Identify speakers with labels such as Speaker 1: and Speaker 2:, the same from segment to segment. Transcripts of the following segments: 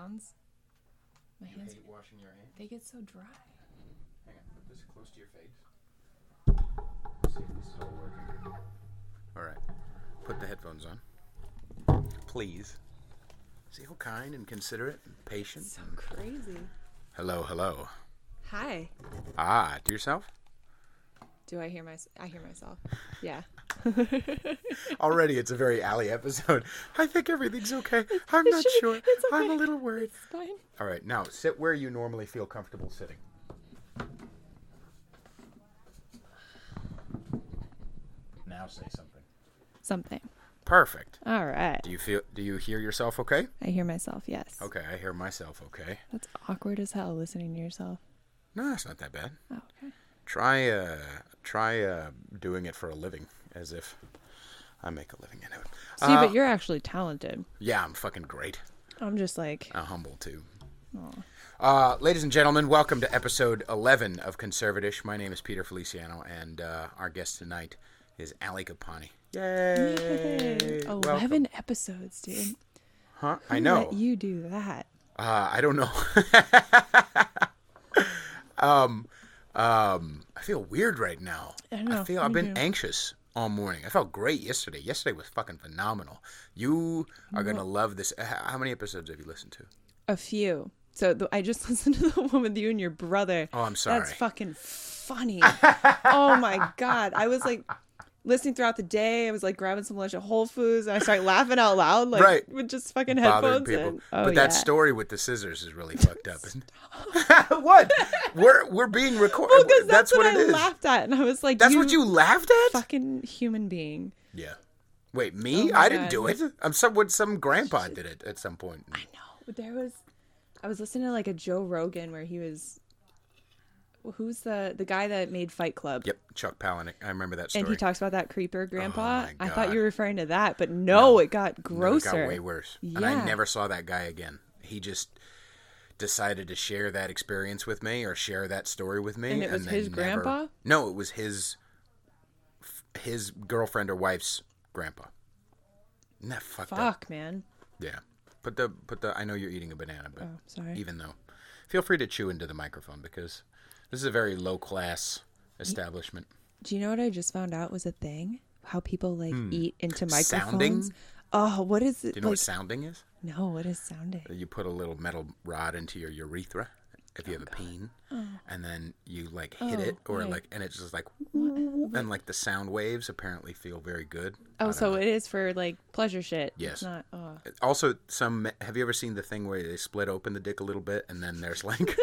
Speaker 1: sounds. My hands.
Speaker 2: Hate washing your hands?
Speaker 1: They get so dry.
Speaker 2: Hang on, put this close to your face. See if this is all working. All right, put the headphones on, please. See how kind and considerate and patient.
Speaker 1: So crazy.
Speaker 2: Hello, hello.
Speaker 1: Hi.
Speaker 2: To yourself?
Speaker 1: Do I hear myself? I hear myself. Yeah.
Speaker 2: Already, it's a very Ali episode. I think everything's okay. I'm not sure.
Speaker 1: It's okay.
Speaker 2: I'm a little worried.
Speaker 1: It's fine.
Speaker 2: All right, now sit where you normally feel comfortable sitting. Now say something.
Speaker 1: Something.
Speaker 2: Perfect.
Speaker 1: All right.
Speaker 2: Do you hear yourself okay?
Speaker 1: I hear myself, yes.
Speaker 2: Okay, I hear myself okay.
Speaker 1: That's awkward as hell, listening to yourself.
Speaker 2: No, it's not that bad.
Speaker 1: Oh, okay.
Speaker 2: Try doing it for a living, as if I make a living in it.
Speaker 1: See, but you're actually talented.
Speaker 2: Yeah, I'm fucking great.
Speaker 1: I'm just like...
Speaker 2: humble, too.
Speaker 1: Aw.
Speaker 2: Ladies and gentlemen, welcome to episode 11 of Conservatish. My name is Peter Feliciano, and our guest tonight is Ali Copani. Yay!
Speaker 1: 11 episodes, dude.
Speaker 2: Huh?
Speaker 1: Who
Speaker 2: I know.
Speaker 1: let you do that?
Speaker 2: I don't know. I feel weird right now.
Speaker 1: I know.
Speaker 2: I've been anxious all morning. I felt great yesterday. Yesterday was fucking phenomenal. You are going to love this. How many episodes have you listened to?
Speaker 1: A few. So I just listened to the one with you and your brother.
Speaker 2: Oh, I'm sorry.
Speaker 1: That's fucking funny. Oh my God. I was like listening throughout the day. I was like grabbing some lunch at Whole Foods. And I started laughing out loud, like
Speaker 2: right.
Speaker 1: with just fucking
Speaker 2: Bothering
Speaker 1: headphones.
Speaker 2: people.
Speaker 1: And,
Speaker 2: but that story with the scissors is really fucked up. Isn't it? What? We're being recorded.
Speaker 1: Well, because that's what
Speaker 2: it
Speaker 1: I
Speaker 2: is.
Speaker 1: laughed at. And I was like,
Speaker 2: That's what you laughed at?
Speaker 1: Fucking human being.
Speaker 2: Yeah. Wait, me?
Speaker 1: Oh
Speaker 2: I didn't
Speaker 1: God.
Speaker 2: do it. Some grandpa did it at some point.
Speaker 1: I know. I was listening to like a Joe Rogan where he was... Who's the guy that made Fight Club?
Speaker 2: Yep, Chuck Palahniuk. I remember that story.
Speaker 1: And he talks about that creeper grandpa.
Speaker 2: Oh, my
Speaker 1: I thought
Speaker 2: God.
Speaker 1: you were referring to that, but no, it got grosser.
Speaker 2: No, it got way worse.
Speaker 1: Yeah.
Speaker 2: And I never saw that guy again. He just decided to share that experience with me or share that story with me.
Speaker 1: And it was his grandpa?
Speaker 2: No, it was his girlfriend or wife's grandpa. Isn't that fucked up?
Speaker 1: Fuck, man.
Speaker 2: Yeah. Put the I know you're eating a banana, but
Speaker 1: sorry.
Speaker 2: even though, feel free to chew into the microphone because this is a very low class establishment.
Speaker 1: Do you know what I just found out was a thing? How people like eat into microphones.
Speaker 2: Sounding?
Speaker 1: Oh, what is it?
Speaker 2: Do you know what sounding is?
Speaker 1: No, what is sounding?
Speaker 2: You put a little metal rod into your urethra if you have a peen, and then you like hit it or
Speaker 1: right.
Speaker 2: like, and it's just like, and like the sound waves apparently feel very good.
Speaker 1: Oh, so it is for like pleasure shit.
Speaker 2: Yes.
Speaker 1: It's not. Oh.
Speaker 2: Also, have you ever seen the thing where they split open the dick a little bit and then there's like,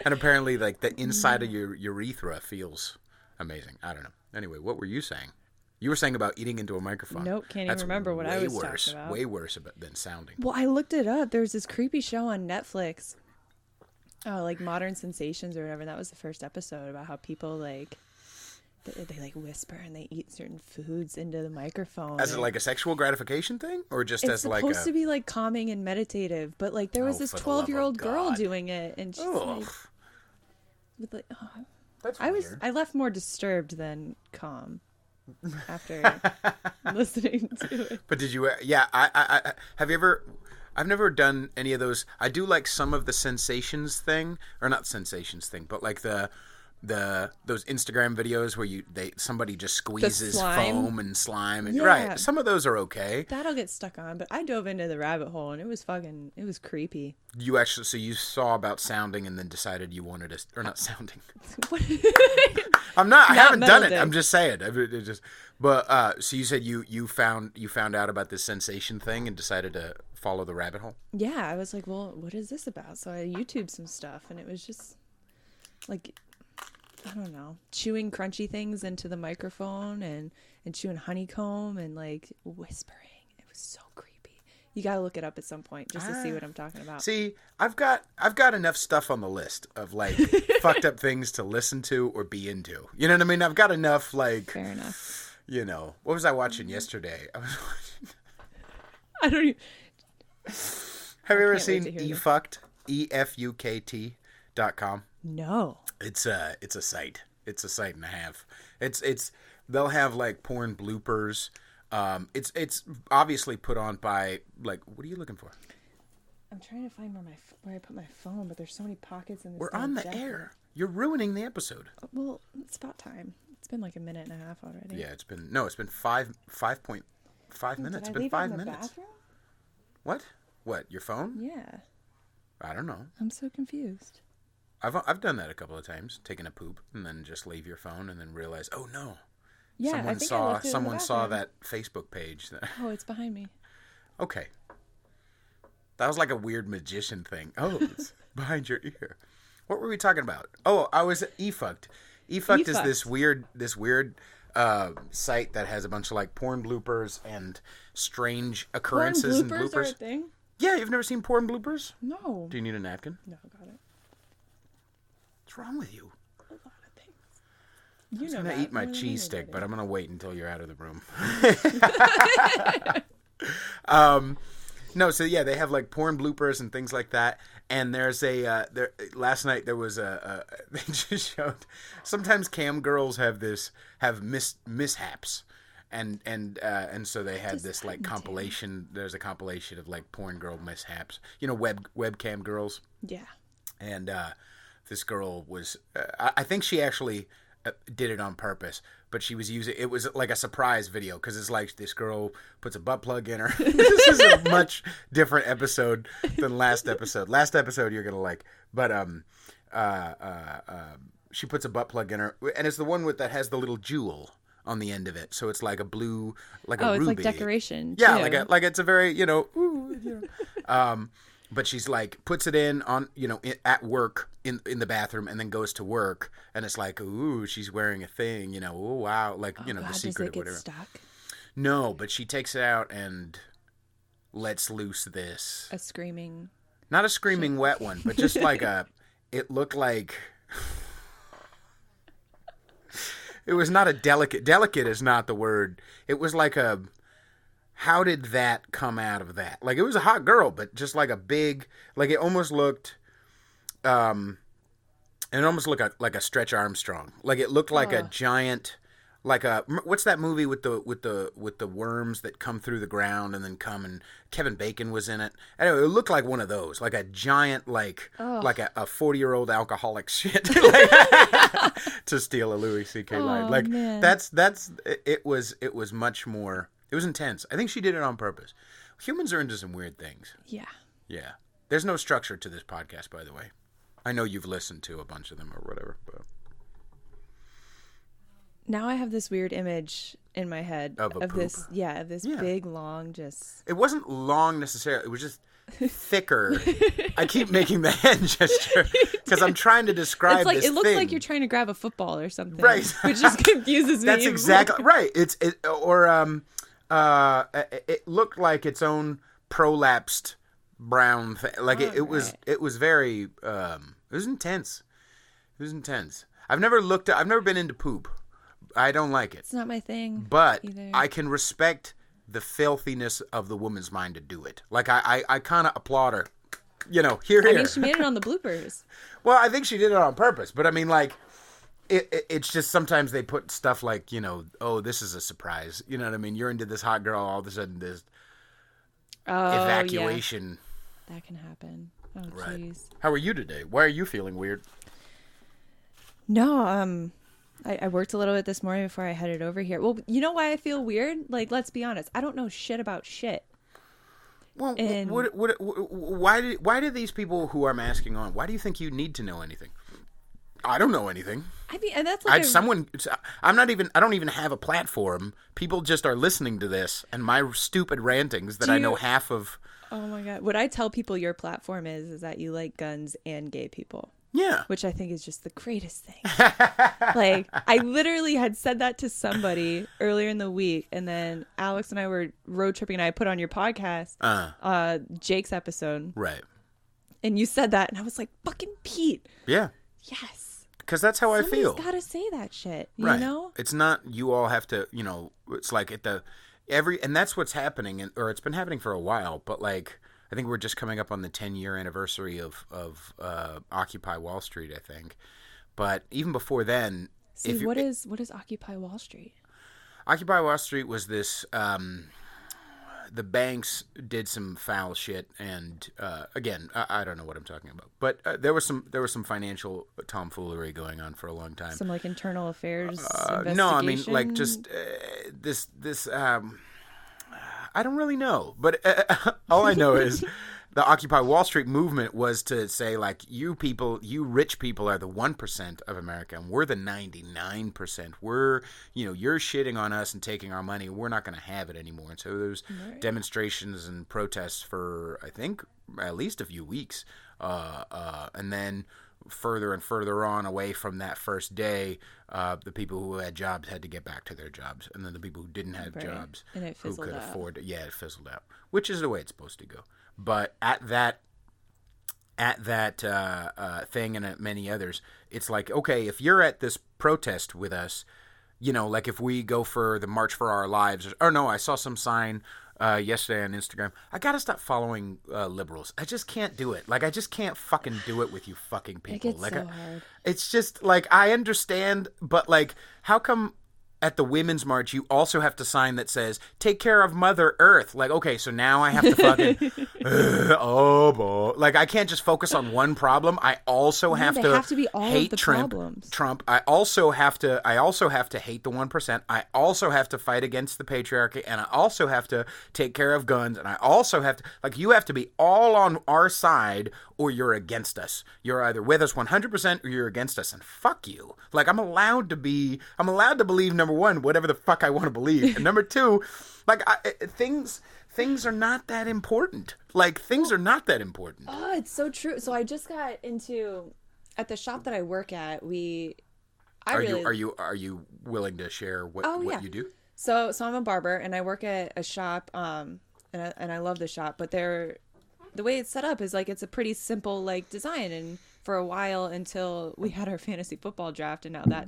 Speaker 2: and apparently like the inside of your urethra feels amazing. I don't know. Anyway, what were you saying? You were saying about eating into a microphone.
Speaker 1: Nope, can't even remember what I was talking about.
Speaker 2: Way worse than sounding.
Speaker 1: Well, I looked it up. There's this creepy show on Netflix. Oh, like Modern Sensations or whatever. That was the first episode about how people like they like whisper and they eat certain foods into the microphone.
Speaker 2: As like a sexual gratification thing, or just
Speaker 1: it's
Speaker 2: as like
Speaker 1: supposed to be like calming and meditative, but like there was this 12-year-old girl doing it, and she's like, with like,
Speaker 2: That's weird.
Speaker 1: I left more disturbed than calm after listening to it.
Speaker 2: But did you? Yeah, I have you ever? I've never done any of those. I do like some of the sensations thing, or not sensations thing, but like those Instagram videos where somebody just squeezes foam and slime and right. Some of those are okay.
Speaker 1: That'll get stuck on, but I dove into the rabbit hole and it was creepy.
Speaker 2: You actually, so you saw about sounding and then decided you wanted to, or not sounding. I haven't done it. I'm just saying. So you said you found out about this sensation thing and decided to follow the rabbit hole?
Speaker 1: Yeah, I was like, well, what is this about? So I YouTubed some stuff and it was just like, I don't know, chewing crunchy things into the microphone and chewing honeycomb and like whispering. It was so creepy. You got to look it up at some point just to see what I'm talking about.
Speaker 2: See, I've got enough stuff on the list of like fucked up things to listen to or be into. You know what I mean? I've got enough like.
Speaker 1: Fair enough.
Speaker 2: You know, what was I watching yesterday? I was watching.
Speaker 1: I don't even.
Speaker 2: Have you ever seen eFukt? EFUKT.com?
Speaker 1: No.
Speaker 2: It's a site. It's a site and a half. It's they'll have like porn bloopers. It's obviously put on by like, what are you looking for?
Speaker 1: I'm trying to find where I put my phone, but there's so many pockets in this.
Speaker 2: We're on the
Speaker 1: jacket.
Speaker 2: air. You're ruining the episode.
Speaker 1: Well, it's about time. It's been like a minute and a half already.
Speaker 2: Yeah, it's been 5.5 minutes. It's been 5 minutes.
Speaker 1: Bathroom?
Speaker 2: What? Your phone?
Speaker 1: Yeah.
Speaker 2: I don't know.
Speaker 1: I'm so confused.
Speaker 2: I've done that a couple of times, taken a poop and then just leave your phone and then realize, oh no.
Speaker 1: Yeah,
Speaker 2: Someone saw that Facebook page.
Speaker 1: Oh, it's behind me.
Speaker 2: Okay. That was like a weird magician thing. Oh, it's behind your ear. What were we talking about? Oh, I was eFucked. eFucked is this weird site that has a bunch of like porn bloopers and strange occurrences and bloopers.
Speaker 1: Are a thing?
Speaker 2: Yeah, you've never seen porn bloopers?
Speaker 1: No.
Speaker 2: Do you need a napkin?
Speaker 1: No, got it.
Speaker 2: What's wrong with you?
Speaker 1: A lot of things. You know
Speaker 2: I'm gonna eat my cheese stick, but I'm gonna wait until you're out of the room. No, so yeah, they have like porn bloopers and things like that. And there's last night there was they just showed sometimes cam girls have mishaps. And so they had this like compilation. There's a compilation of like porn girl mishaps. You know, webcam girls.
Speaker 1: Yeah.
Speaker 2: And this girl was, I think she actually did it on purpose, but she was using, it was like a surprise video because it's like this girl puts a butt plug in her. This is a much different episode than last episode. Last episode you're gonna like, but she puts a butt plug in her, and it's the one that has the little jewel on the end of it, so it's like a blue, like a ruby. Oh, it's like
Speaker 1: decoration.
Speaker 2: Yeah, like it's a very but she's like puts it in on at work in the bathroom and then goes to work and it's like, ooh, she's wearing a thing, oh wow, like God, the secret or whatever. Stuck? No, but she takes it out and lets loose this not a screaming wet one, but just like it looked like it was not a delicate is not the word. It was like how did that come out of that? Like, it was a hot girl, but just like a big, like, it almost looked, it almost looked like a Stretch Armstrong. Like, it looked like a giant, like what's that movie with the worms that come through the ground and then come, and Kevin Bacon was in it. Anyway, it looked like one of those, like a giant, like a 40-year-old alcoholic shit, to steal a Louis C.K. line. Like, man. It was much more. It was intense. I think she did it on purpose. Humans are into some weird things.
Speaker 1: Yeah.
Speaker 2: Yeah. There's no structure to this podcast, by the way. I know you've listened to a bunch of them or whatever, but
Speaker 1: now I have this weird image in my head of this big long just.
Speaker 2: It wasn't long necessarily. It was just thicker. I keep making the hand gesture because I'm trying to describe this thing.
Speaker 1: It looks like you're trying to grab a football or something, right? Which just confuses me.
Speaker 2: That's exactly right. It looked like its own prolapsed brown thing. Like it was very it was intense. It was intense. I've never been into poop. I don't like it.
Speaker 1: It's not my thing.
Speaker 2: But
Speaker 1: either.
Speaker 2: I can respect the filthiness of the woman's mind to do it. Like I kind of applaud her. Here.
Speaker 1: I mean, she made it on the bloopers.
Speaker 2: Well, I think she did it on purpose. But I mean, like, it's just sometimes they put stuff like, oh, this is a surprise. You know what I mean? You're into this hot girl, all of a sudden this evacuation.
Speaker 1: Yeah. That can happen. Oh, jeez.
Speaker 2: Right. How are you today? Why are you feeling weird?
Speaker 1: No, I worked a little bit this morning before I headed over here. Well, you know why I feel weird? Like, let's be honest. I don't know shit about shit.
Speaker 2: Well, why do these people who I'm asking on, why do you think you need to know anything? I don't know anything.
Speaker 1: I mean, and that's like
Speaker 2: I don't even have a platform. People just are listening to this and my stupid rantings that I know half of.
Speaker 1: Oh my God. What I tell people your platform is that you like guns and gay people.
Speaker 2: Yeah.
Speaker 1: Which I think is just the greatest thing. Like, I literally had said that to somebody earlier in the week, and then Alex and I were road tripping, and I put on your podcast, Jake's episode.
Speaker 2: Right.
Speaker 1: And you said that, and I was like, fucking Pete.
Speaker 2: Yeah.
Speaker 1: Yes.
Speaker 2: Because that's how I feel.
Speaker 1: Somebody's got to say that shit, you know?
Speaker 2: It's not, you all have to, it's like and that's what's happening, or it's been happening for a while, but like, I think we're just coming up on the 10-year anniversary of Occupy Wall Street, I think. But even before then...
Speaker 1: what is Occupy Wall Street?
Speaker 2: Occupy Wall Street was this the banks did some foul shit, and again, I don't know what I'm talking about, but there was some financial tomfoolery going on for a long time.
Speaker 1: Some like internal affairs investigation?
Speaker 2: No, I mean like just this. I don't really know, but all I know is the Occupy Wall Street movement was to say, like, you people, you rich people are the 1% of America, and we're the 99%. We're, you're shitting on us and taking our money. We're not going to have it anymore. And so there's demonstrations and protests for, I think, at least a few weeks. And then further and further on away from that first day, the people who had jobs had to get back to their jobs, and then the people who didn't have jobs,
Speaker 1: and it
Speaker 2: who could
Speaker 1: out.
Speaker 2: afford it, it fizzled out, which is the way it's supposed to go. But at that thing and at many others, it's like, okay, if you're at this protest with us, like if we go for the March for Our Lives, or no, I saw some sign yesterday on Instagram. I gotta stop following liberals. I just can't do it. Like, I just can't fucking do it with you fucking people.
Speaker 1: It gets so hard.
Speaker 2: It's just like, I understand, but like, how come at the Women's March you also have to sign that says "Take care of Mother Earth"? Like, okay, so now I have to fucking oh boy, like I can't just focus on one problem. I also have to
Speaker 1: be all
Speaker 2: hate
Speaker 1: of the
Speaker 2: Trump.
Speaker 1: problems.
Speaker 2: I also have to hate the 1%. I also have to fight against the patriarchy, and I also have to take care of guns, and I also have to, like, you have to be all on our side or you're against us. You're either with us 100% or you're against us, and fuck you. Like, I'm allowed to believe, number one, whatever the fuck I want to believe, and number two, like, things are not that important. Like, things are not that important.
Speaker 1: Oh, it's so true. So I just got into, at the shop that I work at, are
Speaker 2: you willing to share what you do?
Speaker 1: So I'm a barber, and I work at a shop, and I love the shop, but the way it's set up is like, it's a pretty simple like design, and for a while, until we had our fantasy football draft, and now that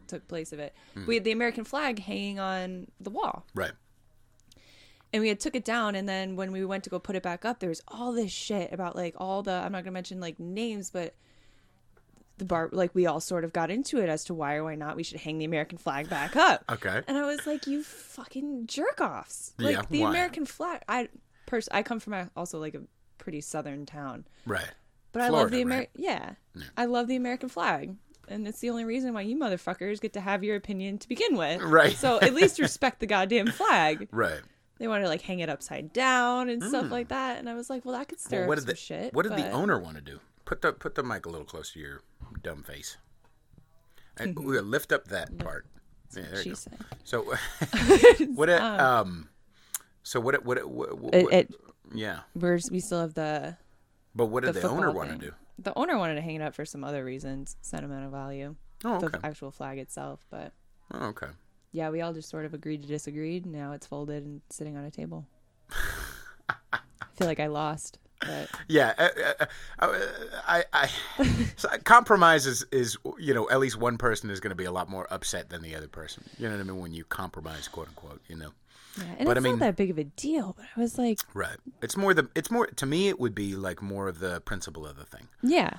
Speaker 1: took place of it, we had the American flag hanging on the wall.
Speaker 2: Right.
Speaker 1: And we had took it down, and then when we went to go put it back up, there was all this shit about like all the, I'm not gonna mention like names, but the bar, like, we all sort of got into it as to why or why not we should hang the American flag back up.
Speaker 2: Okay.
Speaker 1: And I was like, you fucking jerk offs. Like, the
Speaker 2: why?
Speaker 1: American flag, I come from also like a pretty southern town.
Speaker 2: Right.
Speaker 1: But
Speaker 2: Florida,
Speaker 1: I love the
Speaker 2: right?
Speaker 1: yeah. I love the American flag. And it's the only reason why you motherfuckers get to have your opinion to begin with.
Speaker 2: Right.
Speaker 1: So at least respect the goddamn flag.
Speaker 2: Right.
Speaker 1: They wanted to like hang it upside down and stuff like that. And I was like, well, that could stir up some shit.
Speaker 2: What did the owner want to do? Put the mic a little close to your dumb face. And we'll lift up that part. Yeah, there you go.
Speaker 1: Said.
Speaker 2: So what yeah.
Speaker 1: We still have the.
Speaker 2: But what did the owner want to do?
Speaker 1: The owner wanted to hang it up for some other reasons, sentimental value.
Speaker 2: Oh, okay.
Speaker 1: The actual flag itself, but.
Speaker 2: Oh, okay.
Speaker 1: Yeah, we all just sort of agreed to disagree. Now it's folded and sitting on a table. I feel like I lost. But.
Speaker 2: Yeah, so compromise is at least one person is going to be a lot more upset than the other person. You know what I mean? When you compromise, quote unquote,
Speaker 1: Yeah, and it's not that big of a deal. But I was like,
Speaker 2: right. It's more to me. It would be like more of the principle of the thing.
Speaker 1: Yeah.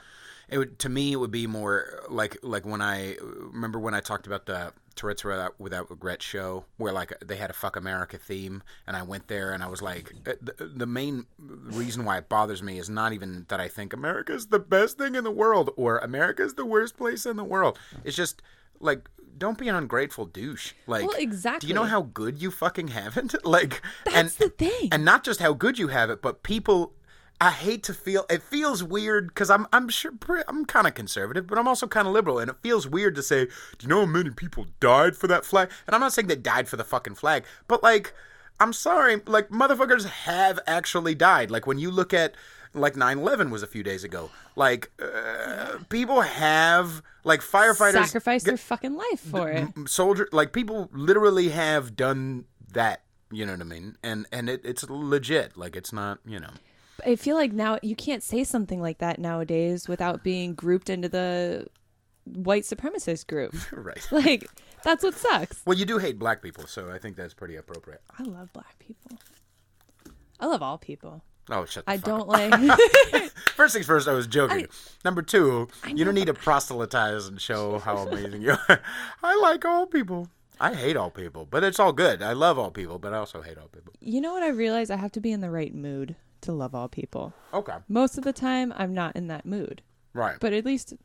Speaker 2: To me, it would be more like when I remember when I talked about the Tourette's Without Regret show, where like they had a Fuck America theme, and I went there and I was like, the main reason why it bothers me is not even that I think America's the best thing in the world or America's the worst place in the world. It's just like, don't be an ungrateful douche. Like,
Speaker 1: well, exactly.
Speaker 2: Do you know how good you fucking have it? Like,
Speaker 1: that's the thing.
Speaker 2: And not just how good you have it, but people. I hate to feel it feels weird because I'm sure I'm kind of conservative, but I'm also kind of liberal, and it feels weird to say, do you know how many people died for that flag? And I'm not saying they died for the fucking flag, but like, I'm sorry, like, motherfuckers have actually died. Like, when you look at like 9/11 was a few days ago, like people have, like, firefighters
Speaker 1: sacrificed their fucking life for it.
Speaker 2: Soldiers, like, people literally have done that. You know what I mean? And it's legit. Like, it's not,
Speaker 1: I feel like now you can't say something like that nowadays without being grouped into the white supremacist group.
Speaker 2: Right.
Speaker 1: Like, that's what sucks.
Speaker 2: Well, you do hate black people, so I think that's pretty appropriate.
Speaker 1: I love black people. I love all people.
Speaker 2: Oh, shut the fuck
Speaker 1: don't
Speaker 2: up.
Speaker 1: like...
Speaker 2: First things first, I was joking. Number two, you don't need to proselytize and show how amazing you are. I like all people. I hate all people, but it's all good. I love all people, but I also hate all people.
Speaker 1: You know what I realized? I have to be in the right mood to love all people.
Speaker 2: Okay.
Speaker 1: Most of the time, I'm not in that mood.
Speaker 2: Right.
Speaker 1: But at least, I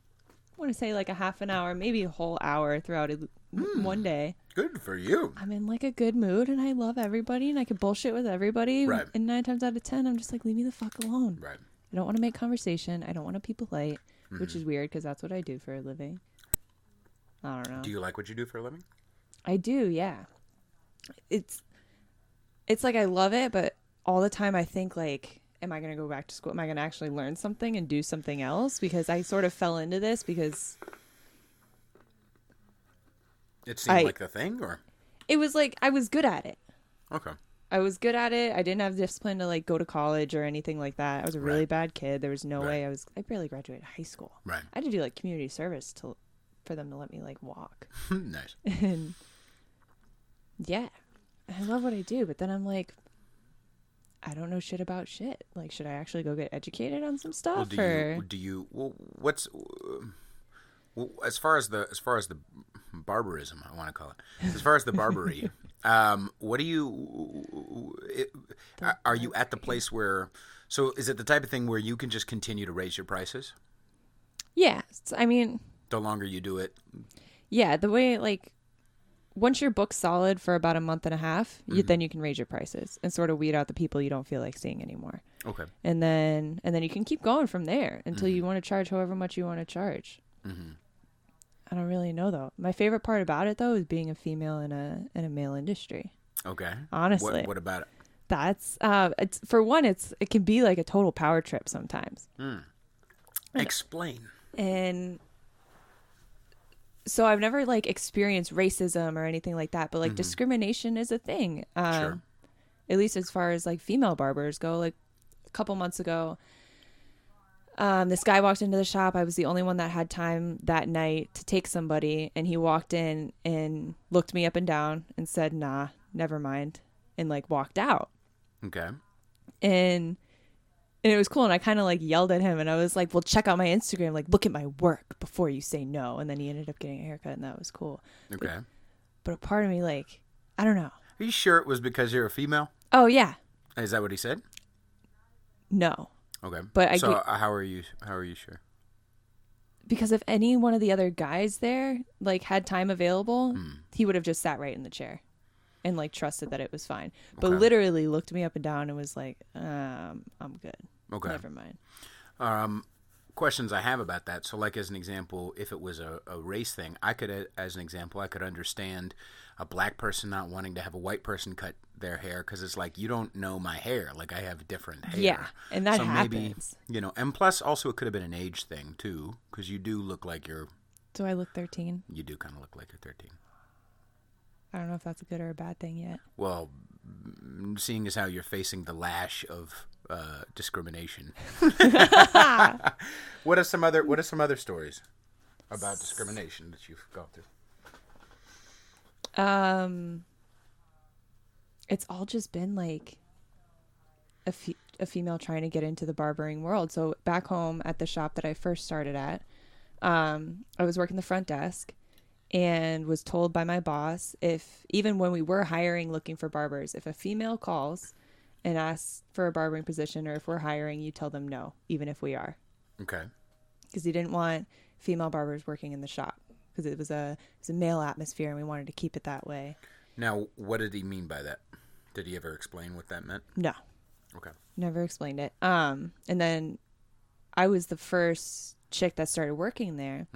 Speaker 1: want to say like a half an hour, maybe a whole hour throughout one day.
Speaker 2: Good for you.
Speaker 1: I'm in like a good mood and I love everybody and I can bullshit with everybody.
Speaker 2: Right.
Speaker 1: And 9 times out of 10, I'm just like, leave me the fuck alone.
Speaker 2: Right.
Speaker 1: I don't want to make conversation. I don't want to be polite, which is weird because that's what I do for a living. I don't know.
Speaker 2: Do you like what you do for a living?
Speaker 1: I do, yeah. It's like I love it, but all the time I think like, am I going to go back to school? Am I going to actually learn something and do something else? Because I sort of fell into this because
Speaker 2: it seemed like the thing, or?
Speaker 1: It was like I was good at it.
Speaker 2: Okay.
Speaker 1: I was good at it. I didn't have discipline to like go to college or anything like that. I was a really bad kid. There was no way I barely graduated high school.
Speaker 2: Right.
Speaker 1: I had to do like community service for them to let me like walk.
Speaker 2: Nice.
Speaker 1: And yeah, I love what I do, but then I'm like, I don't know shit about shit. Like, should I actually go get educated on some stuff?
Speaker 2: As far as the barbarism, I want to call it. As far as the Barbary, what do you? Are you at the place where? So, is it the type of thing where you can just continue to raise your prices?
Speaker 1: Yeah, I mean,
Speaker 2: the longer you do it.
Speaker 1: Yeah, the way like once you're booked solid for about a month and a half, then you can raise your prices and sort of weed out the people you don't feel like seeing anymore.
Speaker 2: Okay.
Speaker 1: And then you can keep going from there until you want to charge however much you want to charge.
Speaker 2: Mm-hmm.
Speaker 1: I don't really know though. My favorite part about it though is being a female in a male industry.
Speaker 2: Okay.
Speaker 1: Honestly.
Speaker 2: What about it?
Speaker 1: That's it's for one, it can be like a total power trip sometimes.
Speaker 2: Explain.
Speaker 1: And so I've never like experienced racism or anything like that, but like discrimination is a thing.
Speaker 2: Sure.
Speaker 1: At least as far as like female barbers go. Like a couple months ago, this guy walked into the shop. I was the only one that had time that night to take somebody, and he walked in and looked me up and down and said, "Nah, never mind," and like walked out.
Speaker 2: Okay.
Speaker 1: And it was cool, and I kind of like yelled at him, and I was like, well, check out my Instagram, like look at my work before you say no. And then he ended up getting a haircut, and that was cool.
Speaker 2: Okay.
Speaker 1: But a part of me, like, I don't know.
Speaker 2: Are you sure it was because you're a female?
Speaker 1: Oh yeah.
Speaker 2: Is that what he said?
Speaker 1: No.
Speaker 2: Okay.
Speaker 1: But
Speaker 2: how are you sure?
Speaker 1: Because if any one of the other guys there like had time available, he would have just sat right in the chair and like trusted that it was fine. But literally looked me up and down and was like, I'm good.
Speaker 2: Okay.
Speaker 1: Never mind.
Speaker 2: Questions I have about that. So like as an example, if it was a race thing, I could understand a black person not wanting to have a white person cut their hair because it's like, you don't know my hair. Like I have different hair.
Speaker 1: Yeah, and that
Speaker 2: so
Speaker 1: happens.
Speaker 2: Maybe, and plus also it could have been an age thing too because you do look like you're...
Speaker 1: Do I look 13?
Speaker 2: You do kind of look like you're 13.
Speaker 1: I don't know if that's a good or a bad thing yet.
Speaker 2: Well, seeing as how you're facing the lash of discrimination. What are some other stories about discrimination that you've gone through?
Speaker 1: It's all just been like a female trying to get into the barbering world. So back home at the shop that I first started at, I was working the front desk and was told by my boss, if even when we were hiring, looking for barbers, if a female calls and asks for a barbering position or if we're hiring, you tell them no, even if we are.
Speaker 2: Okay.
Speaker 1: Because he didn't want female barbers working in the shop because it was a male atmosphere and we wanted to keep it that way.
Speaker 2: Now, what did he mean by that? Did he ever explain what that meant?
Speaker 1: No.
Speaker 2: Okay.
Speaker 1: Never explained it. And then I was the first chick that started working there.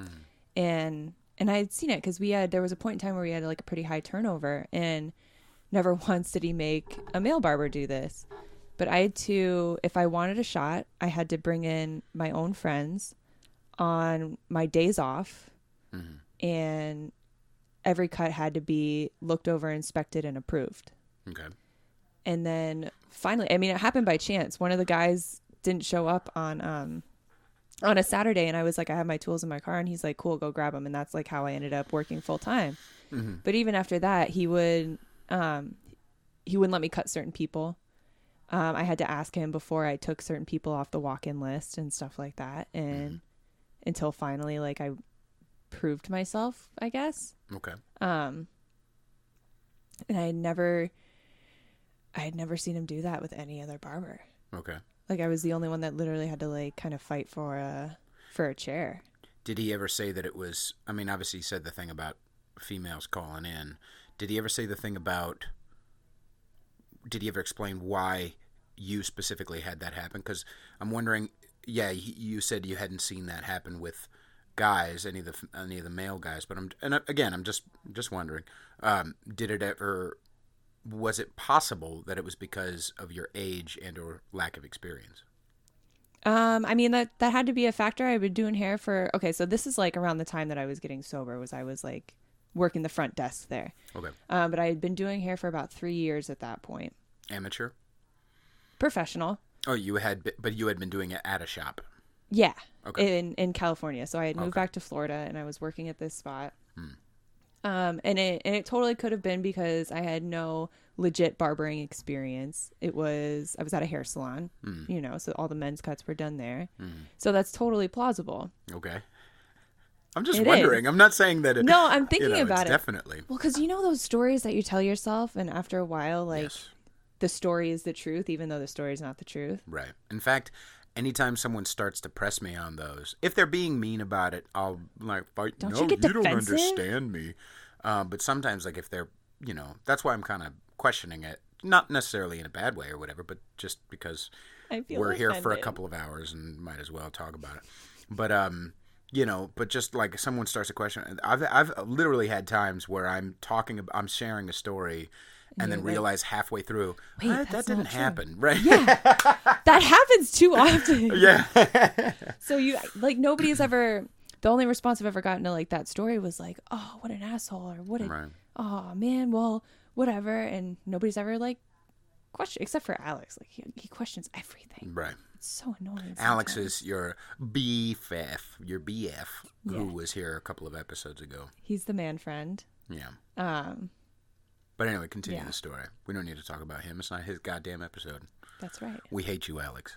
Speaker 1: And I had seen it because there was a point in time where we had like a pretty high turnover, and never once did he make a male barber do this. But I had to, if I wanted a shot, I had to bring in my own friends on my days off, and every cut had to be looked over, inspected, and approved.
Speaker 2: Okay.
Speaker 1: And then finally, I mean, it happened by chance. One of the guys didn't show up on a Saturday, and I was like, I have my tools in my car, and he's like, cool, go grab them. And that's like how I ended up working full time. But even after that, he wouldn't let me cut certain people. I had to ask him before I took certain people off the walk-in list and stuff like that. And until finally, like, I proved myself, I guess.
Speaker 2: Okay.
Speaker 1: And I had never seen him do that with any other barber.
Speaker 2: Okay.
Speaker 1: Like, I was the only one that literally had to, like, kind of fight for a chair.
Speaker 2: Did he ever say that it was, I mean, obviously he said the thing about females calling in. Did he ever say the thing about, did he ever explain why you specifically had that happen? Because I'm wondering, yeah, you said you hadn't seen that happen with guys, any of the male guys, but I'm just wondering, did it ever, was it possible that it was because of your age and or lack of experience?
Speaker 1: I mean, that had to be a factor. I've been doing hair for, okay, so this is like around the time that I was getting sober, I was like working the front desk there.
Speaker 2: Okay.
Speaker 1: But I had been doing hair for about 3 years at that point.
Speaker 2: Amateur?
Speaker 1: Professional.
Speaker 2: Oh, you had been doing it at a shop.
Speaker 1: Yeah.
Speaker 2: Okay.
Speaker 1: In California. So I had moved back to Florida and I was working at this spot. And it totally could have been because I had no legit barbering experience. I was at a hair salon, you know, so all the men's cuts were done there. So that's totally plausible.
Speaker 2: Okay. I'm just wondering. I'm not saying that.
Speaker 1: No, I'm thinking about it.
Speaker 2: Definitely.
Speaker 1: Well, because you know those stories that you tell yourself, and after a while, like,
Speaker 2: yes.
Speaker 1: The story is the truth, even though the story is not the truth.
Speaker 2: Right. In fact, anytime someone starts to press me on those, if they're being mean about it, I'll like fight.
Speaker 1: Don't
Speaker 2: No,
Speaker 1: you get defensive?
Speaker 2: Don't understand me. But sometimes, like, if they're, you know, that's why I'm kind of questioning it. Not necessarily in a bad way or whatever, but just because we're here for a couple of hours and might as well talk about it. But you know, but just like someone starts a question, I've literally had times where I'm sharing a story, and then realize halfway through, that didn't happen, right?
Speaker 1: Yeah, that happens too often.
Speaker 2: Yeah.
Speaker 1: So nobody's ever. The only response I've ever gotten to like that story was like, "Oh, what an asshole," or "What a,
Speaker 2: right.
Speaker 1: Oh man, well, whatever," and nobody's ever like questioned except for Alex. Like he questions everything.
Speaker 2: Right.
Speaker 1: It's so annoying.
Speaker 2: Alex is your BFF, who was here a couple of episodes ago.
Speaker 1: He's the man friend.
Speaker 2: Yeah. But anyway, continue the story. We don't need to talk about him. It's not his goddamn episode.
Speaker 1: That's right.
Speaker 2: We hate you, Alex.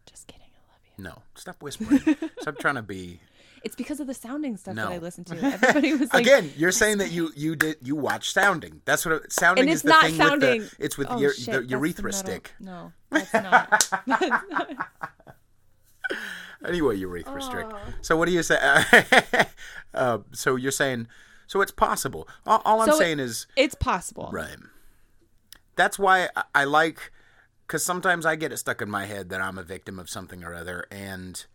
Speaker 1: Just kidding. I love you.
Speaker 2: No. Stop whispering. Stop trying to be...
Speaker 1: It's because of the sounding stuff that I listen to. Everybody was like...
Speaker 2: Again, you're saying that you watch sounding. That's what... Sounding
Speaker 1: and it's
Speaker 2: is the
Speaker 1: not
Speaker 2: thing
Speaker 1: sounding.
Speaker 2: It's with
Speaker 1: the
Speaker 2: the urethra stick.
Speaker 1: No, that's not.
Speaker 2: Anyway, urethra stick. So what do you say? So you're saying... So it's possible. All I'm saying is...
Speaker 1: It's possible.
Speaker 2: Right. That's why I like... Because sometimes I get it stuck in my head that I'm a victim of something or other. And,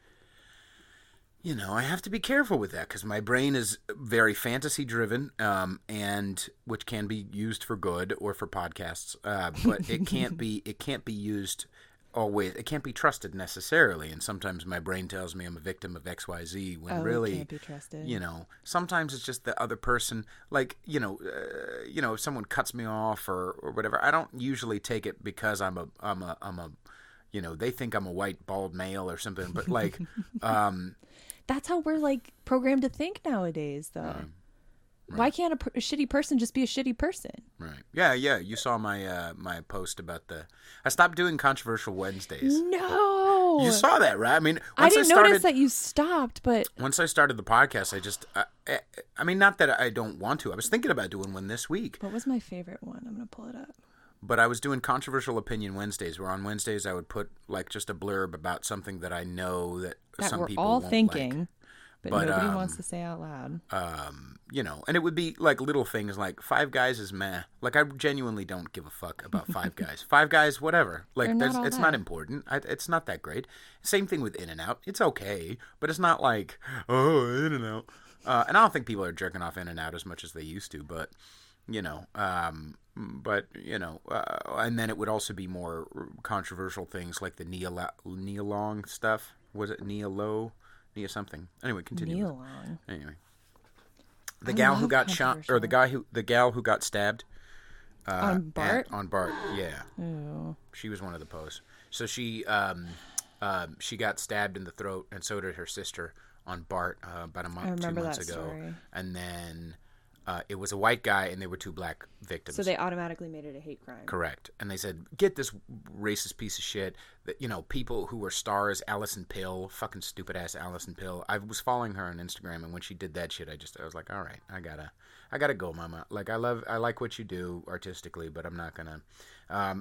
Speaker 2: you know, I have to be careful with that. Because my brain is very fantasy-driven. And which can be used for good or for podcasts. But it can't be used... always, it can't be trusted necessarily, and sometimes my brain tells me I'm a victim of XYZ when really,
Speaker 1: it can't be trusted.
Speaker 2: You know, sometimes it's just the other person. Like, you know, if someone cuts me off or whatever, I don't usually take it because I'm a, you know, they think I'm a white bald male or something. But like,
Speaker 1: that's how we're like programmed to think nowadays, though. Right. Why can't a shitty person just be a shitty person?
Speaker 2: Right. Yeah. You saw my my post about I stopped doing Controversial Wednesdays.
Speaker 1: No.
Speaker 2: You saw that, right? I mean,
Speaker 1: I didn't notice that you stopped, but...
Speaker 2: Once I started the podcast, I just... I mean, not that I don't want to. I was thinking about doing one this week.
Speaker 1: What was my favorite one? I'm going to pull it up.
Speaker 2: But I was doing Controversial Opinion Wednesdays, where on Wednesdays I would put, like, just a blurb about something that I know that some people won't
Speaker 1: thinking.
Speaker 2: But
Speaker 1: nobody wants to say out loud.
Speaker 2: You know, and it would be like little things like Five Guys is meh. Like, I genuinely don't give a fuck about Five Guys. Five Guys, whatever. Like, it's not important. It's not that great. Same thing with In-N-Out. It's okay, but it's not like, oh, In-N-Out. And I don't think people are jerking off In-N-Out as much as they used to, but, you know, and then it would also be more controversial things like the Nia Long stuff. Was it Nia Low? Nia something. Anyway, continue.
Speaker 1: Nia Long.
Speaker 2: Anyway. The gal who got shot, or the gal who got stabbed.
Speaker 1: On Bart?
Speaker 2: On Bart, yeah.
Speaker 1: Ew.
Speaker 2: She was one of the posts. So she got stabbed in the throat, and so did her sister on Bart about a month, 2 months ago.
Speaker 1: Story.
Speaker 2: And then It was a white guy, and they were 2 black victims.
Speaker 1: So they automatically made it a hate crime.
Speaker 2: Correct. And they said, get this racist piece of shit. That, people who were stars, Allison Pill, fucking stupid ass Allison Pill. I was following her on Instagram, and when she did that shit, I was like, all right, I gotta go, mama. Like, I like what you do artistically, but I'm not gonna.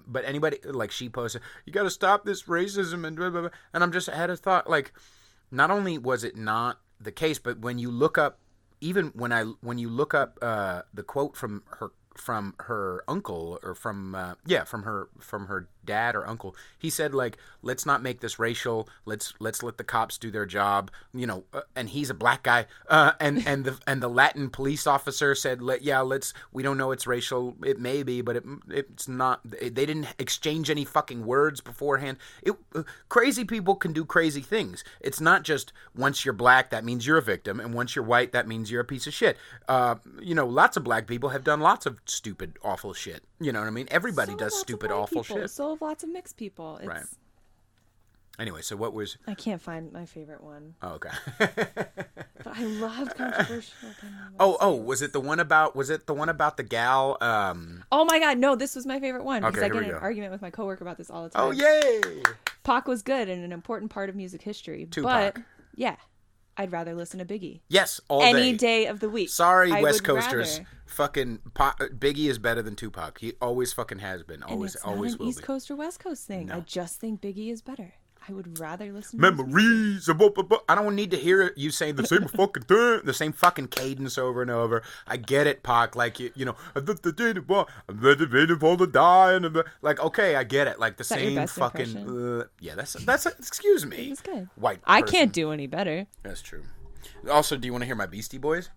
Speaker 2: But anybody, like, she posted, you gotta stop this racism and blah, blah, blah. And I had a thought, like, not only was it not the case, but when you look up, even when you look up the quote from her uncle, or from her dad or uncle, he said, like, let's not make this racial, let's let the cops do their job, and he's a black guy, and the Latin police officer said, we don't know it's racial, it may be, but it's not. They didn't exchange any fucking words beforehand. Crazy people can do crazy things. It's not just once you're black that means you're a victim, and once you're white that means you're a piece of shit. Lots of black people have done lots of stupid, awful shit. You know what I mean? Everybody does stupid, awful shit.
Speaker 1: So have lots of mixed people.
Speaker 2: Right. Anyway, so what was...
Speaker 1: I can't find my favorite one.
Speaker 2: Oh, okay.
Speaker 1: But I love controversial opinions.
Speaker 2: Was it the one about the gal?
Speaker 1: Oh my God, no, this was my favorite one. Because
Speaker 2: Okay,
Speaker 1: I get
Speaker 2: here
Speaker 1: in
Speaker 2: we
Speaker 1: an
Speaker 2: go.
Speaker 1: argument with my coworker about this all the time.
Speaker 2: Oh, yay!
Speaker 1: Pac was good and an important part of music history.
Speaker 2: Tupac.
Speaker 1: But, yeah, I'd rather listen to Biggie.
Speaker 2: Yes, all
Speaker 1: Any
Speaker 2: day.
Speaker 1: day of the week.
Speaker 2: Sorry,
Speaker 1: I
Speaker 2: West
Speaker 1: would
Speaker 2: Coasters.
Speaker 1: rather.
Speaker 2: Fucking Biggie is better than Tupac. He always fucking has been. Always,
Speaker 1: and it's
Speaker 2: always
Speaker 1: not
Speaker 2: will
Speaker 1: an East
Speaker 2: be.
Speaker 1: Coast or West Coast thing.
Speaker 2: No.
Speaker 1: I just think Biggie is better. I would rather listen to
Speaker 2: Memories. I don't need to hear you saying the same fucking thing, the same fucking cadence over and over. I get it, Pac. Like, I'm ready for the die. Like, okay, I get it. Like the same fucking. Yeah, that's. Excuse me.
Speaker 1: It was good.
Speaker 2: White.
Speaker 1: I
Speaker 2: person.
Speaker 1: can't do any better.
Speaker 2: That's true. Also, do you want to hear my Beastie Boys?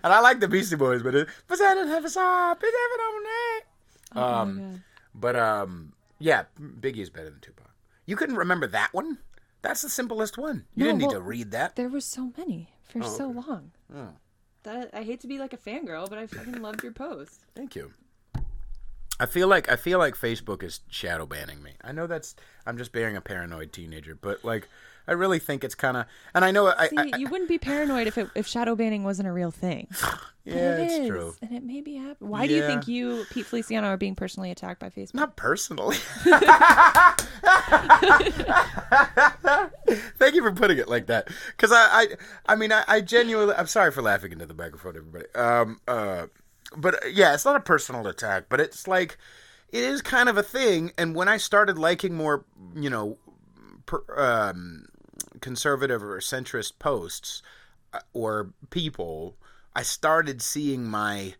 Speaker 2: And I like the Beastie Boys, but yeah, Biggie is better than Tupac. You couldn't remember that one? That's the simplest one. You didn't need to read that.
Speaker 1: There were so many for so long.
Speaker 2: Oh.
Speaker 1: That I hate to be like a fangirl, but I fucking loved your post.
Speaker 2: Thank you. I feel like Facebook is shadow banning me. I know I'm just being a paranoid teenager, but like I really think it's kind of, and I know
Speaker 1: you wouldn't be paranoid if shadow banning wasn't a real thing.
Speaker 2: Yeah, it's true.
Speaker 1: And it may be happening. Why do you think you, Pete Feliciano, are being personally attacked by Facebook?
Speaker 2: Not personally. Thank you for putting it like that. Because I genuinely, I'm sorry for laughing into the microphone, everybody. But yeah, it's not a personal attack, but it's like, it is kind of a thing. And when I started liking more, conservative or centrist posts or people, I started seeing I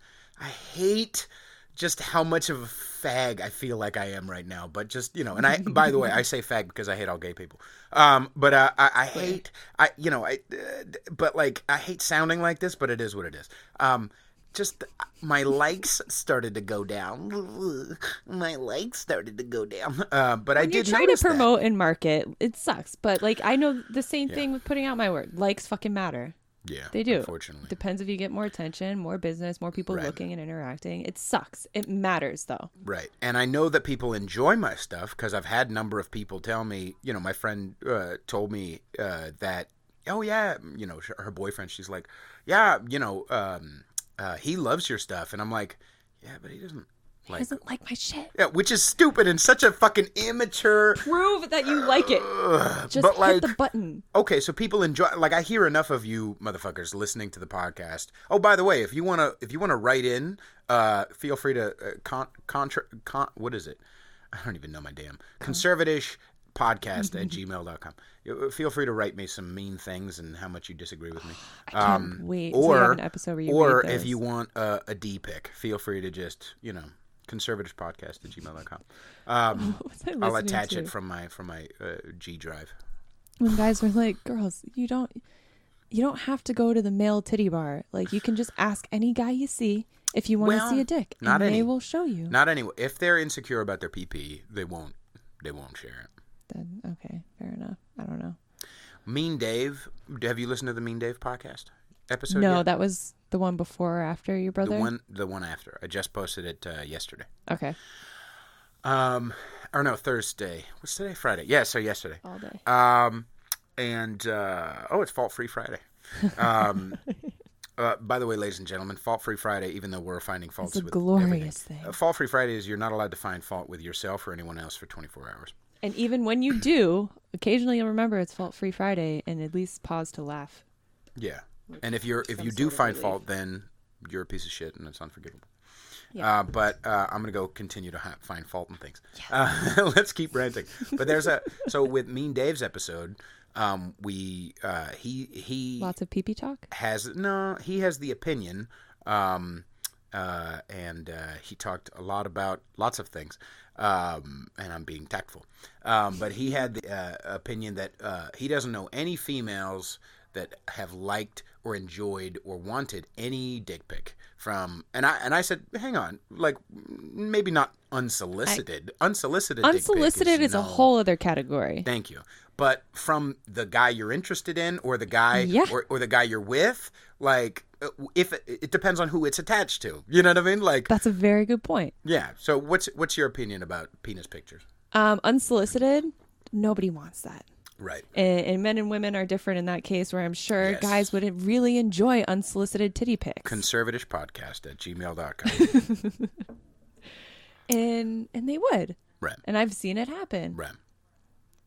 Speaker 2: hate just how much of a fag I feel like I am right now. But just, and I, by the way, I say fag because I hate all gay people. But I hate, but like, I hate sounding like this, but it is what it is. Just my likes started to go down. My likes started to go down. But I did
Speaker 1: try to promote and market. It sucks. But like, I know the same thing with putting out my work. Likes fucking matter.
Speaker 2: Yeah,
Speaker 1: they do.
Speaker 2: Unfortunately,
Speaker 1: depends if you get more attention, more business, more people looking and interacting. It sucks. It matters though.
Speaker 2: Right, and I know that people enjoy my stuff because I've had a number of people tell me. My friend told me that, oh yeah, her boyfriend. She's like, yeah, he loves your stuff, and I'm like, yeah, but he doesn't.
Speaker 1: He doesn't like my shit.
Speaker 2: Yeah, which is stupid and such a fucking immature.
Speaker 1: Prove that you like it. Just hit the button.
Speaker 2: Okay, so people enjoy. Like, I hear enough of you motherfuckers listening to the podcast. Oh, by the way, if you wanna write in, feel free to what is it? I don't even know my damn conservative podcast at gmail.com. Feel free to write me some mean things and how much you disagree with me.
Speaker 1: I can't wait to have an episode where you
Speaker 2: or
Speaker 1: read those.
Speaker 2: If you want a D pic, feel free to just conservative podcast at gmail.com. I'll attach it from my G drive.
Speaker 1: When guys are like, girls, you don't have to go to the male titty bar. Like, you can just ask any guy you see if you want to see a dick, and they will show you.
Speaker 2: Not anyway. If they're insecure about their PP, they won't share it.
Speaker 1: Then okay, fair enough. I don't know.
Speaker 2: Mean Dave, have you listened to the Mean Dave podcast episode?
Speaker 1: No,
Speaker 2: yet?
Speaker 1: that was the one before or after your brother.
Speaker 2: The one after. I just posted it yesterday.
Speaker 1: Okay.
Speaker 2: Or no, Thursday. What's today? Friday. Yeah, so yesterday.
Speaker 1: All day.
Speaker 2: It's Fault Free Friday. By the way, ladies and gentlemen, Fault Free Friday, even though we're finding faults
Speaker 1: It's a
Speaker 2: with
Speaker 1: glorious
Speaker 2: everything.
Speaker 1: thing.
Speaker 2: Fault Free Friday is you're not allowed to find fault with yourself or anyone else for 24 hours.
Speaker 1: And even when you do, occasionally you'll remember it's Fault Free Friday and at least pause to laugh.
Speaker 2: Yeah. And if you do find fault, then you're a piece of shit and it's unforgivable.
Speaker 1: Yeah.
Speaker 2: But I'm going to go continue to find fault in things. Yeah. Let's keep ranting. But so with Mean Dave's episode, he
Speaker 1: Lots of pee-pee talk?
Speaker 2: He has the opinion, and he talked a lot about lots of things, and I'm being tactful. But he had the opinion that he doesn't know any females that have liked or enjoyed or wanted any dick pic from, and I said, hang on, like maybe not unsolicited. Unsolicited
Speaker 1: is a whole other category.
Speaker 2: Thank you. But from the guy you're interested in, or the guy, or the guy you're with, like, if it depends on who it's attached to, you know what I mean? Like,
Speaker 1: that's a very good point.
Speaker 2: Yeah. So what's your opinion about penis pictures?
Speaker 1: Unsolicited, nobody wants that.
Speaker 2: Right.
Speaker 1: And men and women are different in that case, where I'm sure guys would really enjoy unsolicited titty pics.
Speaker 2: conservativepodcast@gmail.com.
Speaker 1: and they would.
Speaker 2: Right.
Speaker 1: And I've seen it happen.
Speaker 2: Right.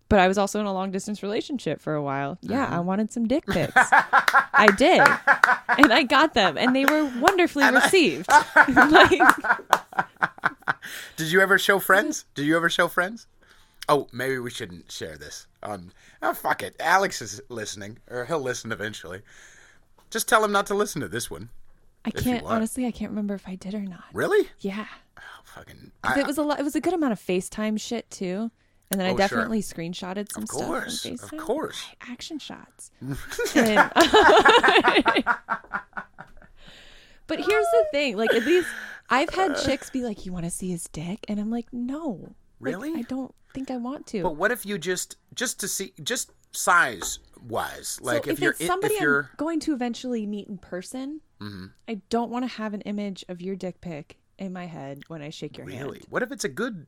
Speaker 1: But I was also in a long distance relationship for a while. Yeah, I wanted some dick pics. I did. And I got them. And they were wonderfully received.
Speaker 2: Did you ever show friends? Oh, maybe we shouldn't share this. Fuck it. Alex is listening, or he'll listen eventually. Just tell him not to listen to this one.
Speaker 1: Honestly, I can't remember if I did or not.
Speaker 2: Really?
Speaker 1: Yeah.
Speaker 2: Oh, fucking.
Speaker 1: It was a good amount of FaceTime shit too. And then I definitely screenshotted some stuff from FaceTime.
Speaker 2: Of course.
Speaker 1: Action shots. But here's the thing. Like, at least I've had chicks be like, you want to see his dick? And I'm like, no.
Speaker 2: Really?
Speaker 1: Like, I don't think I want to.
Speaker 2: But what if you just size wise? Like,
Speaker 1: so if it's somebody I'm going to eventually meet in person, I don't want to have an image of your dick pic in my head when I shake your hand.
Speaker 2: Really? What if it's a good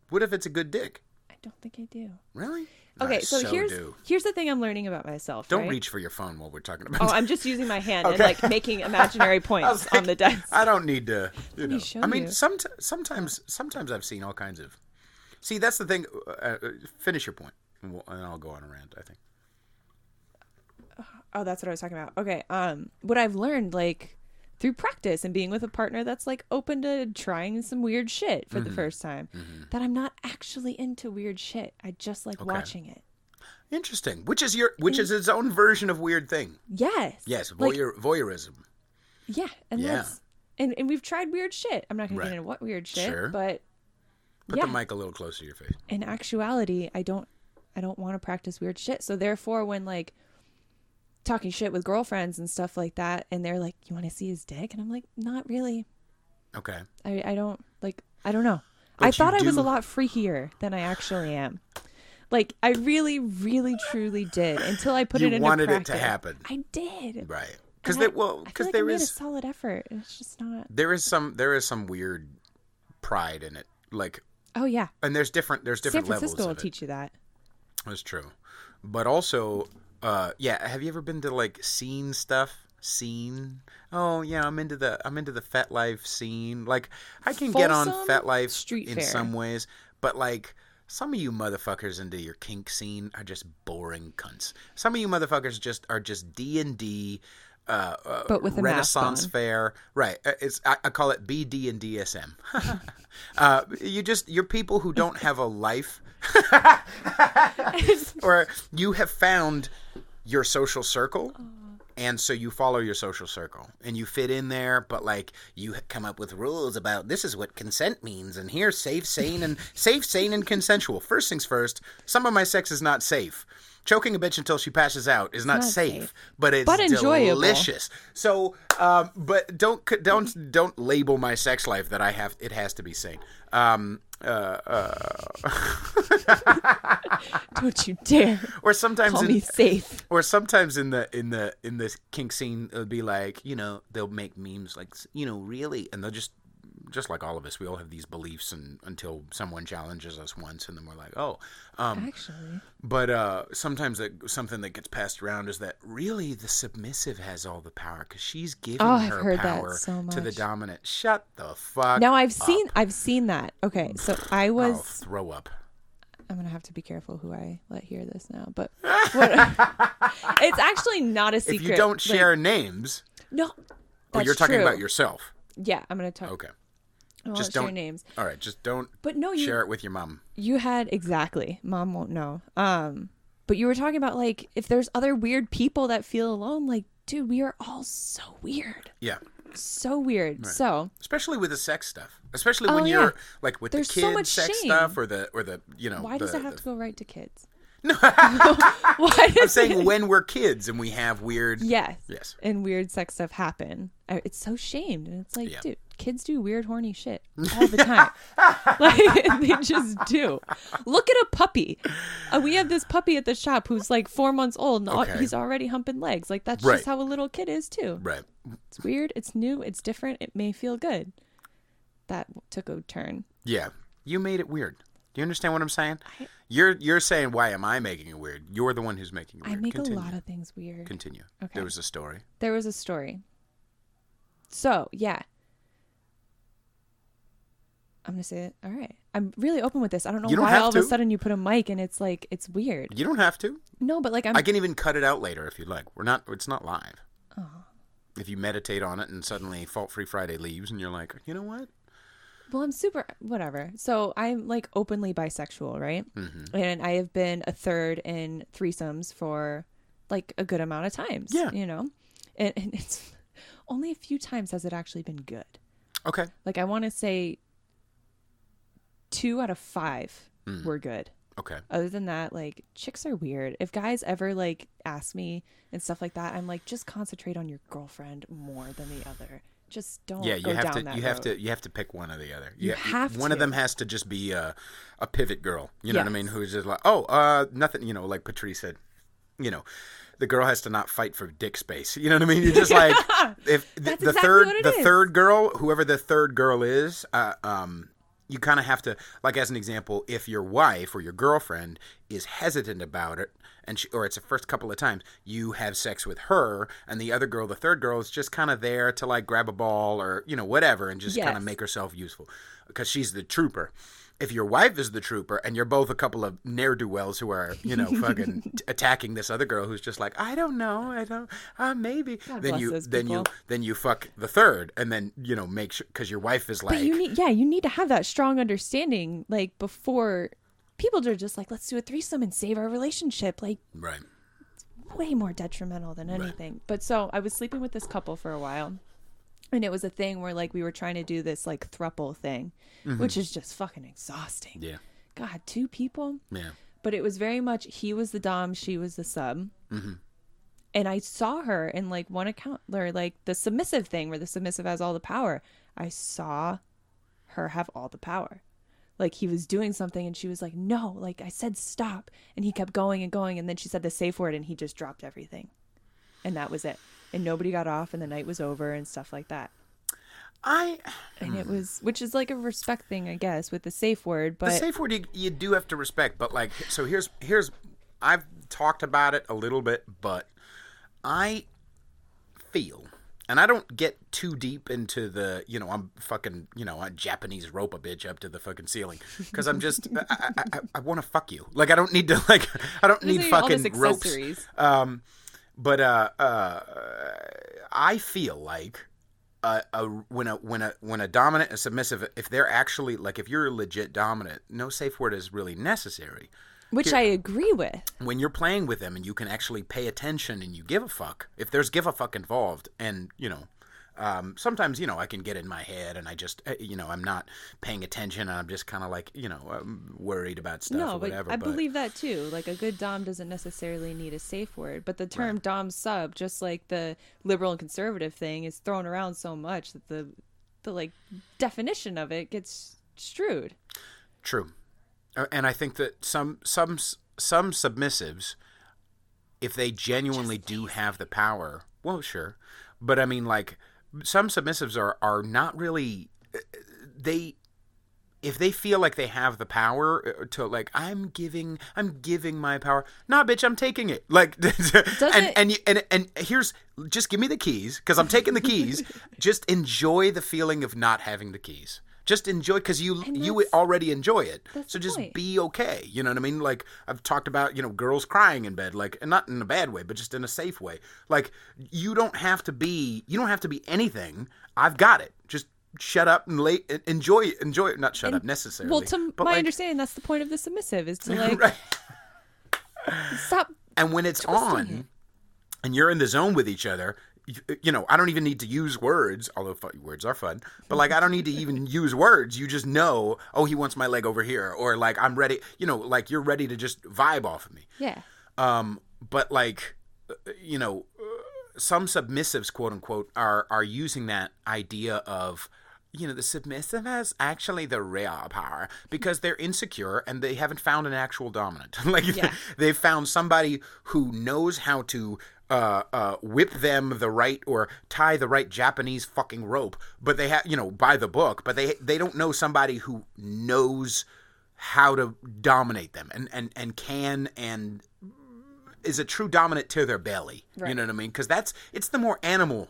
Speaker 2: dick?
Speaker 1: I don't think I do.
Speaker 2: Really?
Speaker 1: Okay, so here's the thing I'm learning about myself.
Speaker 2: Don't reach for your phone while we're talking about.
Speaker 1: Oh, I'm just using my hand and like making imaginary points on the desk.
Speaker 2: I don't need to.
Speaker 1: I mean,
Speaker 2: sometimes I've seen all kinds of. See, that's the thing. Finish your point, and I'll go on a rant. I think.
Speaker 1: Oh, that's what I was talking about. Okay. What I've learned, like, through practice and being with a partner that's like open to trying some weird shit for the first time, that I'm not actually into weird shit. I just like watching it.
Speaker 2: Interesting. Which is its own version of weird thing.
Speaker 1: Yes.
Speaker 2: Yes. Voyeurism.
Speaker 1: Yeah. And that's and we've tried weird shit. I'm not gonna get into what weird shit, but
Speaker 2: put the mic a little closer to your face.
Speaker 1: In actuality, I don't want to practice weird shit. So therefore, when like talking shit with girlfriends and stuff like that, and they're like, you want to see his dick? And I'm like, not really.
Speaker 2: Okay.
Speaker 1: I don't know. But I thought I was a lot freakier than I actually am. Like, I really, really, truly did until I put it into practice. You wanted it to happen. I did.
Speaker 2: Right.
Speaker 1: Because there is a solid effort. It's just not.
Speaker 2: There is some weird pride in it. Like.
Speaker 1: Oh yeah.
Speaker 2: And there's different levels. San
Speaker 1: Francisco will teach you that.
Speaker 2: That's true. But also, have you ever been to like scene stuff? Scene? Oh yeah, I'm into the FetLife scene. Like, I can get on FetLife in some ways, but like some of you motherfuckers into your kink scene are just boring cunts. Some of you motherfuckers are just D&D,
Speaker 1: but with a
Speaker 2: Renaissance
Speaker 1: mask on.
Speaker 2: Fair, right? I call it BD and DSM. You're people who don't have a life. Or you have found your social circle, and so you follow your social circle and you fit in there, but like you come up with rules about this is what consent means, and here's safe, sane, and consensual. First things first, some of my sex is not safe. Choking a bitch until she passes out is not safe, but it's delicious. So, but don't label my sex life that I have. It has to be sane.
Speaker 1: Don't you dare.
Speaker 2: Or sometimes
Speaker 1: call me safe.
Speaker 2: Or sometimes in the kink scene, it'll be like, they'll make memes like, really, and they'll just just like all of us, we all have these beliefs, and until someone challenges us once, and then we're like, oh.
Speaker 1: Actually.
Speaker 2: But sometimes something that gets passed around is that really the submissive has all the power because she's giving her power to the dominant. Shut the fuck
Speaker 1: Now
Speaker 2: up.
Speaker 1: I've seen that. Okay, so I was.
Speaker 2: I'll throw up.
Speaker 1: I'm gonna have to be careful who I let hear this now, but it's actually not a secret.
Speaker 2: If you don't share names,
Speaker 1: no,
Speaker 2: that's you're talking about yourself.
Speaker 1: Yeah, I'm gonna talk.
Speaker 2: Okay,
Speaker 1: I
Speaker 2: just
Speaker 1: don't
Speaker 2: don't
Speaker 1: share names.
Speaker 2: All right, just don't.
Speaker 1: But no,
Speaker 2: share it with your mom.
Speaker 1: You had exactly. Mom won't know. But you were talking about like if there's other weird people that feel alone. Like, dude, we are all so weird.
Speaker 2: Yeah.
Speaker 1: So weird.
Speaker 2: Right.
Speaker 1: So
Speaker 2: especially with the sex stuff, especially when you're like with
Speaker 1: there's
Speaker 2: the kids
Speaker 1: so much
Speaker 2: sex
Speaker 1: shame.
Speaker 2: stuff or the
Speaker 1: why does it have to go right to kids?
Speaker 2: No,
Speaker 1: Why
Speaker 2: I'm saying when we're kids and we have weird
Speaker 1: yes
Speaker 2: and
Speaker 1: weird sex stuff happen. It's so shamed, and it's like, dude, kids do weird horny shit all the time. Like they just do. Look at a puppy. We have this puppy at the shop who's like 4 months old, and he's already humping legs. Like that's just how a little kid is too.
Speaker 2: Right.
Speaker 1: It's weird. It's new. It's different. It may feel good. That took a turn.
Speaker 2: Yeah, you made it weird. Do you understand what I'm saying? You're saying, why am I making it weird? You're the one who's making it weird.
Speaker 1: I make a lot of things weird.
Speaker 2: Continue.
Speaker 1: Okay.
Speaker 2: There was a story.
Speaker 1: So, yeah. I'm going to say it. All right. I'm really open with this. I don't know why all of a sudden you put a mic and it's like, it's weird.
Speaker 2: You don't have to.
Speaker 1: No, but like
Speaker 2: I can even cut it out later if you'd like. It's not live.
Speaker 1: Oh.
Speaker 2: If you meditate on it and suddenly Fault Free Friday leaves and you're like, you know what?
Speaker 1: Well, I'm super, whatever. So I'm like openly bisexual, right?
Speaker 2: Mm-hmm.
Speaker 1: And I have been a third in threesomes for like a good amount of times.
Speaker 2: Yeah.
Speaker 1: You know? And it's only a few times has it actually been good.
Speaker 2: Okay.
Speaker 1: Like I want to say 2 out of 5 were good.
Speaker 2: Okay.
Speaker 1: Other than that, like chicks are weird. If guys ever like ask me and stuff like that, I'm like, just concentrate on your girlfriend more than the other. Just don't.
Speaker 2: Yeah,
Speaker 1: you have
Speaker 2: to. You have to pick one or the other.
Speaker 1: You have
Speaker 2: one
Speaker 1: to.
Speaker 2: of them has to just be a pivot girl. You know what I mean? Who's just like, nothing. You know, like Patrice said. You know, the girl has to not fight for dick space. You know what I mean? You're just like, if the third girl, whoever the third girl is, you kind of have to, like as an example, if your wife or your girlfriend is hesitant about it, or it's the first couple of times, you have sex with her, and the other girl, the third girl, is just kind of there to like grab a ball or, you know, whatever, and just kind of make herself useful because she's the trooper. If your wife is the trooper and you're both a couple of ne'er-do-wells who are, you know, fucking attacking this other girl who's just like, I don't know, maybe. Then you fuck the third, and then, you know, make sure, because your wife is like.
Speaker 1: But you need to have that strong understanding, like before. People are just like, let's do a threesome and save our relationship. Like,
Speaker 2: right.
Speaker 1: It's way more detrimental than anything. Right. But so I was sleeping with this couple for a while. And it was a thing where like we were trying to do this like throuple thing, which is just fucking exhausting. Yeah. God, 2 people. Yeah. But it was very much, he was the dom, she was the sub. Mm-hmm. And I saw her in like one account, or like the submissive thing where the submissive has all the power. I saw her have all the power. Like he was doing something and she was like, no, like I said, stop. And he kept going and going. And then she said the safe word and he just dropped everything. And that was it. And nobody got off and the night was over and stuff like that. And it was, which is like a respect thing, I guess, with the safe word. But
Speaker 2: the safe word you do have to respect. But like, so here's, I've talked about it a little bit, but I feel, and I don't get too deep into the, you know, I'm fucking, you know, I Japanese rope a bitch up to the fucking ceiling. Because I'm just, I want to fuck you. Like, I don't need to, like, I don't need fucking ropes. But I feel like when a dominant, a submissive, if they're actually, like, if you're a legit dominant, no safe word is really necessary.
Speaker 1: Which I agree with.
Speaker 2: When you're playing with them and you can actually pay attention and you give a fuck, if there's give a fuck involved, and, you know, sometimes, you know, I can get in my head and I just, you know, I'm not paying attention and I'm just kind of like, you know, I'm worried about stuff or whatever.
Speaker 1: I believe that too. Like a good dom doesn't necessarily need a safe word, but the term dom sub, just like the liberal and conservative thing, is thrown around so much that the like definition of it gets strewed.
Speaker 2: True. And I think that some submissives, if they genuinely do have the power, well, sure. But I mean, like, some submissives are not really, they if they feel like they have the power to like I'm giving my power. Nah, bitch, I'm taking it. Like and here's just give me the keys because I'm taking the keys. Just enjoy the feeling of not having the keys. Just enjoy because you already enjoy it. So just be okay. You know what I mean? Like I've talked about, girls crying in bed, like, and not in a bad way, but just in a safe way. Like you don't have to be anything. I've got it. Just shut up and enjoy it. Not shut up necessarily.
Speaker 1: Well, to my understanding, that's the point of the submissive is to like right. Stop.
Speaker 2: And when it's on and you're in the zone with each other, I don't even need to use words, although words are fun, but like I don't need to even use words. You just know, oh, he wants my leg over here, or like I'm ready, like you're ready to just vibe off of me.
Speaker 1: Yeah.
Speaker 2: But like, some submissives, quote unquote, are using that idea of, the submissive has actually the real power because they're insecure and they haven't found an actual dominant. They've found somebody who knows how to whip them the right or tie the right Japanese fucking rope, but they have, by the book, but they don't know somebody who knows how to dominate them and can and is a true dominant to their belly. Right. You know what I mean? Because it's the more animal.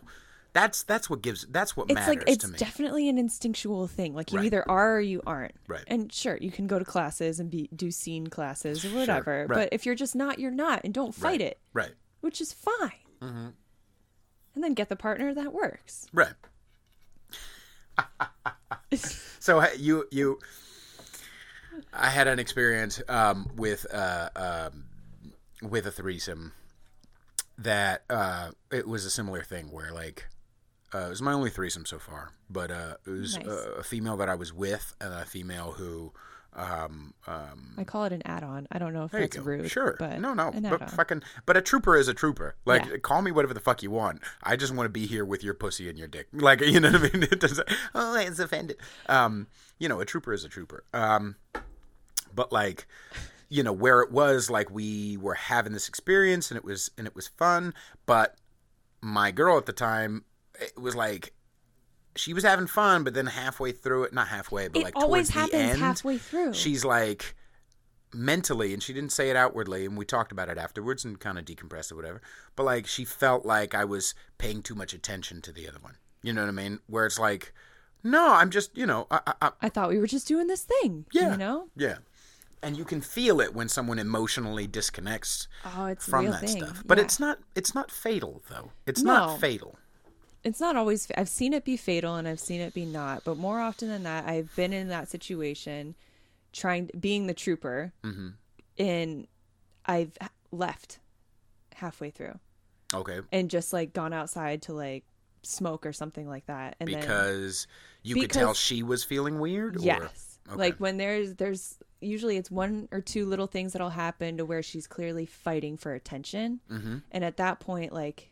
Speaker 2: That's what matters to me.
Speaker 1: It's definitely an instinctual thing. Like you either are or you aren't.
Speaker 2: Right.
Speaker 1: And sure, you can go to classes and do scene classes or whatever.
Speaker 2: Sure. Right.
Speaker 1: But if you're just not, you're not, and don't fight it.
Speaker 2: Right.
Speaker 1: Which is fine. Mm-hmm. And then get the partner that works.
Speaker 2: Right. So I had an experience with a threesome that it was a similar thing where like it was my only threesome so far, but it was nice. A female that I was with and a female who
Speaker 1: I call it an add-on. I don't know if that's rude.
Speaker 2: Sure.
Speaker 1: But
Speaker 2: no. But a trooper is a trooper. Like call me whatever the fuck you want. I just want to be here with your pussy and your dick. Like, you know what I mean? It doesn't it's offended. A trooper is a trooper. But like, where it was like we were having this experience and it was fun, but my girl at the time, it was like she was having fun, but then halfway through it, not halfway, but like towards the end,
Speaker 1: happens halfway through.
Speaker 2: She's like mentally, and she didn't say it outwardly, and we talked about it afterwards and kind of decompressed or whatever, but like she felt like I was paying too much attention to the other one. You know what I mean? Where it's like, no, I'm just,
Speaker 1: I thought we were just doing this thing.
Speaker 2: Yeah. Yeah. And you can feel it when someone emotionally disconnects from that stuff. But it's not fatal though. It's not fatal.
Speaker 1: It's not always. I've seen it be fatal and I've seen it be not. But more often than not, I've been in that situation, being the trooper, and I've left halfway through.
Speaker 2: Okay.
Speaker 1: And just like gone outside to like smoke or something like that. And
Speaker 2: because could tell she was feeling weird?
Speaker 1: Yes. Okay. Like when there's usually it's one or two little things that'll happen to where she's clearly fighting for attention. Mm-hmm. And at that point, like,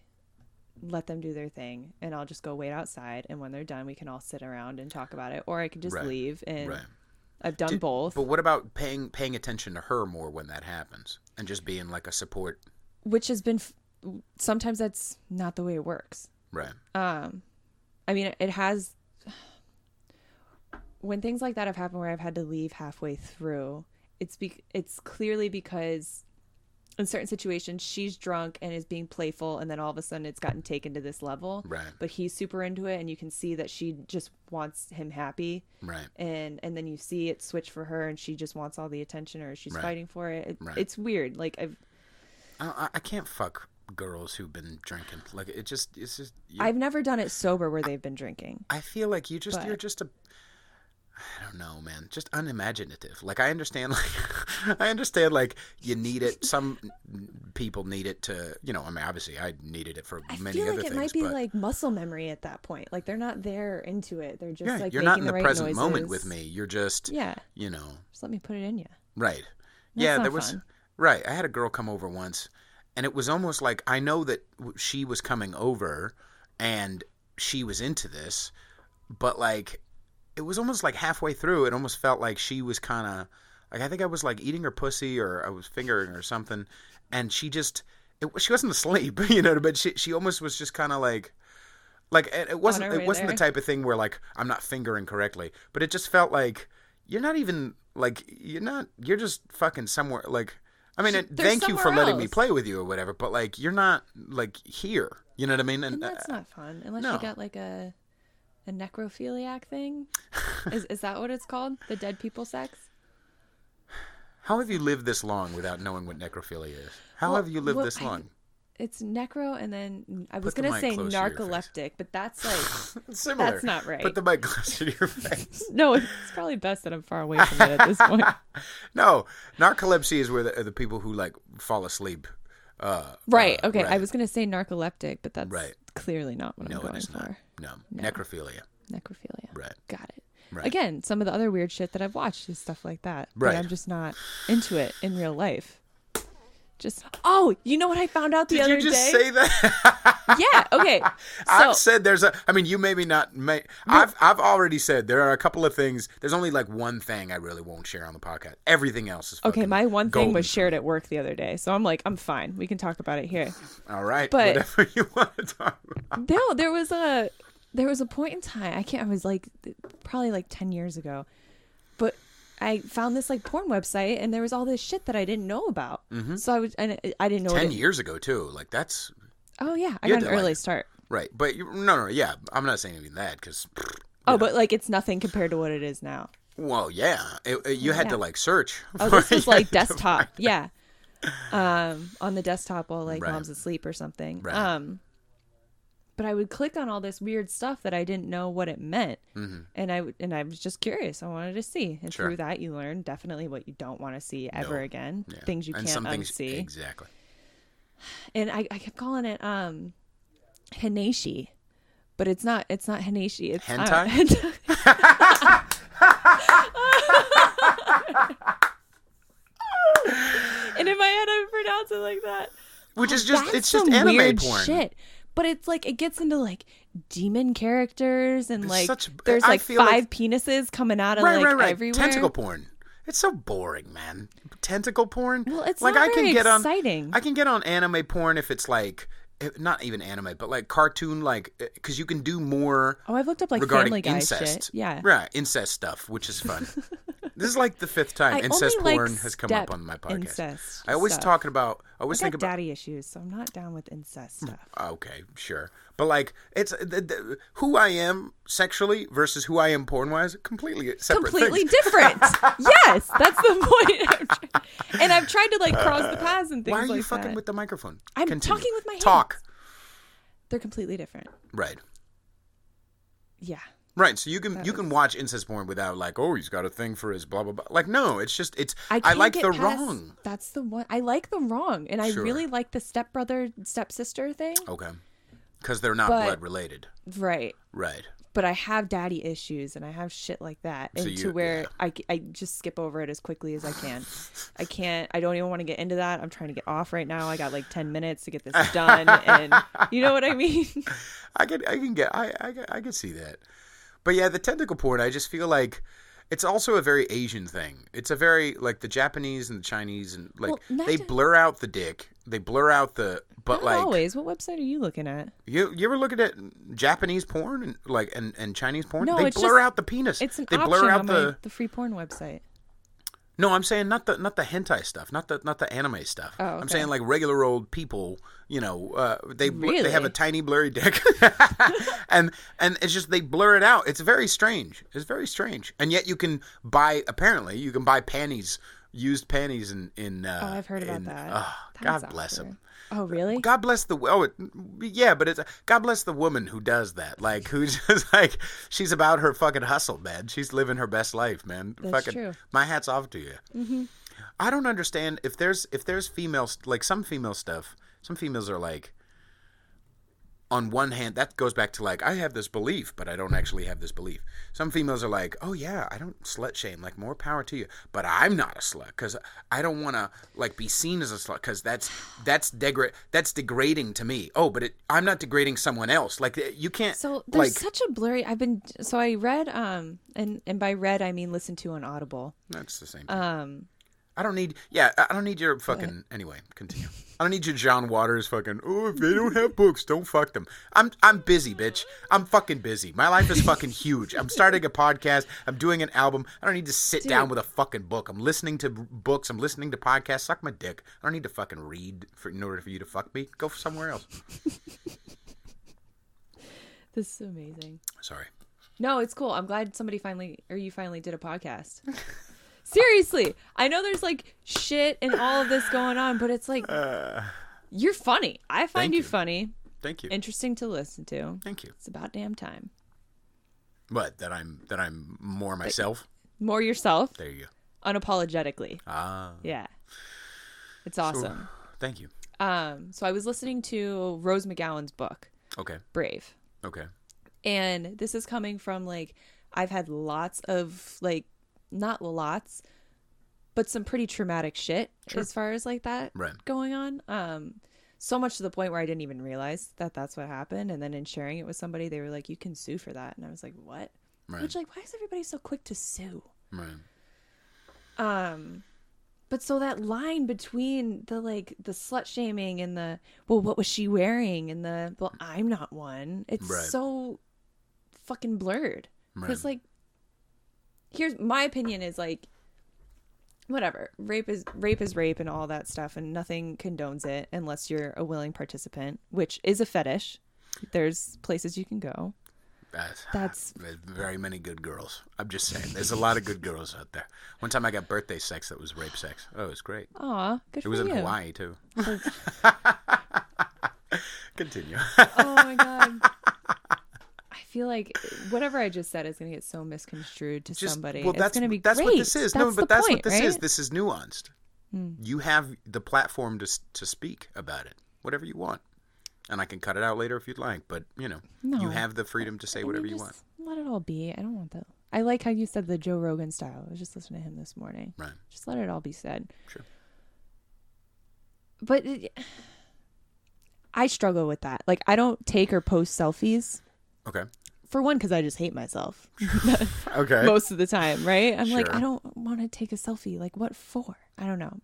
Speaker 1: let them do their thing and I'll just go wait outside. And when they're done, we can all sit around and talk about it. Or I can just leave. And I've done both.
Speaker 2: But what about paying attention to her more when that happens and just being like a support?
Speaker 1: Which has been, sometimes that's not the way it works.
Speaker 2: Right.
Speaker 1: I mean, it has, when things like that have happened where I've had to leave halfway through, it's clearly because in certain situations she's drunk and is being playful, and then all of a sudden it's gotten taken to this level.
Speaker 2: Right.
Speaker 1: But he's super into it, and you can see that she just wants him happy.
Speaker 2: Right.
Speaker 1: And then you see it switch for her, and she just wants all the attention, or she's fighting for it. It's weird. Like
Speaker 2: I can't fuck girls who've been drinking. Like it's just.
Speaker 1: I've never done it sober where they've been drinking.
Speaker 2: I feel like you're just a. I don't know, man. Just unimaginative. Like I understand like you need it. Some people need it to, I mean, obviously I needed it for many other things. I feel like it might
Speaker 1: be like muscle memory at that point. Like they're not there into it. They're just like
Speaker 2: you're not in the
Speaker 1: right
Speaker 2: present
Speaker 1: noises.
Speaker 2: moment with me. You're just,
Speaker 1: just let me put it in you.
Speaker 2: Right.
Speaker 1: That's there was,
Speaker 2: fun. Right. I had a girl come over once and it was almost like, I know that she was coming over and she was into this, but like, it was almost like halfway through, it almost felt like she was kind of, like I think I was like eating her pussy or I was fingering her or something, and she wasn't asleep, but she almost was just kind of like, Like it wasn't
Speaker 1: our way
Speaker 2: the
Speaker 1: there.
Speaker 2: type of thing where like I'm not fingering correctly, but it just felt like you're not even like you're just fucking somewhere like. I mean, thank you for letting me play with you or whatever, but like you're not like here. You know what I mean?
Speaker 1: And that's not fun unless you got like a necrophiliac thing. Is that what it's called? The dead people sex?
Speaker 2: How have you lived this long without knowing what necrophilia is? How have you lived this long?
Speaker 1: It's necro, and then I was going to say narcoleptic, but that's like
Speaker 2: similar.
Speaker 1: That's not right.
Speaker 2: Put the mic closer to your face.
Speaker 1: No, it's probably best that I'm far away from it at this point.
Speaker 2: No, narcolepsy is where the people who like fall asleep.
Speaker 1: Right. Okay.
Speaker 2: Right.
Speaker 1: I was going to say narcoleptic, but that's clearly not what I'm going for.
Speaker 2: No, necrophilia.
Speaker 1: Necrophilia.
Speaker 2: Right.
Speaker 1: Got it.
Speaker 2: Right.
Speaker 1: Again, some of the other weird shit that I've watched is stuff like that.
Speaker 2: Right.
Speaker 1: But I'm just not into it in real life. You know what I found out the other day?
Speaker 2: Did you just say that?
Speaker 1: Yeah. Okay. So,
Speaker 2: I've said you maybe not may. I've already said there are a couple of things. There's only like one thing I really won't share on the podcast. Everything else is
Speaker 1: okay. My one thing was
Speaker 2: golden.
Speaker 1: shared at work the other day, so I'm like, I'm fine. We can talk about it here.
Speaker 2: All right.
Speaker 1: But
Speaker 2: whatever you want to talk about.
Speaker 1: No, there was a point in time. I was like probably like 10 years ago, but I found this like porn website and there was all this shit that I didn't know about. Mm-hmm. So I didn't know
Speaker 2: 10 years ago too. Like that's.
Speaker 1: Oh yeah, I got an early start.
Speaker 2: Right, but no, yeah, I'm not saying even that because.
Speaker 1: But like it's nothing compared to what it is now.
Speaker 2: Well, yeah, you had to like search.
Speaker 1: Oh, this was like desktop, yeah. On the desktop while like mom's asleep or something.
Speaker 2: Right.
Speaker 1: But I would click on all this weird stuff that I didn't know what it meant, and I was just curious. I wanted to see, and through that, you learn definitely what you don't want to see ever again. Yeah. Things you can't unsee.
Speaker 2: Exactly.
Speaker 1: And I kept calling it Haneshi, but it's not Haneshi. It's
Speaker 2: hentai.
Speaker 1: And in my head, I would pronounce it like that.
Speaker 2: Which is just it's anime
Speaker 1: weird
Speaker 2: porn.
Speaker 1: Shit. But it's like it gets into like demon characters and like there's like five penises coming out of everywhere.
Speaker 2: Tentacle porn. It's so boring, man. Tentacle porn.
Speaker 1: Well, it's
Speaker 2: like
Speaker 1: not very exciting.
Speaker 2: I can get on anime porn if it's like not even anime, but like cartoon, like because you can do more.
Speaker 1: Oh, I've looked up like Family Guy shit. Yeah,
Speaker 2: right, incest stuff, which is fun. This is like the 5th time incest porn has come up on my podcast. I always talking about. I always think about
Speaker 1: daddy issues, so I'm not down with incest stuff.
Speaker 2: Okay, sure, but like it's who I am sexually versus who I am porn wise, completely separate.
Speaker 1: Completely
Speaker 2: things.
Speaker 1: different. Yes, that's the point. And I've tried to like cross the paths and things.
Speaker 2: Why are you
Speaker 1: like
Speaker 2: fucking
Speaker 1: that.
Speaker 2: with the microphone?
Speaker 1: I'm talking with my hands.
Speaker 2: Talk.
Speaker 1: They're completely different.
Speaker 2: Right.
Speaker 1: Yeah.
Speaker 2: Right, so you can watch incest porn without like, oh, he's got a thing for his blah blah blah. Like, no, it's just I like the wrong.
Speaker 1: That's the one. I like the wrong, and I really like the stepbrother stepsister thing.
Speaker 2: Okay, because they're not blood related.
Speaker 1: Right.
Speaker 2: Right.
Speaker 1: But I have daddy issues, and I have shit like that, I just skip over it as quickly as I can. I can't. I don't even want to get into that. I'm trying to get off right now. I got like 10 minutes to get this done, and you know what I mean.
Speaker 2: I can see that. But yeah, the tentacle porn, I just feel like it's also a very Asian thing. It's a very, like, the Japanese and the Chinese, and, like, they blur out the dick. They blur out the, but,
Speaker 1: not always. What website are you looking at?
Speaker 2: You ever looking at Japanese porn, and, like, and Chinese porn?
Speaker 1: No,
Speaker 2: they blur out the penis.
Speaker 1: It's an
Speaker 2: they
Speaker 1: option
Speaker 2: blur out
Speaker 1: on the free porn website.
Speaker 2: No, I'm saying not the hentai stuff, not the anime stuff.
Speaker 1: Oh, okay.
Speaker 2: I'm saying like regular old people, you know, they have a tiny blurry dick, and it's just they blur it out. It's very strange. It's very strange, and yet you can buy panties, used panties in.
Speaker 1: I've heard about that.
Speaker 2: Oh, God bless them.
Speaker 1: Oh, really?
Speaker 2: God bless but it's God bless the woman who does that. Like, who's just like, she's about her fucking hustle, man. She's living her best life, man.
Speaker 1: That's true.
Speaker 2: My hat's off to you. Mm-hmm. I don't understand if there's females, like some female stuff. Some females are like, on one hand, that goes back to like, I have this belief, but I don't actually have this belief. Some females are like, oh yeah, I don't slut shame, like more power to you, but I'm not a slut because I don't want to like be seen as a slut because that's degrading to me. Oh, but I'm not degrading someone else. Like you can't.
Speaker 1: So there's such a blurry. I read and by read I mean listen to on Audible.
Speaker 2: That's the same thing. I don't need your fucking, anyway, continue. I don't need your John Waters fucking, oh, if they don't have books, don't fuck them. I'm busy, bitch. I'm fucking busy. My life is fucking huge. I'm starting a podcast. I'm doing an album. I don't need to sit down with a fucking book. I'm listening to books. I'm listening to podcasts. Suck my dick. I don't need to fucking read in order for you to fuck me. Go somewhere else.
Speaker 1: This is amazing.
Speaker 2: Sorry.
Speaker 1: No, it's cool. I'm glad you finally did a podcast. Seriously, I know there's like shit and all of this going on, but it's like you're funny. I find you funny.
Speaker 2: Thank you.
Speaker 1: Interesting to listen to.
Speaker 2: Thank you.
Speaker 1: It's about damn time.
Speaker 2: What? That I'm more myself?
Speaker 1: More yourself.
Speaker 2: There you
Speaker 1: go. Unapologetically.
Speaker 2: Ah.
Speaker 1: Yeah. It's awesome.
Speaker 2: So, thank you.
Speaker 1: So I was listening to Rose McGowan's book.
Speaker 2: Okay.
Speaker 1: Brave.
Speaker 2: Okay.
Speaker 1: And this is coming from like I've had lots of like not lots, but some pretty traumatic shit as far as like that going on. So much to the point where I didn't even realize that that's what happened. And then in sharing it with somebody, they were like, you can sue for that. And I was like, what?
Speaker 2: Right.
Speaker 1: Which like, why is everybody so quick to sue?
Speaker 2: Right.
Speaker 1: But so that line between the like the slut shaming and the, well, what was she wearing? And the, well, I'm not one. It's so fucking blurred. Because like, here's my opinion is like, whatever, rape is rape and all that stuff, and nothing condones it unless you're a willing participant, which is a fetish. There's places you can go. That's
Speaker 2: very many good girls. I'm just saying, there's a lot of good girls out there. One time I got birthday sex that was rape sex. Oh, it was great.
Speaker 1: Aw, good for you.
Speaker 2: It was in Hawaii too. Continue.
Speaker 1: Oh my God. I feel like whatever I just said is going to get so misconstrued to somebody.
Speaker 2: Well,
Speaker 1: it's going to be
Speaker 2: that's
Speaker 1: great.
Speaker 2: what this is.
Speaker 1: That's
Speaker 2: what
Speaker 1: point,
Speaker 2: this
Speaker 1: right?
Speaker 2: is. This is nuanced. You have the platform to speak about it, whatever you want. And I can cut it out later if you'd like, but you have the freedom to say whatever you want.
Speaker 1: Let it all be. I don't want that. I like how you said the Joe Rogan style. I was just listening to him this morning.
Speaker 2: Right.
Speaker 1: Just let it all be said.
Speaker 2: Sure.
Speaker 1: But I struggle with that. Like, I don't take or post selfies.
Speaker 2: Okay.
Speaker 1: For one, because I just hate myself.
Speaker 2: Okay.
Speaker 1: Most of the time, right? I'm like,
Speaker 2: Sure.
Speaker 1: I don't want to take a selfie. Like, what for? I don't know.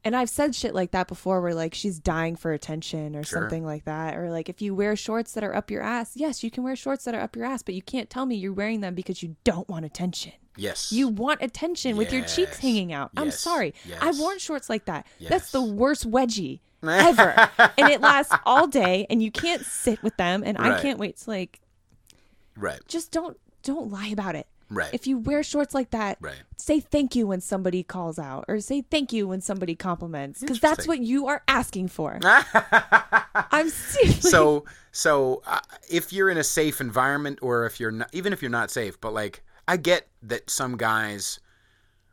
Speaker 1: And I've said shit like that before where like she's dying for attention or something like that. Or like if you wear shorts that are up your ass, yes, you can wear shorts that are up your ass, but you can't tell me you're wearing them because you don't want attention.
Speaker 2: Yes.
Speaker 1: You want attention with your cheeks hanging out. I'm sorry. I've worn shorts like that. That's the worst wedgie ever. And it lasts all day and you can't sit with them. And I can't wait to like, just don't lie about it.
Speaker 2: Right.
Speaker 1: If you wear shorts like that, say thank you when somebody calls out or say thank you when somebody compliments, because that's what you are asking for. I'm serious.
Speaker 2: So if you're in a safe environment, or if you're not, even if you're not safe, but like I get that some guys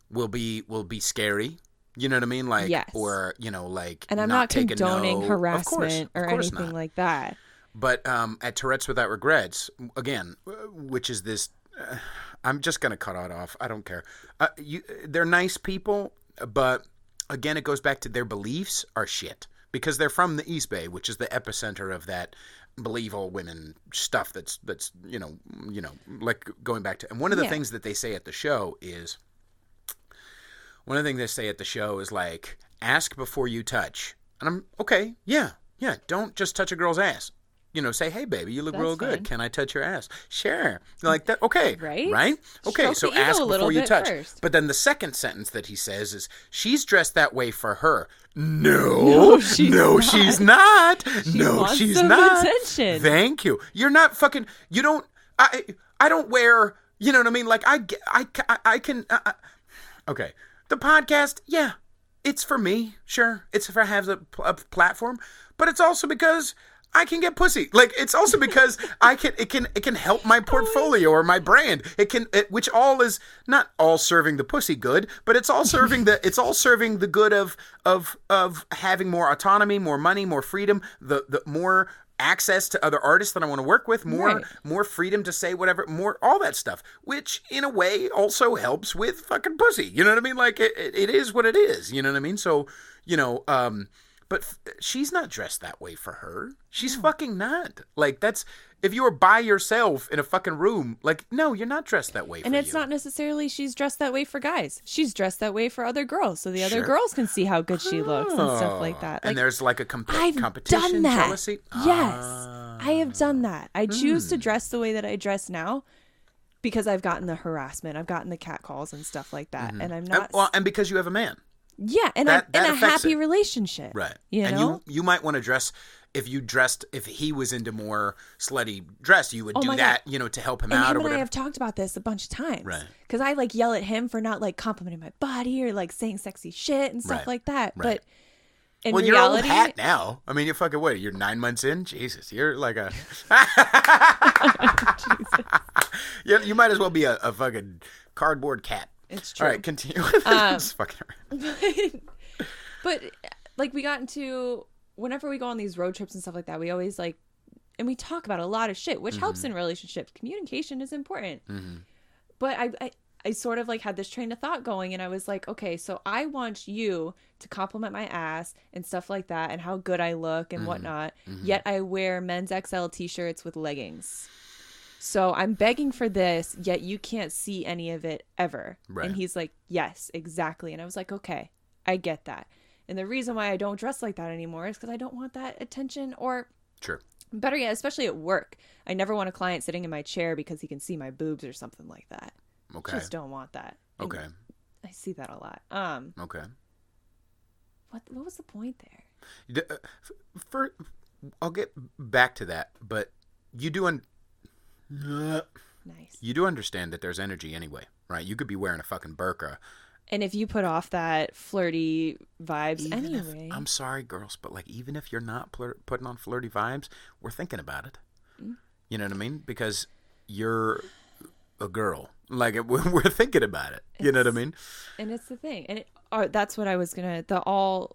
Speaker 2: will be scary. You know what I mean? Like, or like,
Speaker 1: and I'm not condoning harassment or anything like that.
Speaker 2: But at Tourette's Without Regrets, again, which is this. I'm just going to cut it off. I don't care. They're nice people, but again, it goes back to their beliefs are shit because they're from the East Bay, which is the epicenter of that believe all women stuff. That's like going back to. And one of the things that they say at the show is like ask before you touch. And I'm okay. Yeah. Don't just touch a girl's ass. Say, hey, baby, you look real good. Can I touch your ass? Sure. Like that. Okay. Right? Okay, so ask before you touch.
Speaker 1: First.
Speaker 2: But then the second sentence that he says is, she's dressed that way for her. No, she's not. She's not.
Speaker 1: Attention.
Speaker 2: Thank you. You're not fucking, you don't, I don't wear, you know what I mean? Like, I can, okay. The podcast, it's for me. Sure. It's for have a platform, but it's also because I can get pussy. Like, it's also because it can help my portfolio or my brand. Which all is not all serving the pussy good, but it's all serving the good of having more autonomy, more money, more freedom, the more access to other artists that I want to work with, more freedom to say whatever, more all that stuff, which in a way also helps with fucking pussy. You know what I mean? Like it is what it is. You know what I mean? So, But she's not dressed that way for her. She's fucking not. Like, that's... If you were by yourself in a fucking room, like, no, you're not dressed that way for you.
Speaker 1: And it's not necessarily she's dressed that way for guys. She's dressed that way for other girls, so the other girls can see how good she looks and stuff like that. Like,
Speaker 2: and there's like a
Speaker 1: I've
Speaker 2: competition,
Speaker 1: done that.
Speaker 2: jealousy?
Speaker 1: Yes, I have done that. I choose to dress the way that I dress now because I've gotten the harassment. I've gotten the catcalls and stuff like that. And I'm not...
Speaker 2: And because you have a man.
Speaker 1: Yeah, and I'm in a happy relationship.
Speaker 2: Right.
Speaker 1: You know?
Speaker 2: And you might want to dress... If he was into more slutty dress, you would do that, God. To help him out
Speaker 1: him
Speaker 2: or whatever.
Speaker 1: And I have talked about this a bunch of times.
Speaker 2: Right.
Speaker 1: Because I like yell at him for not like complimenting my body or like saying sexy shit and stuff like that.
Speaker 2: Right.
Speaker 1: But in
Speaker 2: reality...
Speaker 1: reality...
Speaker 2: you're old hat now. I mean, you're fucking what? You're 9 months in? Jesus, you're like a... Jesus. You might as well be a fucking cardboard cat.
Speaker 1: It's true.
Speaker 2: All right, continue. Just fucking around.
Speaker 1: But like we got into... Whenever we go on these road trips and stuff like that, we always like, and we talk about a lot of shit, which helps in relationships. Communication is important. But I sort of like had this train of thought going, and I was like, okay, so I want you to compliment my ass and stuff like that and how good I look and whatnot. Yet I wear men's XL t-shirts with leggings. So I'm begging for this, yet you can't see any of it ever. Right. And he's like, yes, exactly. And I was like, okay, I get that. And the reason why I don't dress like that anymore is because I don't want that attention or better yet, especially at work. I never want a client sitting in my chair because he can see my boobs or something like that. Okay. Just don't want that. And I see that a lot.
Speaker 2: Okay.
Speaker 1: What was the point there?
Speaker 2: I'll get back to that, but you do nice. You do understand that there's energy anyway, right? You could be wearing a fucking burqa.
Speaker 1: And if you put off that flirty vibes anyway.
Speaker 2: I'm sorry, girls, but like even if you're not putting on flirty vibes, we're thinking about it. You know what I mean? Because you're a girl. Like we're thinking about it. You know what I mean?
Speaker 1: And it's the thing. And that's what I was going to...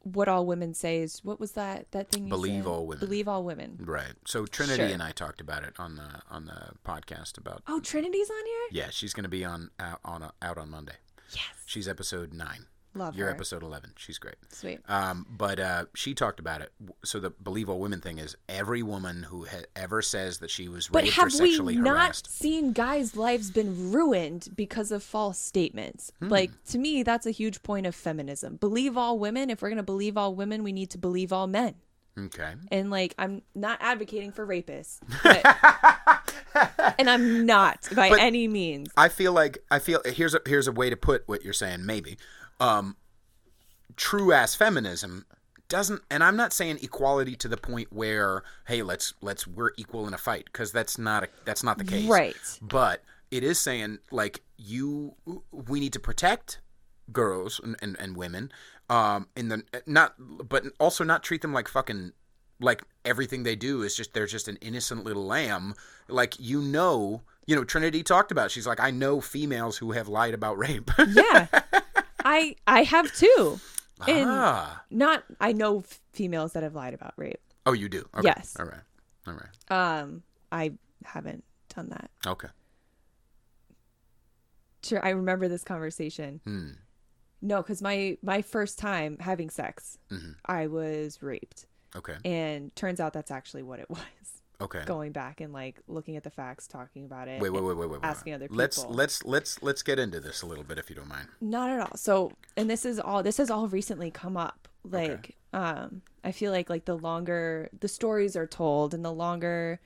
Speaker 1: What all women say is... What was that thing you
Speaker 2: Believe
Speaker 1: said?
Speaker 2: all women.
Speaker 1: Believe all women.
Speaker 2: Right. So Trinity and I talked about it on the podcast about...
Speaker 1: Oh, Trinity's on here?
Speaker 2: Yeah, she's going to be out on Monday.
Speaker 1: Yes.
Speaker 2: She's episode 9.
Speaker 1: Love
Speaker 2: You're
Speaker 1: her.
Speaker 2: episode 11. She's great.
Speaker 1: Sweet.
Speaker 2: But she talked about it. So the Believe All Women thing is every woman who ever says that she was raped or sexually harassed.
Speaker 1: But have we not seen guys' lives been ruined because of false statements? Like, to me, that's a huge point of feminism. Believe all women. If we're going to believe all women, we need to believe all men.
Speaker 2: Okay.
Speaker 1: And like, I'm not advocating for rapists, but, and I'm not by any means.
Speaker 2: I feel here's a way to put what you're saying. Maybe true ass feminism doesn't, and I'm not saying equality to the point where hey we're equal in a fight, because that's not the case.
Speaker 1: Right.
Speaker 2: But it is saying like we need to protect girls and women. But also not treat them like fucking, like everything they do is they're just an innocent little lamb. Like, Trinity talked about, she's like, I know females who have lied about rape.
Speaker 1: Yeah. I have too. And I know females that have lied about rape.
Speaker 2: Oh, you do? Okay.
Speaker 1: Yes.
Speaker 2: All right.
Speaker 1: I haven't done that.
Speaker 2: Okay.
Speaker 1: Sure. I remember this conversation. No, because my first time having sex, I was raped.
Speaker 2: Okay.
Speaker 1: And turns out that's actually what it was.
Speaker 2: Okay.
Speaker 1: Going back and like looking at the facts, talking about it.
Speaker 2: Wait.
Speaker 1: Asking other people.
Speaker 2: Let's get into this a little bit, if you don't mind.
Speaker 1: Not at all. So, and this has all recently come up. Like, I feel like the longer the stories are told and the longer,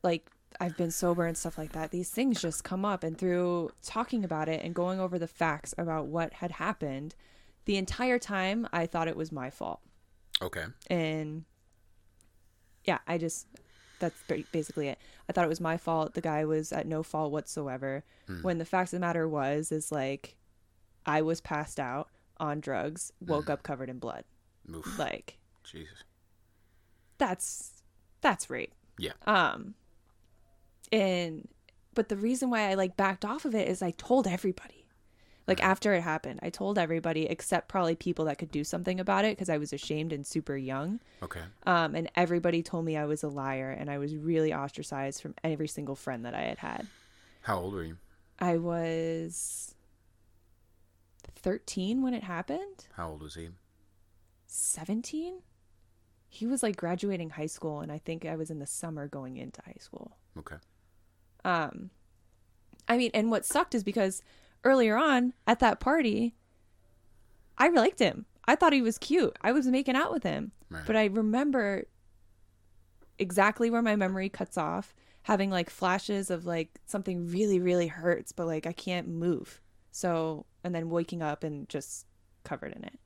Speaker 1: like, I've been sober and stuff like that, these things just come up, and through talking about it and going over the facts about what had happened, the entire time I thought it was my fault.
Speaker 2: Okay.
Speaker 1: And yeah, that's basically it. I thought it was my fault. The guy was at no fault whatsoever. When the facts of the matter is like, I was passed out on drugs, woke up covered in blood.
Speaker 2: Oof.
Speaker 1: Like,
Speaker 2: Jesus.
Speaker 1: That's rape.
Speaker 2: Yeah.
Speaker 1: But the reason why I like backed off of it is I told everybody. Like, after it happened, I told everybody except probably people that could do something about it, because I was ashamed and super young.
Speaker 2: Okay.
Speaker 1: And everybody told me I was a liar, and I was really ostracized from every single friend that I had had.
Speaker 2: How old were you?
Speaker 1: I was 13 when it happened.
Speaker 2: How old was he?
Speaker 1: 17. He was like graduating high school, and I think I was in the summer going into high school.
Speaker 2: Okay.
Speaker 1: I mean, and what sucked is because earlier on at that party, I liked him. I thought he was cute. I was making out with him.
Speaker 2: Right.
Speaker 1: But I remember exactly where my memory cuts off, having like flashes of like something really, really hurts, but like I can't move. So, and then waking up and just covered in it.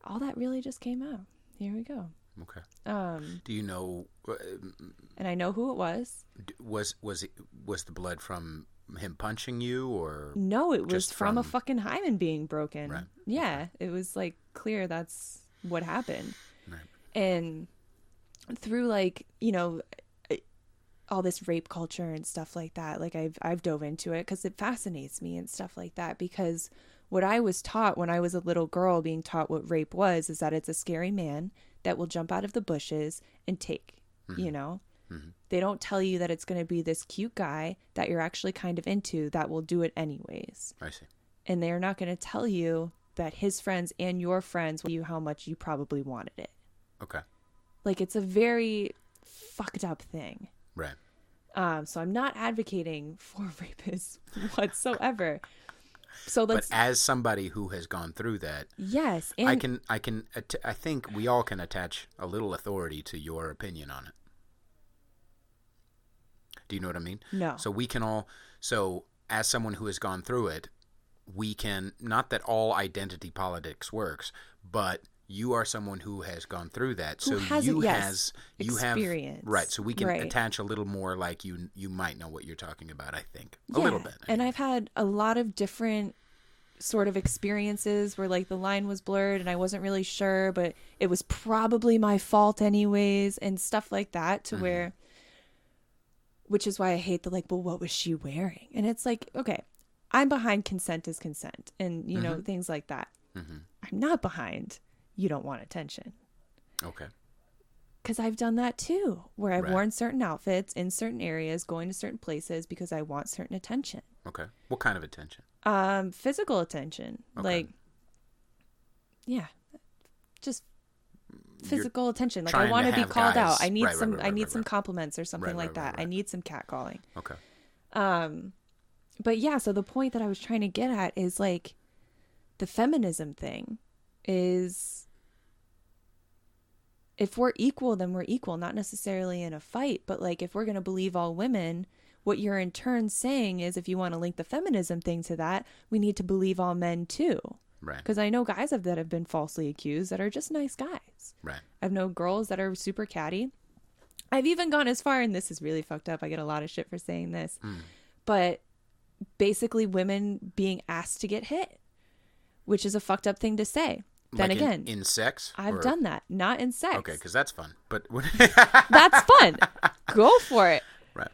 Speaker 1: All that really just came out. Here we go.
Speaker 2: Okay. Do you know?
Speaker 1: And I know who it was.
Speaker 2: Was the blood from him punching you, or
Speaker 1: no? It was from a fucking hymen being broken.
Speaker 2: Right.
Speaker 1: Yeah, okay. It was like clear that's what happened.
Speaker 2: Right.
Speaker 1: And through like, you know, all this rape culture and stuff like that, like I've dove into it because it fascinates me and stuff like that. Because what I was taught when I was a little girl, being taught what rape was, is that it's a scary man that will jump out of the bushes and take, you know. They don't tell you that it's going to be this cute guy that you're actually kind of into that will do it anyways.
Speaker 2: I see.
Speaker 1: And they're not going to tell you that his friends and your friends will tell you how much you probably wanted it.
Speaker 2: Okay.
Speaker 1: Like, it's a very fucked up thing.
Speaker 2: Right.
Speaker 1: So I'm not advocating for rapists whatsoever. So
Speaker 2: but as somebody who has gone through that,
Speaker 1: yes, and
Speaker 2: I think we all can attach a little authority to your opinion on it. Do you know what I mean?
Speaker 1: No.
Speaker 2: So we can all, so as someone who has gone through it, we can, not that all identity politics works, but you are someone who has gone through that. So you have
Speaker 1: experience.
Speaker 2: Right. So we can attach a little more, like you might know what you're talking about, I think. A little bit.
Speaker 1: And I've had a lot of different sort of experiences where like the line was blurred and I wasn't really sure, but it was probably my fault anyways and stuff like that, to where, which is why I hate the like, well, what was she wearing? And it's like, okay, I'm behind consent is consent and, you know, things like that. I'm not behind you don't want attention.
Speaker 2: Okay.
Speaker 1: Because I've done that too, where I've worn certain outfits in certain areas, going to certain places because I want certain attention.
Speaker 2: Okay. What kind of attention?
Speaker 1: Physical attention. Okay. Like, yeah, just physical attention. Like, I want to be called out. I need I need some compliments or something like that. I need some catcalling.
Speaker 2: Okay.
Speaker 1: But yeah, so the point that I was trying to get at is like the feminism thing is, if we're equal, then we're equal, not necessarily in a fight, but like if we're going to believe all women, what you're in turn saying is, if you want to link the feminism thing to that, we need to believe all men too.
Speaker 2: Right.
Speaker 1: Because I know guys that have been falsely accused that are just nice guys.
Speaker 2: Right.
Speaker 1: I've known girls that are super catty. I've even gone as far, and this is really fucked up, I get a lot of shit for saying this, but basically women being asked to get hit, which is a fucked up thing to say. Then
Speaker 2: like
Speaker 1: again,
Speaker 2: in sex?
Speaker 1: I've done that. Not in sex.
Speaker 2: Okay, because that's fun. But
Speaker 1: that's fun. Go for it.
Speaker 2: Right.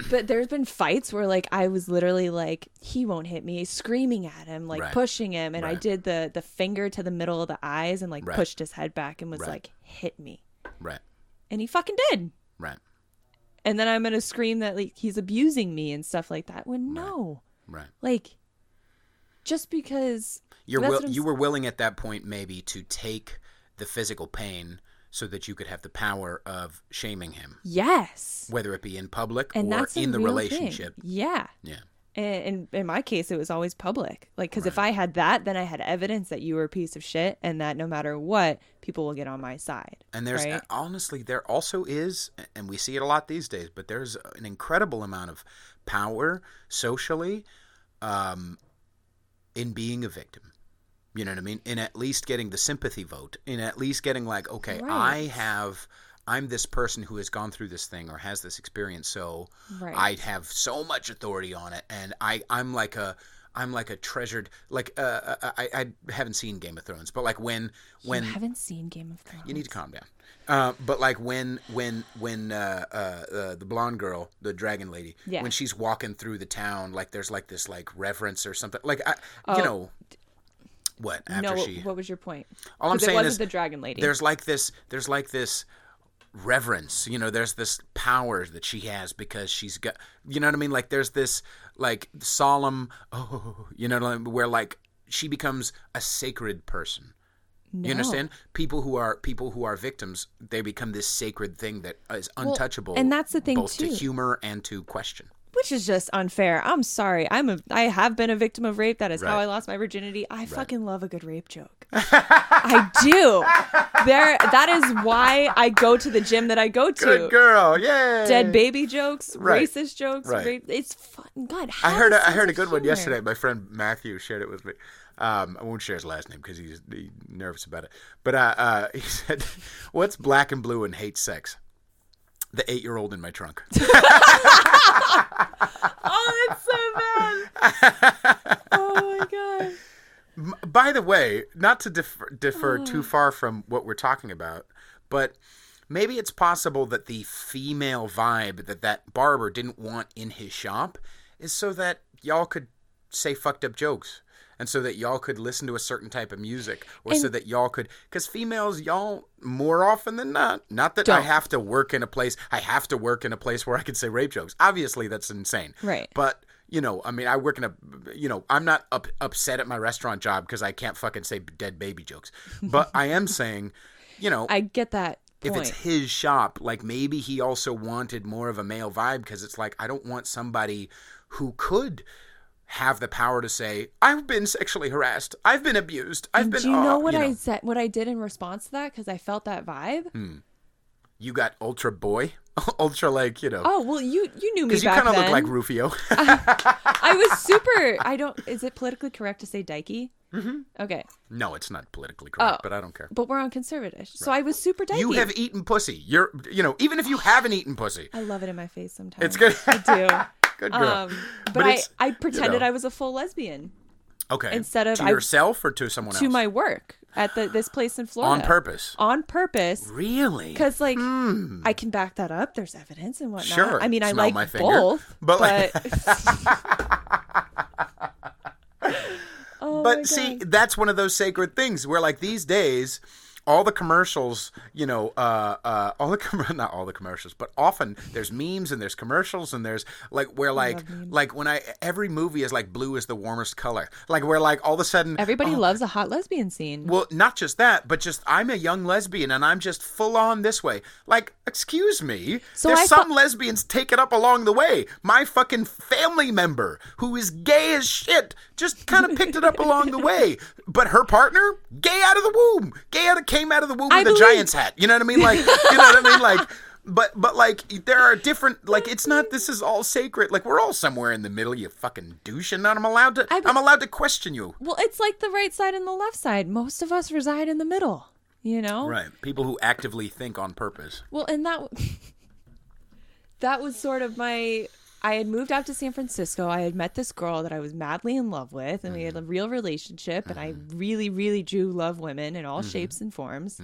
Speaker 1: But there's been fights where like I was literally like, he won't hit me, screaming at him, like pushing him, and I did the finger to the middle of the eyes and like pushed his head back and was like, hit me.
Speaker 2: Right.
Speaker 1: And he fucking did.
Speaker 2: Right.
Speaker 1: And then I'm gonna scream that like he's abusing me and stuff like that. When no.
Speaker 2: Right.
Speaker 1: Like, just because
Speaker 2: you were willing at that point maybe to take the physical pain so that you could have the power of shaming him.
Speaker 1: Yes.
Speaker 2: Whether it be in public
Speaker 1: and
Speaker 2: or in the relationship.
Speaker 1: Thing. Yeah.
Speaker 2: Yeah.
Speaker 1: And in my case, it was always public. Like, because if I had that, then I had evidence that you were a piece of shit and that no matter what, people will get on my side.
Speaker 2: And there's, honestly, there also is, and we see it a lot these days, but there's an incredible amount of power socially in being a victim. You know what I mean? In at least getting the sympathy vote. In at least getting like, okay, I'm this person who has gone through this thing or has this experience, so I have so much authority on it, and I'm like a treasured, like I haven't seen Game of Thrones, but like when
Speaker 1: you haven't seen Game of Thrones,
Speaker 2: you need to calm down. But like when the blonde girl, the dragon lady, when she's walking through the town, like there's like this like reverence or something, like you know. What after
Speaker 1: what was your point?
Speaker 2: All I'm saying is
Speaker 1: the dragon lady.
Speaker 2: There's like this reverence, you know, there's this power that she has because she's got, you know what I mean? Like there's this like solemn, you know what I mean? Where like she becomes a sacred person. You understand? People who are victims, they become this sacred thing that is untouchable.
Speaker 1: And that's the thing
Speaker 2: both
Speaker 1: too.
Speaker 2: to humor and to question.
Speaker 1: Which is just unfair. I'm sorry. I have been a victim of rape. That is how I lost my virginity. I fucking love a good rape joke. I do. That is why I go to the gym that I go to.
Speaker 2: Good girl. Yay.
Speaker 1: Dead baby jokes, racist jokes.
Speaker 2: Right.
Speaker 1: Rape. It's fun. God,
Speaker 2: I heard a good one yesterday. My friend Matthew shared it with me. I won't share his last name because he's nervous about it. But he said, "What's black and blue and hates sex? The 8-year-old in my trunk."
Speaker 1: Oh, that's so bad. Oh my god.
Speaker 2: By the way, not to defer too far from what we're talking about, but maybe it's possible that the female vibe that barber didn't want in his shop is so that y'all could say fucked up jokes. And so that y'all could listen to a certain type of music, or so that y'all could, because females, y'all more often than not that I have to work in a place where I can say rape jokes. Obviously, that's insane.
Speaker 1: Right.
Speaker 2: But, I mean, I work in I'm not upset at my restaurant job because I can't fucking say dead baby jokes. But I am saying,
Speaker 1: I get that point.
Speaker 2: If it's his shop, like maybe he also wanted more of a male vibe because it's like, I don't want somebody who could have the power to say, I've been sexually harassed, I've been abused, I've been.
Speaker 1: Do you know what I said? What I did in response to that, because I felt that vibe.
Speaker 2: You got ultra boy, ultra like
Speaker 1: Oh well, you knew me
Speaker 2: because you
Speaker 1: back
Speaker 2: kind of
Speaker 1: then.
Speaker 2: look like Rufio.
Speaker 1: I was super. Is it politically correct to say dykey? Mm-hmm. Okay.
Speaker 2: No, it's not politically correct, but I don't care.
Speaker 1: But we're on conservative, so I was super dykey.
Speaker 2: You have eaten pussy. You're, even if you haven't eaten pussy,
Speaker 1: I love it in my face sometimes.
Speaker 2: It's good.
Speaker 1: I do.
Speaker 2: Good girl.
Speaker 1: But I pretended I was a full lesbian.
Speaker 2: Okay.
Speaker 1: Instead of
Speaker 2: to yourself or to someone else?
Speaker 1: To my work at this place in Florida.
Speaker 2: On purpose.
Speaker 1: On purpose.
Speaker 2: Really?
Speaker 1: Because I can back that up. There's evidence and whatnot.
Speaker 2: Sure.
Speaker 1: I mean, I
Speaker 2: Smell
Speaker 1: like
Speaker 2: my finger,
Speaker 1: both, but oh
Speaker 2: but see, that's one of those sacred things where, like, these days, all the commercials, not all the commercials, but often there's memes and there's commercials and there's every movie is like blue is the warmest color. Like where like all of a sudden
Speaker 1: everybody loves a hot lesbian scene.
Speaker 2: Well, not just that, but just I'm a young lesbian and I'm just full on this way. Like, excuse me, there's some lesbians take it up along the way. My fucking family member who is gay as shit just kind of picked it up along the way. But her partner, came out of the womb with a Giants hat. You know what I mean? Like, Like, but like there are different. Like, it's not. This is all sacred. Like, we're all somewhere in the middle. You fucking douche, and I'm allowed to question you.
Speaker 1: Well, it's like the right side and the left side. Most of us reside in the middle.
Speaker 2: Right? People who actively think on purpose.
Speaker 1: Well, and that was sort of my. I had moved out to San Francisco. I had met this girl that I was madly in love with, and we had a real relationship, and I really, really do love women in all shapes and forms.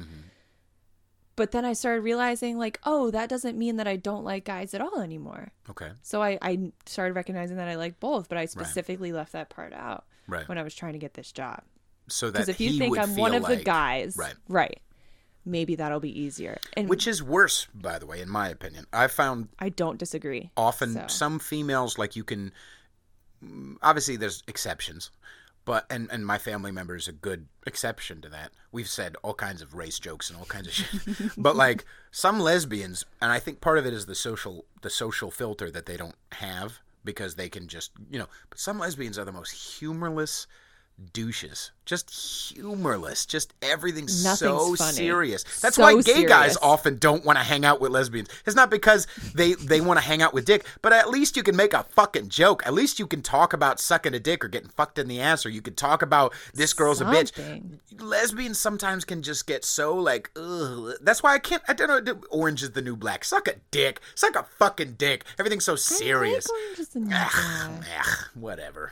Speaker 1: But then I started realizing, like, oh, that doesn't mean that I don't like guys at all anymore.
Speaker 2: Okay.
Speaker 1: So I started recognizing that I like both, but I specifically left that part out when I was trying to get this job.
Speaker 2: So that
Speaker 1: because if you think I'm one of the guys, right. Maybe that'll be easier. And
Speaker 2: which is worse, by the way, in my opinion. I
Speaker 1: don't disagree.
Speaker 2: Often some females, like, you can, obviously there's exceptions, but, and my family member is a good exception to that. We've said all kinds of race jokes and all kinds of shit. But like some lesbians, and I think part of it is the social filter that they don't have because they can just, but some lesbians are the most humorless douches, just humorless, just everything's so
Speaker 1: funny.
Speaker 2: Serious. That's
Speaker 1: so
Speaker 2: why gay
Speaker 1: serious.
Speaker 2: Guys often don't want to hang out with lesbians. It's not because they want to hang out with dick, but at least you can make a fucking joke. At least you can talk about sucking a dick or getting fucked in the ass, or you can talk about this girl's a bitch. Lesbians sometimes can just get so like, ugh. That's why I don't know, orange is the new black. Suck a dick. Suck a fucking dick. Everything's so serious.
Speaker 1: I like orange is the new black.
Speaker 2: Whatever.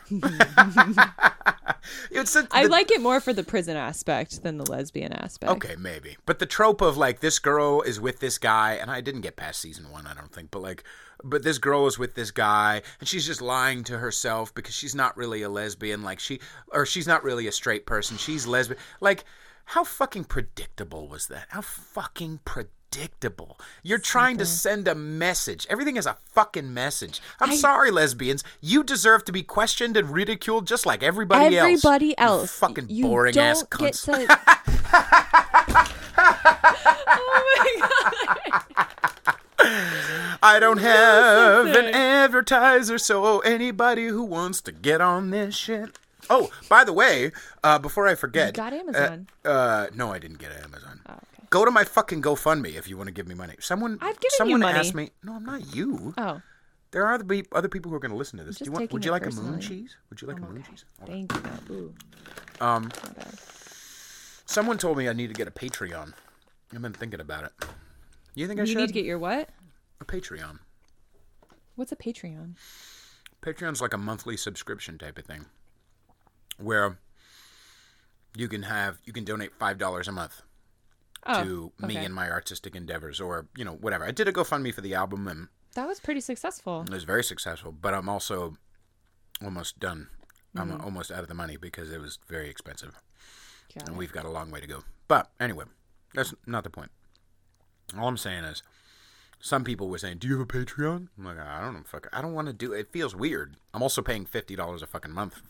Speaker 1: I like it more for the prison aspect than the lesbian aspect.
Speaker 2: Okay, maybe. But the trope of like this girl is with this guy, and I didn't get past season 1, I don't think, but this girl is with this guy, and she's just lying to herself because she's not really a lesbian, she's not really a straight person. She's lesbian. Like, how fucking predictable was that? How fucking predictable. You're trying to send a message. Everything is a fucking message. I'm sorry, lesbians. You deserve to be questioned and ridiculed just like everybody else.
Speaker 1: Everybody else.
Speaker 2: You fucking boring ass cunts. I don't have an advertiser, so anybody who wants to get on this shit. Oh, by the way, before I forget.
Speaker 1: You got Amazon.
Speaker 2: No, I didn't get Amazon.
Speaker 1: Oh, okay.
Speaker 2: Go to my fucking GoFundMe if you want to give me money.
Speaker 1: I've given you money.
Speaker 2: Asked me. No, I'm not you.
Speaker 1: Oh.
Speaker 2: There are other people who are going to listen to this. Would you like a moon
Speaker 1: personally.
Speaker 2: cheese? Would you like a moon cheese? Okay.
Speaker 1: Thank you. Ooh.
Speaker 2: Um,
Speaker 1: Not bad.
Speaker 2: Someone told me I need to get a Patreon. I've been thinking about it. You think I should?
Speaker 1: You need to get your what?
Speaker 2: A Patreon.
Speaker 1: What's a Patreon?
Speaker 2: Patreon's like a monthly subscription type of thing, where you can donate $5 a month to me and my artistic endeavors, or whatever. I did a GoFundMe for the album, and
Speaker 1: that was pretty successful.
Speaker 2: It was very successful, but I'm also almost done. I'm almost out of the money because it was very expensive, and we've got a long way to go. But anyway, that's not the point. All I'm saying is, some people were saying, "Do you have a Patreon?" I'm like, I don't know, I don't want to do it. It feels weird. I'm also paying $50 a fucking month,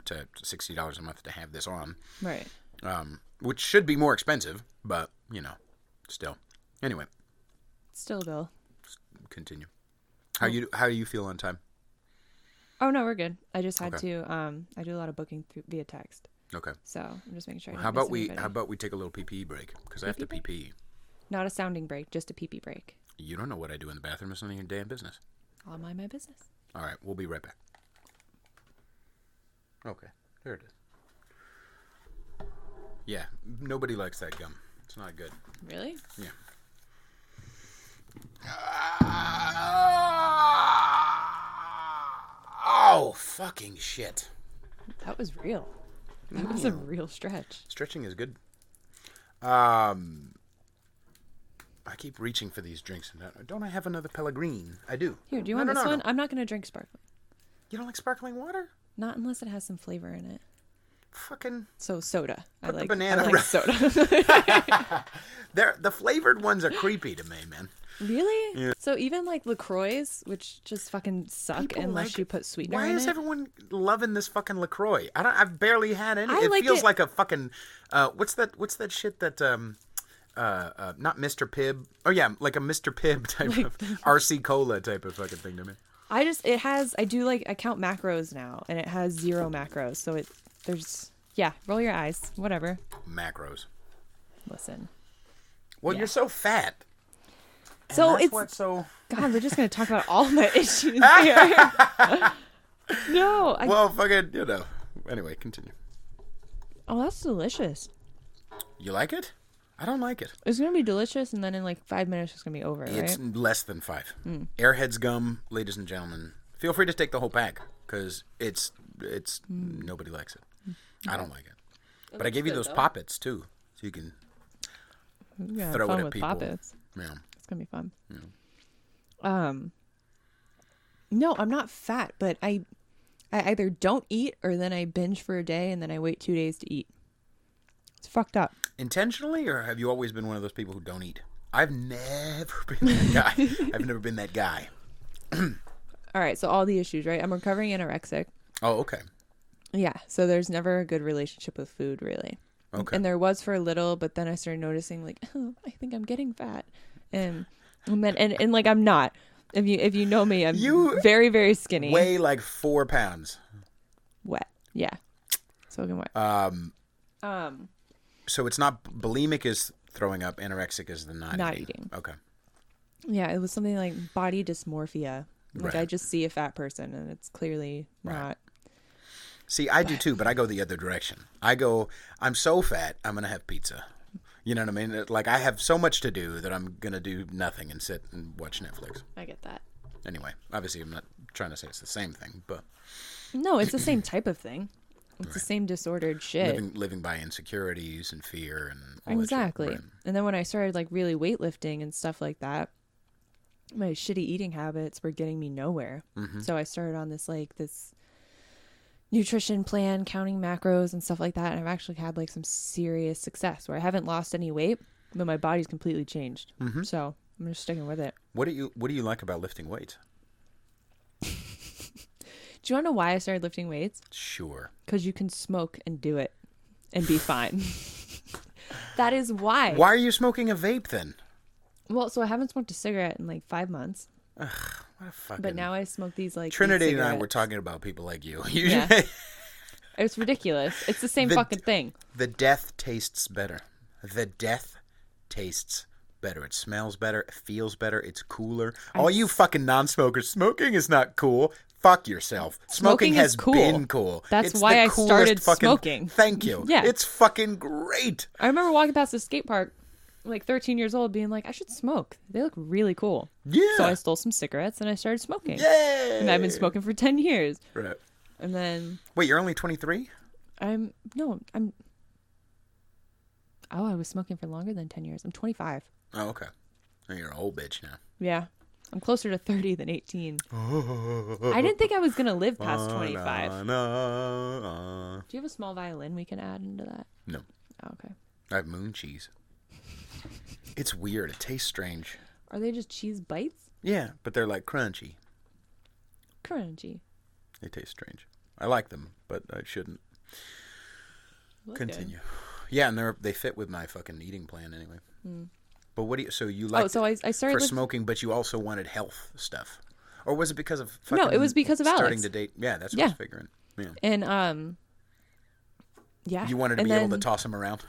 Speaker 2: to $60 a month to have this on,
Speaker 1: right?
Speaker 2: Which should be more expensive, but still. Anyway,
Speaker 1: still, Bill.
Speaker 2: Continue. How do you feel on time?
Speaker 1: Oh no, we're good. I just had to. I do a lot of booking via text.
Speaker 2: Okay.
Speaker 1: So I'm just making sure.
Speaker 2: How about we take a little PPE break, because I have to PPE.
Speaker 1: Not a sounding break, just a pee-pee break.
Speaker 2: You don't know what I do in the bathroom. It's none of your damn business.
Speaker 1: I'll mind my business.
Speaker 2: All right, we'll be right back. Okay, there it is. Yeah, nobody likes that gum. It's not good.
Speaker 1: Really?
Speaker 2: Yeah. Oh, fucking shit.
Speaker 1: That was real. That was a real stretch.
Speaker 2: Stretching is good. I keep reaching for these drinks. Don't I have another Pellegrine? I do.
Speaker 1: Here, do you want this one? I'm not going to drink sparkling.
Speaker 2: You don't like sparkling water?
Speaker 1: Not unless it has some flavor in it.
Speaker 2: Fucking.
Speaker 1: So soda.
Speaker 2: I like soda. The flavored ones are creepy to me, man.
Speaker 1: Really?
Speaker 2: Yeah.
Speaker 1: So even like LaCroix, which just fucking suck unless you put sweetener in it.
Speaker 2: Why is everyone loving this fucking LaCroix? I've barely had any.
Speaker 1: It
Speaker 2: feels like a fucking what's that shit that not Mr. Pibb. Oh yeah, like a Mr. Pibb type of RC Cola type of fucking thing to me.
Speaker 1: I count macros now, and it has 0 macros. So roll your eyes, whatever.
Speaker 2: Macros.
Speaker 1: Listen.
Speaker 2: Well, you're so fat.
Speaker 1: So God, we're just gonna talk about all my issues here. No.
Speaker 2: Well, fucking, Anyway, continue.
Speaker 1: Oh, that's delicious.
Speaker 2: You like it? I don't like it.
Speaker 1: It's gonna be delicious, and then in like 5 minutes, it's gonna be over.
Speaker 2: It's
Speaker 1: right?
Speaker 2: less than 5. Airheads gum, ladies and gentlemen. Feel free to take the whole pack, because it's nobody likes it. I don't like it. But I gave you those poppets too, so you can throw it at people.
Speaker 1: Poppets.
Speaker 2: Yeah.
Speaker 1: It's gonna be fun.
Speaker 2: Yeah.
Speaker 1: No, I'm not fat, but I either don't eat or then I binge for a day and then I wait 2 days to eat. It's fucked up.
Speaker 2: Intentionally, or have you always been one of those people who don't eat? I've never been that guy. I've never been that guy.
Speaker 1: All right, so all the issues, right? I'm recovering anorexic.
Speaker 2: Oh, okay.
Speaker 1: Yeah, so there's never a good relationship with food, really.
Speaker 2: Okay.
Speaker 1: And there was for a little, but then I started noticing, like, oh, I think I'm getting fat, and like I'm not. If you know me, I'm very, very skinny.
Speaker 2: Weigh like 4 pounds.
Speaker 1: Wet, yeah. Soaking wet.
Speaker 2: So it's not bulimic is throwing up, anorexic is the not eating. Okay.
Speaker 1: Yeah, it was something like body dysmorphia. Like
Speaker 2: Right.
Speaker 1: I just see a fat person, and it's clearly not.
Speaker 2: See, I do too, but I go the other direction. I'm so fat, I'm going to have pizza. You know what I mean? Like, I have so much to do that I'm going to do nothing and sit and watch Netflix.
Speaker 1: I get that.
Speaker 2: Anyway, obviously I'm not trying to say it's the same thing, but...
Speaker 1: No, it's the same type of thing. It's the same disordered shit.
Speaker 2: Living by insecurities and fear and all
Speaker 1: exactly.
Speaker 2: That shit. Right.
Speaker 1: And then when I started like really weightlifting and stuff like that, my shitty eating habits were getting me nowhere.
Speaker 2: Mm-hmm.
Speaker 1: So I started on this nutrition plan, counting macros and stuff like that. And I've actually had like some serious success where I haven't lost any weight, but my body's completely changed. Mm-hmm. So I'm just sticking with it.
Speaker 2: What do you like about lifting weights?
Speaker 1: Do you want to know why I started lifting weights?
Speaker 2: Sure.
Speaker 1: Because you can smoke and do it and be fine. That is why.
Speaker 2: Why are you smoking a vape then?
Speaker 1: Well, so I haven't smoked a cigarette in like 5 months.
Speaker 2: Ugh, what a fucking...
Speaker 1: But now I smoke these like
Speaker 2: Trinity and I
Speaker 1: e-cigarettes.
Speaker 2: were talking about people like you.
Speaker 1: Yeah. It's ridiculous. It's the same fucking thing.
Speaker 2: The death tastes better. The death tastes better. It smells better. It feels better. It's cooler. All you fucking non-smokers, smoking is not cool. Fuck yourself. Smoking has
Speaker 1: cool.
Speaker 2: been cool.
Speaker 1: That's
Speaker 2: it's
Speaker 1: why I
Speaker 2: coolest
Speaker 1: started
Speaker 2: fucking...
Speaker 1: smoking.
Speaker 2: Thank you.
Speaker 1: Yeah.
Speaker 2: It's fucking great.
Speaker 1: I remember walking past the skate park, like 13 years old, being like, I should smoke. They look really cool.
Speaker 2: Yeah.
Speaker 1: So I stole some cigarettes and I started smoking.
Speaker 2: Yay.
Speaker 1: And I've been smoking for 10 years.
Speaker 2: Right.
Speaker 1: And then...
Speaker 2: Wait, you're only 23?
Speaker 1: I was smoking for longer than 10 years. I'm 25.
Speaker 2: Oh, okay. Oh, you're an old bitch now.
Speaker 1: Yeah. I'm closer to 30 than 18. I didn't think I was going to live past 25. Do you have a small violin we can add into that?
Speaker 2: No.
Speaker 1: Oh, okay.
Speaker 2: I have moon cheese. It's weird. It tastes strange.
Speaker 1: Are they just cheese bites?
Speaker 2: Yeah, but they're like crunchy.
Speaker 1: Crunchy.
Speaker 2: They taste strange. I like them, but I shouldn't.
Speaker 1: Okay.
Speaker 2: Continue. Yeah, and they fit with my fucking eating plan anyway. But what do you... So you like
Speaker 1: I started
Speaker 2: for smoking, but you also wanted health stuff, or was it because of fucking
Speaker 1: No, it was because of
Speaker 2: starting
Speaker 1: Alex.
Speaker 2: to date? Yeah, that's what I was figuring. Yeah.
Speaker 1: And yeah.
Speaker 2: You wanted to be able to toss them around.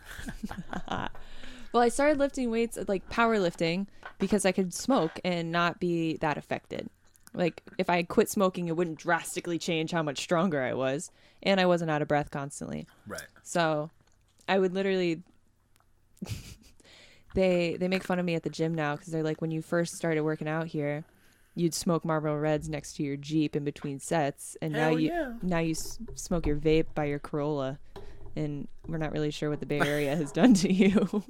Speaker 1: Well, I started lifting weights, like powerlifting, because I could smoke and not be that affected. Like, if I quit smoking, it wouldn't drastically change how much stronger I was. And I wasn't out of breath constantly.
Speaker 2: Right.
Speaker 1: So, I would literally... They make fun of me at the gym now, because they're like, when you first started working out here, you'd smoke Marlboro Reds next to your Jeep in between sets. And
Speaker 2: Hell
Speaker 1: now you smoke your vape by your Corolla. And we're not really sure what the Bay Area has done to you.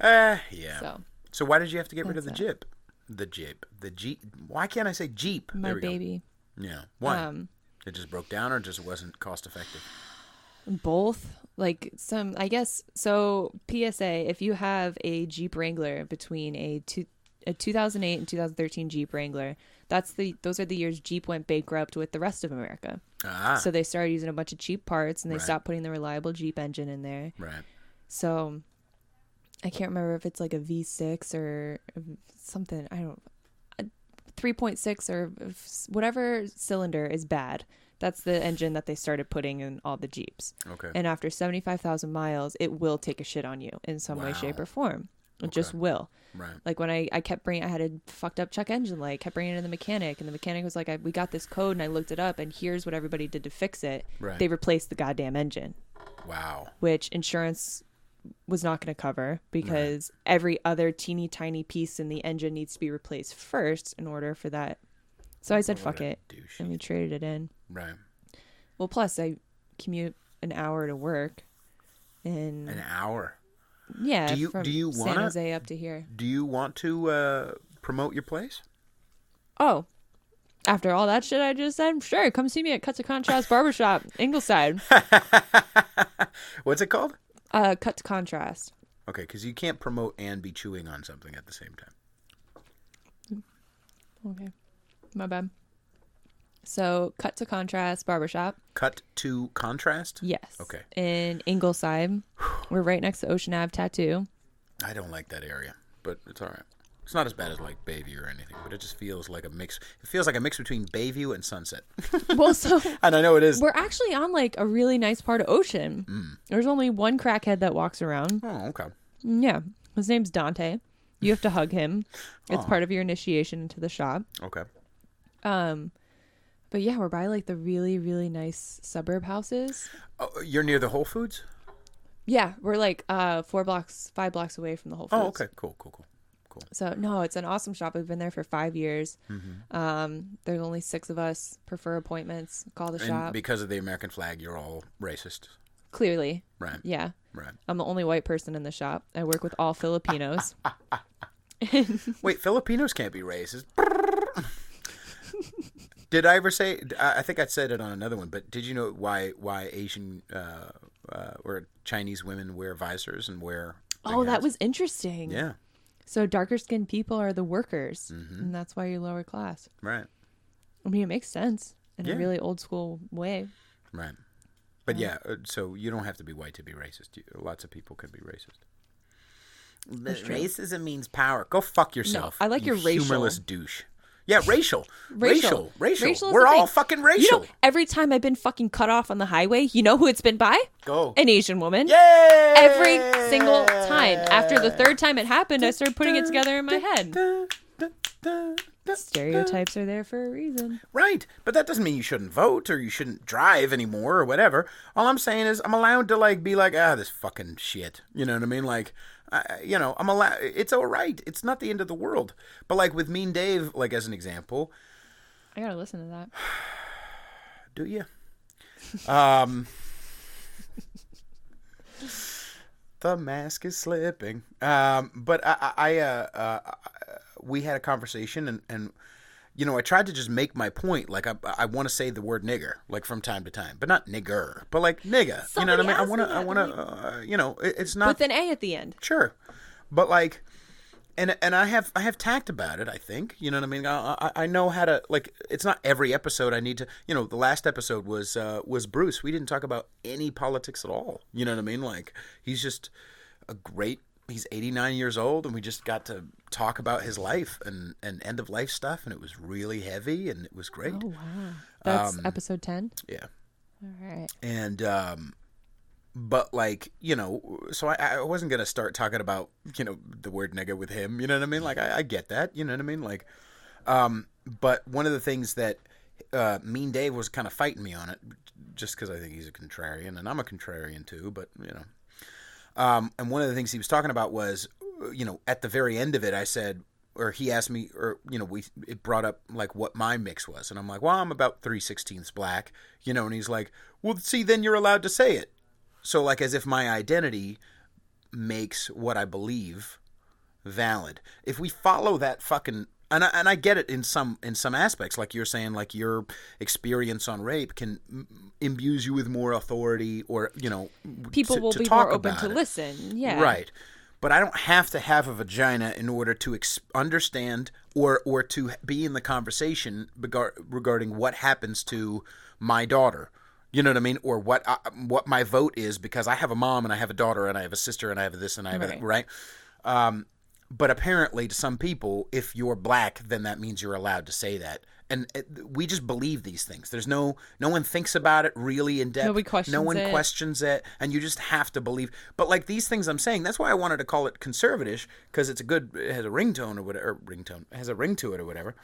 Speaker 2: Yeah. So why did you have to get rid of the Jeep? The Jeep. Why can't I say Jeep?
Speaker 1: My baby.
Speaker 2: Go. Yeah. Why? It just broke down, or just wasn't cost effective?
Speaker 1: Both. Like I guess. So PSA: if you have a Jeep Wrangler between a 2008 and 2013 Jeep Wrangler, those are the years Jeep went bankrupt with the rest of America. So they started using a bunch of cheap parts, and they stopped putting the reliable Jeep engine in there.
Speaker 2: Right.
Speaker 1: So I can't remember if it's like a V6 or something. 3.6 or whatever cylinder is bad. That's the engine that they started putting in all the Jeeps. Okay. And after 75,000 miles, it will take a shit on you in some way, shape, or form. It just will. Right. Like when I had a fucked up check engine light, kept bringing it to the mechanic, and the mechanic was like, we got this code, and I looked it up, and here's what everybody did to fix it. Right. They replaced the goddamn engine. Wow. Which insurance was not going to cover, because every other teeny tiny piece in the engine needs to be replaced first in order for that. So I said, fuck it. And we traded it in. Right. Well, plus I commute an hour to work. And
Speaker 2: an hour?
Speaker 1: Yeah. Do you San Jose up to here.
Speaker 2: Do you want to promote your place?
Speaker 1: Oh, after all that shit I just said, sure. Come see me at Cut To Contrast Barbershop, Ingleside.
Speaker 2: What's it called?
Speaker 1: Cut To Contrast.
Speaker 2: Okay, because you can't promote and be chewing on something at the same time.
Speaker 1: Okay. My bad. So, Cut To Contrast Barbershop.
Speaker 2: Cut To Contrast?
Speaker 1: Yes.
Speaker 2: Okay. In
Speaker 1: Ingleside. We're right next to Ocean Ave Tattoo.
Speaker 2: I don't like that area, but it's all right. It's not as bad as like Bayview or anything, but it just feels like a mix. It feels like a mix between Bayview and Sunset.
Speaker 1: Well, so
Speaker 2: and I know it is.
Speaker 1: We're actually on like a really nice part of Ocean. There's only one crackhead that walks around.
Speaker 2: Oh, okay.
Speaker 1: Yeah. His name's Dante. You have to hug him. It's part of your initiation into the shop. Okay. But yeah, we're by like the really, really nice suburb houses. Oh,
Speaker 2: you're near the Whole Foods?
Speaker 1: Yeah, we're like 5 blocks away from the Whole Foods.
Speaker 2: Oh, okay. Cool.
Speaker 1: So no, it's an awesome shop. We've been there for 5 years. There's only 6 of us. Prefer appointments. Call the shop.
Speaker 2: Because of the American flag, you're all racist.
Speaker 1: Clearly.
Speaker 2: Right.
Speaker 1: Yeah.
Speaker 2: Right.
Speaker 1: I'm the only white person in the shop. I work with all Filipinos.
Speaker 2: Wait, Filipinos can't be racist. Did I ever say? I think I said it on another one. But did you know why Asian or Chinese women wear visors and wear?
Speaker 1: Oh, that was interesting.
Speaker 2: Yeah.
Speaker 1: So darker skinned people are the workers, and that's why you're lower class.
Speaker 2: Right.
Speaker 1: I mean, it makes sense in a really old school way.
Speaker 2: Right. But so you don't have to be white to be racist. Lots of people can be racist.
Speaker 1: true.
Speaker 2: Racism means power. Go fuck yourself.
Speaker 1: No, I like your racial.
Speaker 2: Humorless douche. Yeah, racial.
Speaker 1: Racial.
Speaker 2: We're all fucking racial.
Speaker 1: You know, every time I've been fucking cut off on the highway, you know who it's been by?
Speaker 2: Go.
Speaker 1: An Asian woman.
Speaker 2: Yay!
Speaker 1: Every single time. After the third time it happened, I started putting it together in my head. Stereotypes are there for a reason.
Speaker 2: Right. But that doesn't mean you shouldn't vote or you shouldn't drive anymore or whatever. All I'm saying is I'm allowed to, like, be like, this fucking shit. You know what I mean? Like, I'm allowed. It's all right. It's not the end of the world. But, like, with Mean Dave, like, as an example.
Speaker 1: I gotta listen to that.
Speaker 2: Do you? The mask is slipping. But we had a conversation and you know, I tried to just make my point. Like, I want to say the word nigger, like, from time to time, but not nigger, but like nigga. You know what I mean? I want to, you know, it's not
Speaker 1: with an A at the end.
Speaker 2: Sure, but like, and I have tact about it. I think, you know what I mean. I know how to, like. It's not every episode I need to. You know, the last episode was Bruce. We didn't talk about any politics at all. You know what I mean? Like, he's just a great. He's 89 years old, and we just got to talk about his life and end of life stuff, and it was really heavy, and it was great.
Speaker 1: Oh wow, that's episode 10.
Speaker 2: Yeah.
Speaker 1: All right.
Speaker 2: And but, like, you know, so I wasn't gonna start talking about, you know, the word nigga with him. You know what I mean? Like, I get that. You know what I mean? Like, but one of the things that Mean Dave was kind of fighting me on it, just because I think he's a contrarian, and I'm a contrarian too. But you know. And one of the things he was talking about was, you know, at the very end of it, I said, or he asked me, or, you know, it brought up, like, what my mix was. And I'm like, well, I'm about 3/16 black, you know, and he's like, well, see, then you're allowed to say it. So, like, as if my identity makes what I believe valid. If we follow that fucking... And I get it in some aspects, like you're saying, like, your experience on rape can imbues you with more authority, or, you know,
Speaker 1: people will be more open to listen. Yeah,
Speaker 2: right. But I don't have to have a vagina in order to understand or to be in the conversation regarding what happens to my daughter. You know what I mean? Or what my vote is, because I have a mom and I have a daughter and I have a sister and I have this and I have that, right? But apparently to some people, if you're black, then that means you're allowed to say that. And we just believe these things. There's no one thinks about it really in depth. No one questions it. And you just have to believe. But, like, these things I'm saying, that's why I wanted to call it conservative, because it has a ringtone or whatever, it has a ring to it or whatever.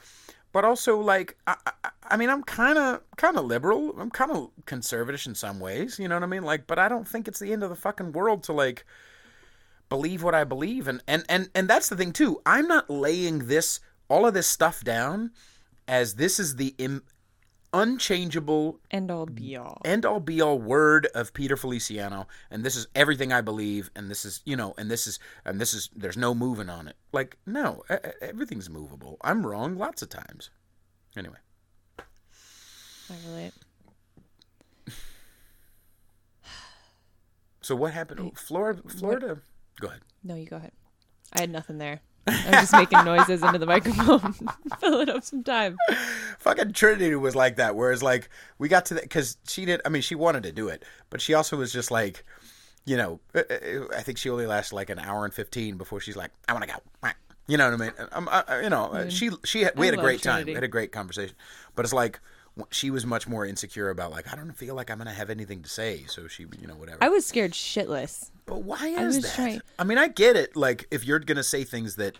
Speaker 2: But also, like, I mean, I'm kind of liberal. I'm kind of conservative in some ways. You know what I mean? Like, but I don't think it's the end of the fucking world to, like, believe what I believe. And that's the thing too. I'm not laying all of this stuff down as this is the unchangeable
Speaker 1: end all be all
Speaker 2: word of Peter Feliciano, and this is everything I believe, and this is, you know, and this is there's no moving on it. Like, no, everything's movable. I'm wrong lots of times. Anyway,
Speaker 1: I relate.
Speaker 2: So what happened? Florida. Go ahead.
Speaker 1: No, you go ahead. I had nothing there. I'm just making noises into the microphone. Fill it up some time.
Speaker 2: Fucking Trinity was like that, whereas, like, we got to that because she wanted to do it, but she also was just like, you know, I think she only lasted like an hour and 15 before she's like, I want to go. You know what I mean? You know, we had a great time. We had a great conversation, but it's like, she was much more insecure about, like, I don't feel like I'm going to have anything to say. So she, you know, whatever.
Speaker 1: I was scared shitless.
Speaker 2: But why is that? I mean, I get it. Like, if you're going to say things that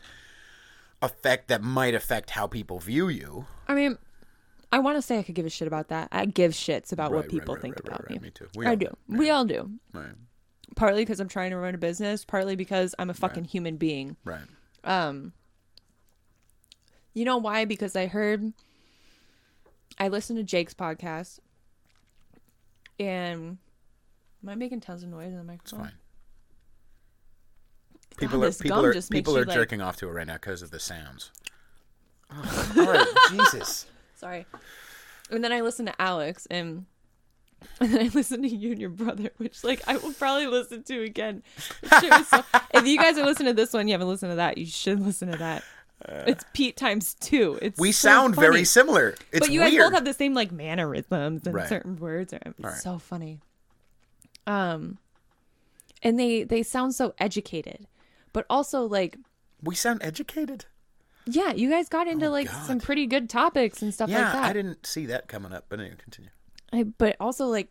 Speaker 2: might affect how people view you.
Speaker 1: I mean, I want to say I could give a shit about that. I give shits about what people think about me.
Speaker 2: Me too.
Speaker 1: I do.
Speaker 2: Right.
Speaker 1: We all do.
Speaker 2: Right.
Speaker 1: Partly because I'm trying to run a business. Partly because I'm a fucking human being.
Speaker 2: Right.
Speaker 1: You know why? Because I listened to Jake's podcast, and am I making tons of noise in the microphone?
Speaker 2: It's fine. People are jerking off to it right now because of the sounds. Oh, all right, Jesus.
Speaker 1: Sorry. And then I listened to Alex, and then I listened to you and your brother, which, like, I will probably listen to again. If you guys are listening to this one, you haven't listened to that, you should listen to that. It's Pete times 2.
Speaker 2: We sound funny. Very similar. It's
Speaker 1: but you
Speaker 2: weird.
Speaker 1: guys both have the same, like, mannerisms and certain words. It's so funny. And they sound so educated, but also like
Speaker 2: we sound educated.
Speaker 1: Yeah, you guys got into like
Speaker 2: God.
Speaker 1: some pretty good topics and stuff like that.
Speaker 2: Yeah, I didn't see that coming up, but anyway, continue.
Speaker 1: But also like,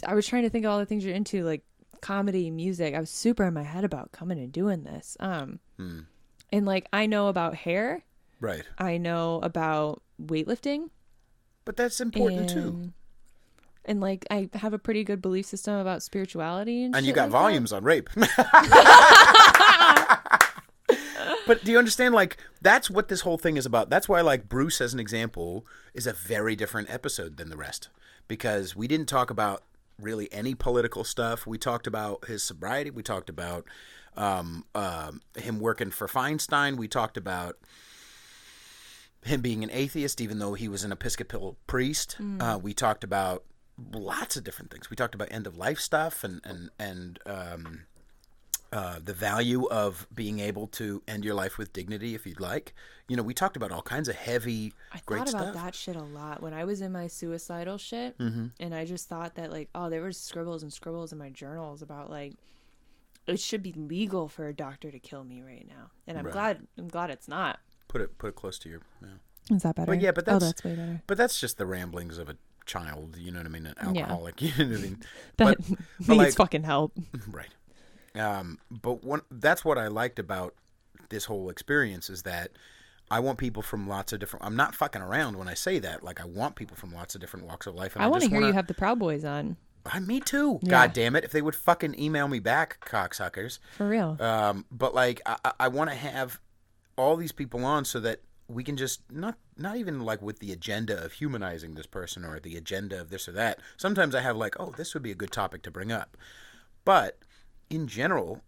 Speaker 1: I was trying to think of all the things you're into, like comedy, music. I was super in my head about coming and doing this. And like, I know about hair.
Speaker 2: Right.
Speaker 1: I know about weightlifting.
Speaker 2: But that's important too.
Speaker 1: And like, I have a pretty good belief system about spirituality. And
Speaker 2: you
Speaker 1: shit
Speaker 2: got
Speaker 1: like
Speaker 2: volumes on rape. But do you understand, like, that's what this whole thing is about. That's why, like, Bruce, as an example, is a very different episode than the rest. Because we didn't talk about really any political stuff. We talked about his sobriety. We talked about him working for Feinstein. We talked about him being an atheist, even though he was an Episcopal priest. We talked about lots of different things. We talked about end-of-life stuff and the value of being able to end your life with dignity if you'd like. You know, we talked about all kinds of heavy, great stuff. I thought
Speaker 1: about that shit a lot when I was in my suicidal shit. And I just thought that, like, oh, there were scribbles and scribbles in my journals about, like, it should be legal for a doctor to kill me right now. And I'm glad it's not.
Speaker 2: Put it close to your mouth.
Speaker 1: Is that better?
Speaker 2: But yeah, that's
Speaker 1: way better.
Speaker 2: But that's just the ramblings of a child, you know what I mean? An alcoholic, you know what I mean?
Speaker 1: That
Speaker 2: but
Speaker 1: needs fucking help.
Speaker 2: Right. But that's what I liked about this whole experience is that I want people from lots of different. I'm not fucking around when I say that. Like, I want people from lots of different walks of life. And
Speaker 1: I want to hear you have the Proud Boys on.
Speaker 2: Me too.
Speaker 1: Yeah.
Speaker 2: God damn it! If they would fucking email me back, cocksuckers.
Speaker 1: For real.
Speaker 2: But like, I want to have all these people on so that we can just not even like with the agenda of humanizing this person or the agenda of this or that. Sometimes I have like, oh, this would be a good topic to bring up, but in general,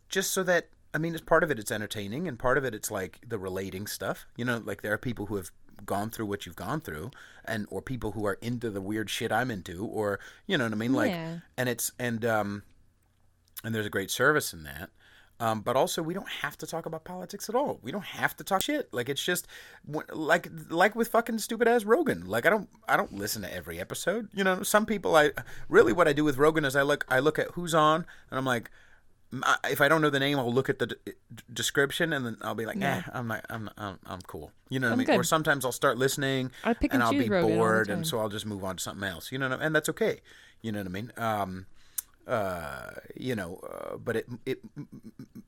Speaker 2: just so that, I mean, as part of it, it's entertaining, and part of it, it's like the relating stuff. You know, like there are people who have gone through what you've gone through, and or people who are into the weird shit I'm into, or you know what I mean, like, and it's and there's a great service in that. But also, we don't have to talk about politics at all. We don't have to talk shit. Like, it's just like with fucking stupid ass Rogan. Like, I don't listen to every episode. You know, some people what I do with Rogan is I look at who's on, and I'm like, if I don't know the name, I'll look at the description, and then I'll be like, I'm cool. You know what I mean? Good. Or sometimes I'll start listening, and I'll be
Speaker 1: Rogan
Speaker 2: bored, and so I'll just move on to something else. You know, and that's okay. You know what I mean? But it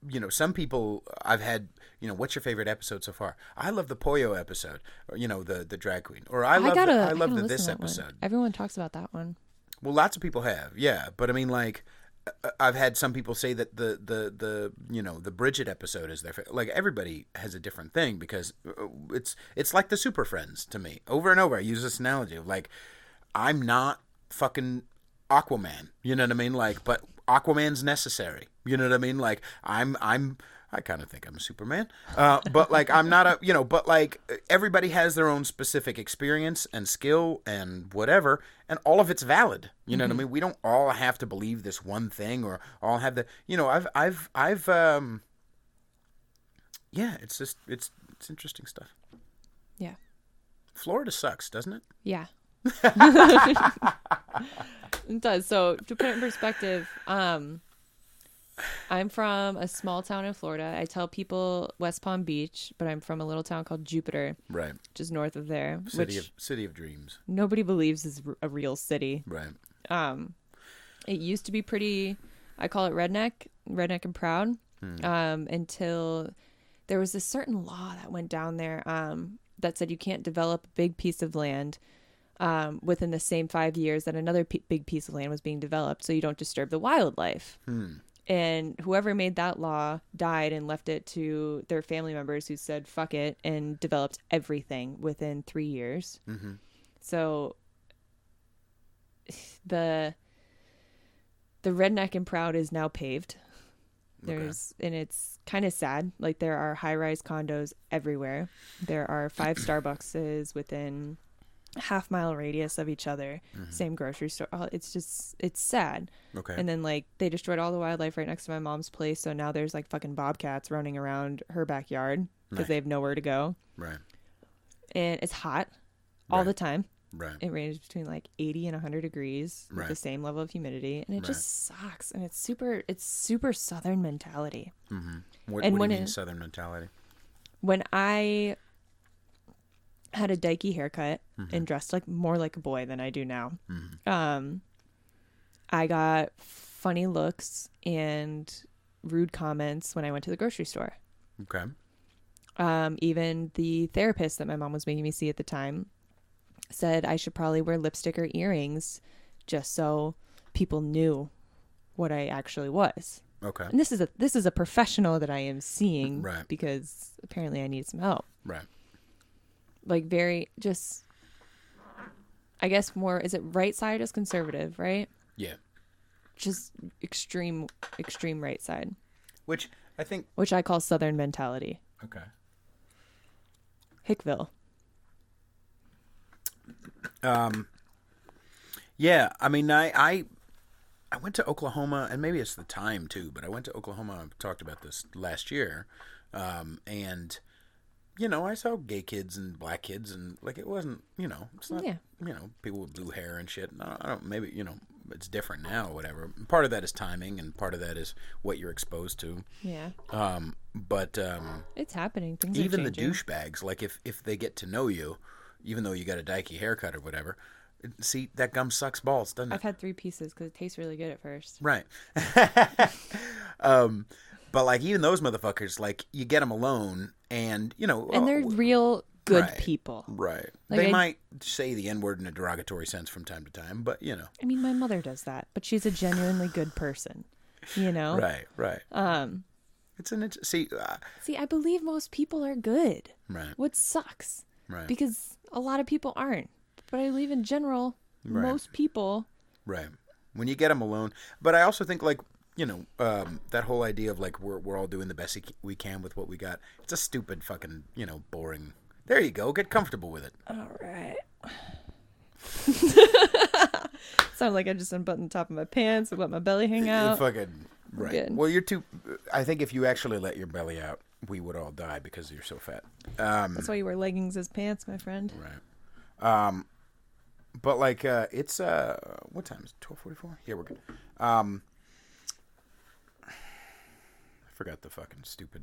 Speaker 2: you know, some people I've had, you know, what's your favorite episode so far? I love the Pollo episode, or, you know, the drag queen, or I love this episode.
Speaker 1: One. Everyone talks about that one.
Speaker 2: Well, lots of people have, yeah, but I mean, like, I've had some people say that the you know, the Bridget episode is their favorite. Like, everybody has a different thing because it's like the Super Friends to me. Over and over, I use this analogy of like, I'm not fucking Aquaman, you know what I mean? Like, but Aquaman's necessary, you know what I mean? Like, I kind of think I'm Superman, but like, I'm not a, you know, but like, everybody has their own specific experience and skill and whatever, and all of it's valid, you know what I mean? We don't all have to believe this one thing or all have the, you know, I've yeah, it's just, it's interesting stuff.
Speaker 1: Yeah.
Speaker 2: Florida sucks, doesn't it?
Speaker 1: Yeah. It does. So to put it in perspective, I'm from a small town in Florida. I tell people West Palm Beach, but I'm from a little town called Jupiter,
Speaker 2: right,
Speaker 1: just north of there.
Speaker 2: City of dreams.
Speaker 1: Nobody believes is a real city.
Speaker 2: Right.
Speaker 1: It used to be pretty. I call it redneck and proud. Until there was a certain law that went down there that said you can't develop a big piece of land within the same 5 years that another big piece of land was being developed, so you don't disturb the wildlife. And whoever made that law died and left it to their family members who said fuck it and developed everything within 3 years. So the redneck and proud is now paved. And it's kind of sad. Like, there are high-rise condos everywhere. There are 5 Starbuckses within half-mile radius of each other. Same grocery store. It's sad.
Speaker 2: Okay.
Speaker 1: And then, like, they destroyed all the wildlife right next to my mom's place, so now there's like fucking bobcats running around her backyard because they have nowhere to go.
Speaker 2: Right.
Speaker 1: And it's hot all the time.
Speaker 2: Right.
Speaker 1: It ranges between like 80 and 100 degrees with
Speaker 2: Right.
Speaker 1: the same level of humidity, and it
Speaker 2: Right.
Speaker 1: just sucks. And it's super Southern mentality.
Speaker 2: What
Speaker 1: And
Speaker 2: do you
Speaker 1: when
Speaker 2: mean Southern mentality?
Speaker 1: When I had a dykey haircut and dressed like more like a boy than I do now, I got funny looks and rude comments when I went to the grocery store.
Speaker 2: Okay.
Speaker 1: Even the therapist that my mom was making me see at the time said I should probably wear lipstick or earrings just so people knew what I actually was.
Speaker 2: Okay.
Speaker 1: And this is a professional that I am seeing,
Speaker 2: Right.
Speaker 1: because apparently I need some help.
Speaker 2: Right.
Speaker 1: Like, very just, I guess more, is it right side is conservative, right?
Speaker 2: Yeah.
Speaker 1: Just extreme right side,
Speaker 2: Which I think.
Speaker 1: which I call Southern mentality.
Speaker 2: Okay.
Speaker 1: Hickville.
Speaker 2: Yeah. I mean, I went to Oklahoma, and maybe it's the time too, but I went to Oklahoma. I talked about this last year, and I saw gay kids and black kids, and like it wasn't, it's not,
Speaker 1: Yeah.
Speaker 2: People with blue hair and shit. I don't maybe it's different now, or whatever. Part of that is timing, and part of that is what you're exposed to.
Speaker 1: Yeah.
Speaker 2: But
Speaker 1: It's happening. Things
Speaker 2: even
Speaker 1: are
Speaker 2: the
Speaker 1: changing.
Speaker 2: douchebags, like if they get to know you, even though you got a dykey haircut or whatever, see, that gum sucks balls, doesn't it?
Speaker 1: I've had 3 pieces because it tastes really good at first.
Speaker 2: Right. But like even those motherfuckers, like you get them alone, and
Speaker 1: And they're real good
Speaker 2: right.
Speaker 1: people.
Speaker 2: Right.
Speaker 1: Like,
Speaker 2: They
Speaker 1: I-
Speaker 2: might say the N-word in a derogatory sense from time to time, but
Speaker 1: I mean, my mother does that, but she's a genuinely good person.
Speaker 2: Right. It's an see.
Speaker 1: See, I believe most people are good.
Speaker 2: Right.
Speaker 1: What sucks?
Speaker 2: Right.
Speaker 1: Because a lot of people aren't. But I believe in general,
Speaker 2: Right.
Speaker 1: most people.
Speaker 2: Right. When you get them alone, but I also think like that whole idea of like we're all doing the best we can with what we got. It's a stupid fucking boring. There you go. Get comfortable with it.
Speaker 1: All right. Sounds like I just unbuttoned the top of my pants and let my belly hang out.
Speaker 2: Fucking right.
Speaker 1: Good.
Speaker 2: Well, you're too. I think if you actually let your belly out, we would all die because you're so fat.
Speaker 1: That's why you wear leggings as pants, my friend.
Speaker 2: Right. But like it's what time is it? 12:44? Yeah, we're good. I forgot the fucking stupid.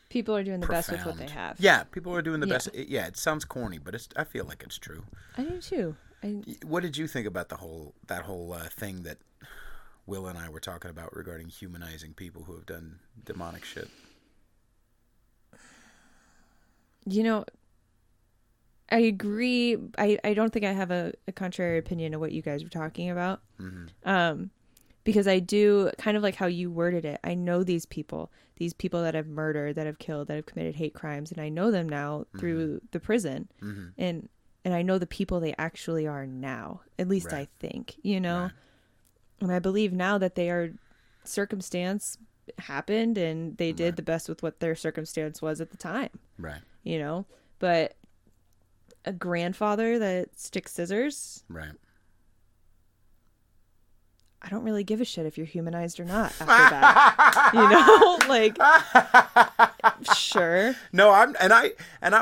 Speaker 1: People are doing the best with what they
Speaker 2: profound-
Speaker 1: have.
Speaker 2: Yeah, people are doing the
Speaker 1: Yeah.
Speaker 2: best. It sounds corny, but I feel like it's true.
Speaker 1: I do too.
Speaker 2: What did you think about that whole thing that Will and I were talking about regarding humanizing people who have done demonic shit?
Speaker 1: I agree. I don't think I have a contrary opinion of what you guys were talking about. Because I do, kind of like how you worded it. I know these people that have murdered, that have killed, that have committed hate crimes, and I know them now through the prison, and I know the people they actually are now. At least
Speaker 2: Right.
Speaker 1: I think,
Speaker 2: Right.
Speaker 1: and I believe now that they are circumstance happened, and they did
Speaker 2: Right.
Speaker 1: the best with what their circumstance was at the time.
Speaker 2: Right.
Speaker 1: But a grandfather that sticks scissors,
Speaker 2: Right.
Speaker 1: I don't really give a shit if you're humanized or not after that. Like, sure.
Speaker 2: No, I'm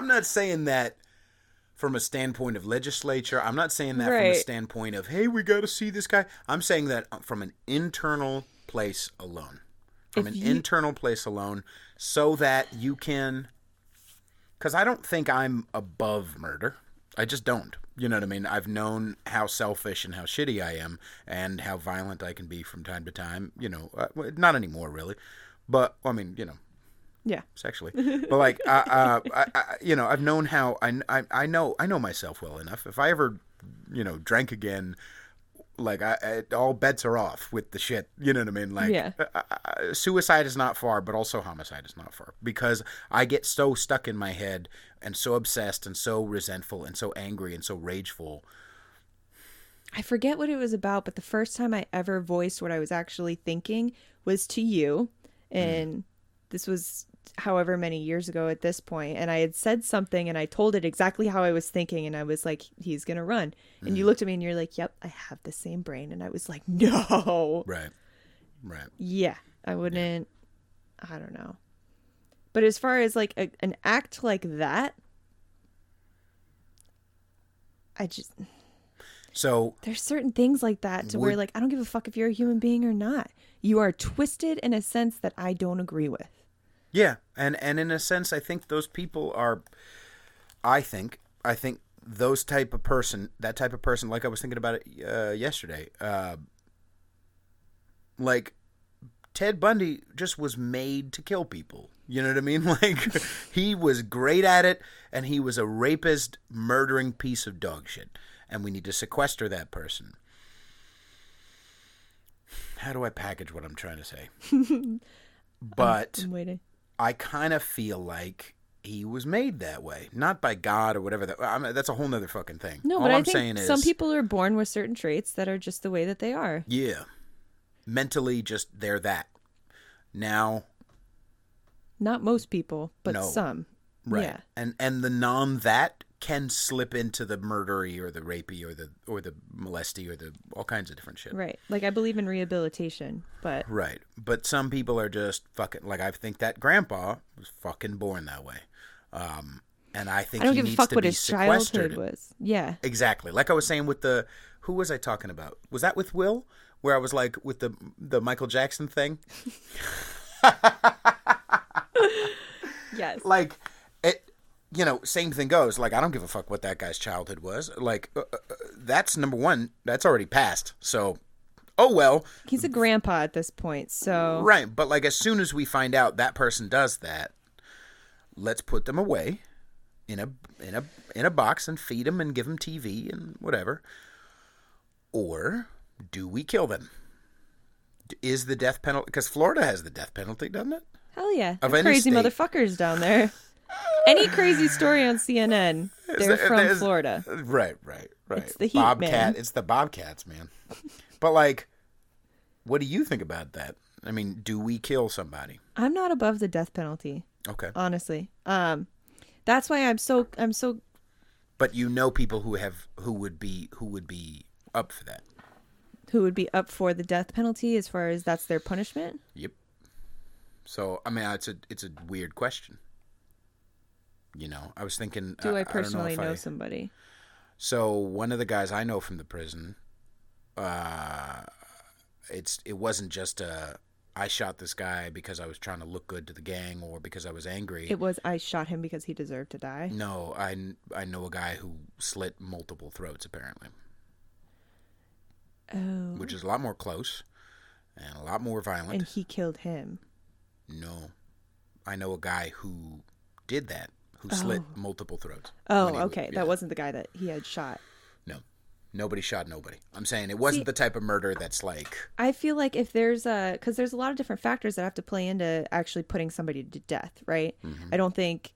Speaker 2: not saying that from a standpoint of legislature. I'm not saying that from a
Speaker 1: Right.
Speaker 2: standpoint of, hey, we got to see this guy. I'm saying that from an internal place alone. From
Speaker 1: If
Speaker 2: an
Speaker 1: you-
Speaker 2: internal place alone, so that you can. Because I don't think I'm above murder. I just don't. You know what I mean? I've known how selfish and how shitty I am, and how violent I can be from time to time. Not anymore, really. But I mean,
Speaker 1: Yeah.
Speaker 2: sexually. But like, I've known how I know myself well enough. If I ever, drank again, like all bets are off with the shit. You know what I mean? Like,
Speaker 1: Yeah.
Speaker 2: Suicide is not far, but also homicide is not far, because I get so stuck in my head and so obsessed and so resentful and so angry and so rageful.
Speaker 1: I forget what it was about, but the first time I ever voiced what I was actually thinking was to you. And this was however many years ago at this point. And I had said something and I told it exactly how I was thinking. And I was like, he's going to run. And you looked at me and you're like, yep, I have the same brain. And I was like, no.
Speaker 2: Right.
Speaker 1: Yeah. I wouldn't, I don't know. But as far as like an act like that, I just
Speaker 2: So
Speaker 1: there's certain things like that to where like I don't give a fuck if you're a human being or not. You are twisted in a sense that I don't agree with.
Speaker 2: yeah, and in a sense, I think those people are. I think those that type of person, like I was thinking about it yesterday, like Ted Bundy just was made to kill people. You know what I mean? Like he was great at it, and he was a rapist, murdering piece of dog shit, and we need to sequester that person. How do I package what I'm trying to say? But
Speaker 1: I'm waiting.
Speaker 2: I kind of feel like he was made that way, not by God or whatever. That's a whole nother fucking thing.
Speaker 1: No,
Speaker 2: All
Speaker 1: but
Speaker 2: I'm
Speaker 1: I think
Speaker 2: saying is,
Speaker 1: some people are born with certain traits that are just the way that they are.
Speaker 2: yeah, mentally, just they're that. Now,
Speaker 1: not most people, but
Speaker 2: No.
Speaker 1: some.
Speaker 2: right?
Speaker 1: Yeah.
Speaker 2: And the non-that can slip into the murdery or the rapey or the molesty or the all kinds of different shit.
Speaker 1: Right. Like I believe in rehabilitation, but
Speaker 2: Right. But some people are just fucking, like, I think that grandpa was fucking born that way. And I think
Speaker 1: I don't
Speaker 2: he
Speaker 1: give a
Speaker 2: needs
Speaker 1: fuck
Speaker 2: to
Speaker 1: what
Speaker 2: be
Speaker 1: his
Speaker 2: sequestered.
Speaker 1: childhood was. Yeah.
Speaker 2: Exactly. Like I was saying with who was I talking about? Was that with Will? Where I was like with the Michael Jackson thing?
Speaker 1: Yes.
Speaker 2: Like, it, same thing goes. Like, I don't give a fuck what that guy's childhood was. Like, that's number one. That's already passed. So, oh well.
Speaker 1: He's a grandpa at this point, so
Speaker 2: Right. But like, as soon as we find out that person does that, let's put them away in a box and feed them and give them TV and whatever. Or do we kill them? Is the death penalty, because Florida has the death penalty, doesn't it?
Speaker 1: hell yeah.
Speaker 2: Of
Speaker 1: They're
Speaker 2: any
Speaker 1: crazy
Speaker 2: state.
Speaker 1: motherfuckers down there. Any crazy story on CNN, they're from Florida.
Speaker 2: Right.
Speaker 1: It's the heat,
Speaker 2: Bobcat.
Speaker 1: man.
Speaker 2: It's the Bobcats, man. But like, what do you think about that? I mean, do we kill somebody?
Speaker 1: I'm not above the death penalty,
Speaker 2: Okay.
Speaker 1: honestly. That's why I'm so
Speaker 2: But people who would be up for that.
Speaker 1: who would be up for the death penalty as far as that's their punishment.
Speaker 2: Yep. So I mean, it's a weird question. I was thinking.
Speaker 1: Do I
Speaker 2: don't
Speaker 1: personally
Speaker 2: if
Speaker 1: know somebody?
Speaker 2: So one of the guys I know from the prison, it wasn't just I shot this guy because I was trying to look good to the gang or because I was angry.
Speaker 1: It was I shot him because he deserved to die.
Speaker 2: No, I know a guy who slit multiple throats apparently,
Speaker 1: Oh.
Speaker 2: which is a lot more close and a lot more violent.
Speaker 1: And he killed him.
Speaker 2: No, I know a guy who did that, who slit multiple throats.
Speaker 1: Oh,
Speaker 2: when he-
Speaker 1: okay.
Speaker 2: yeah.
Speaker 1: That wasn't the guy that he had shot.
Speaker 2: No, nobody shot nobody. I'm saying it wasn't the type of murder that's like.
Speaker 1: I feel like if there's because there's a lot of different factors that have to play into actually putting somebody to death, right?
Speaker 2: Mm-hmm.
Speaker 1: I don't think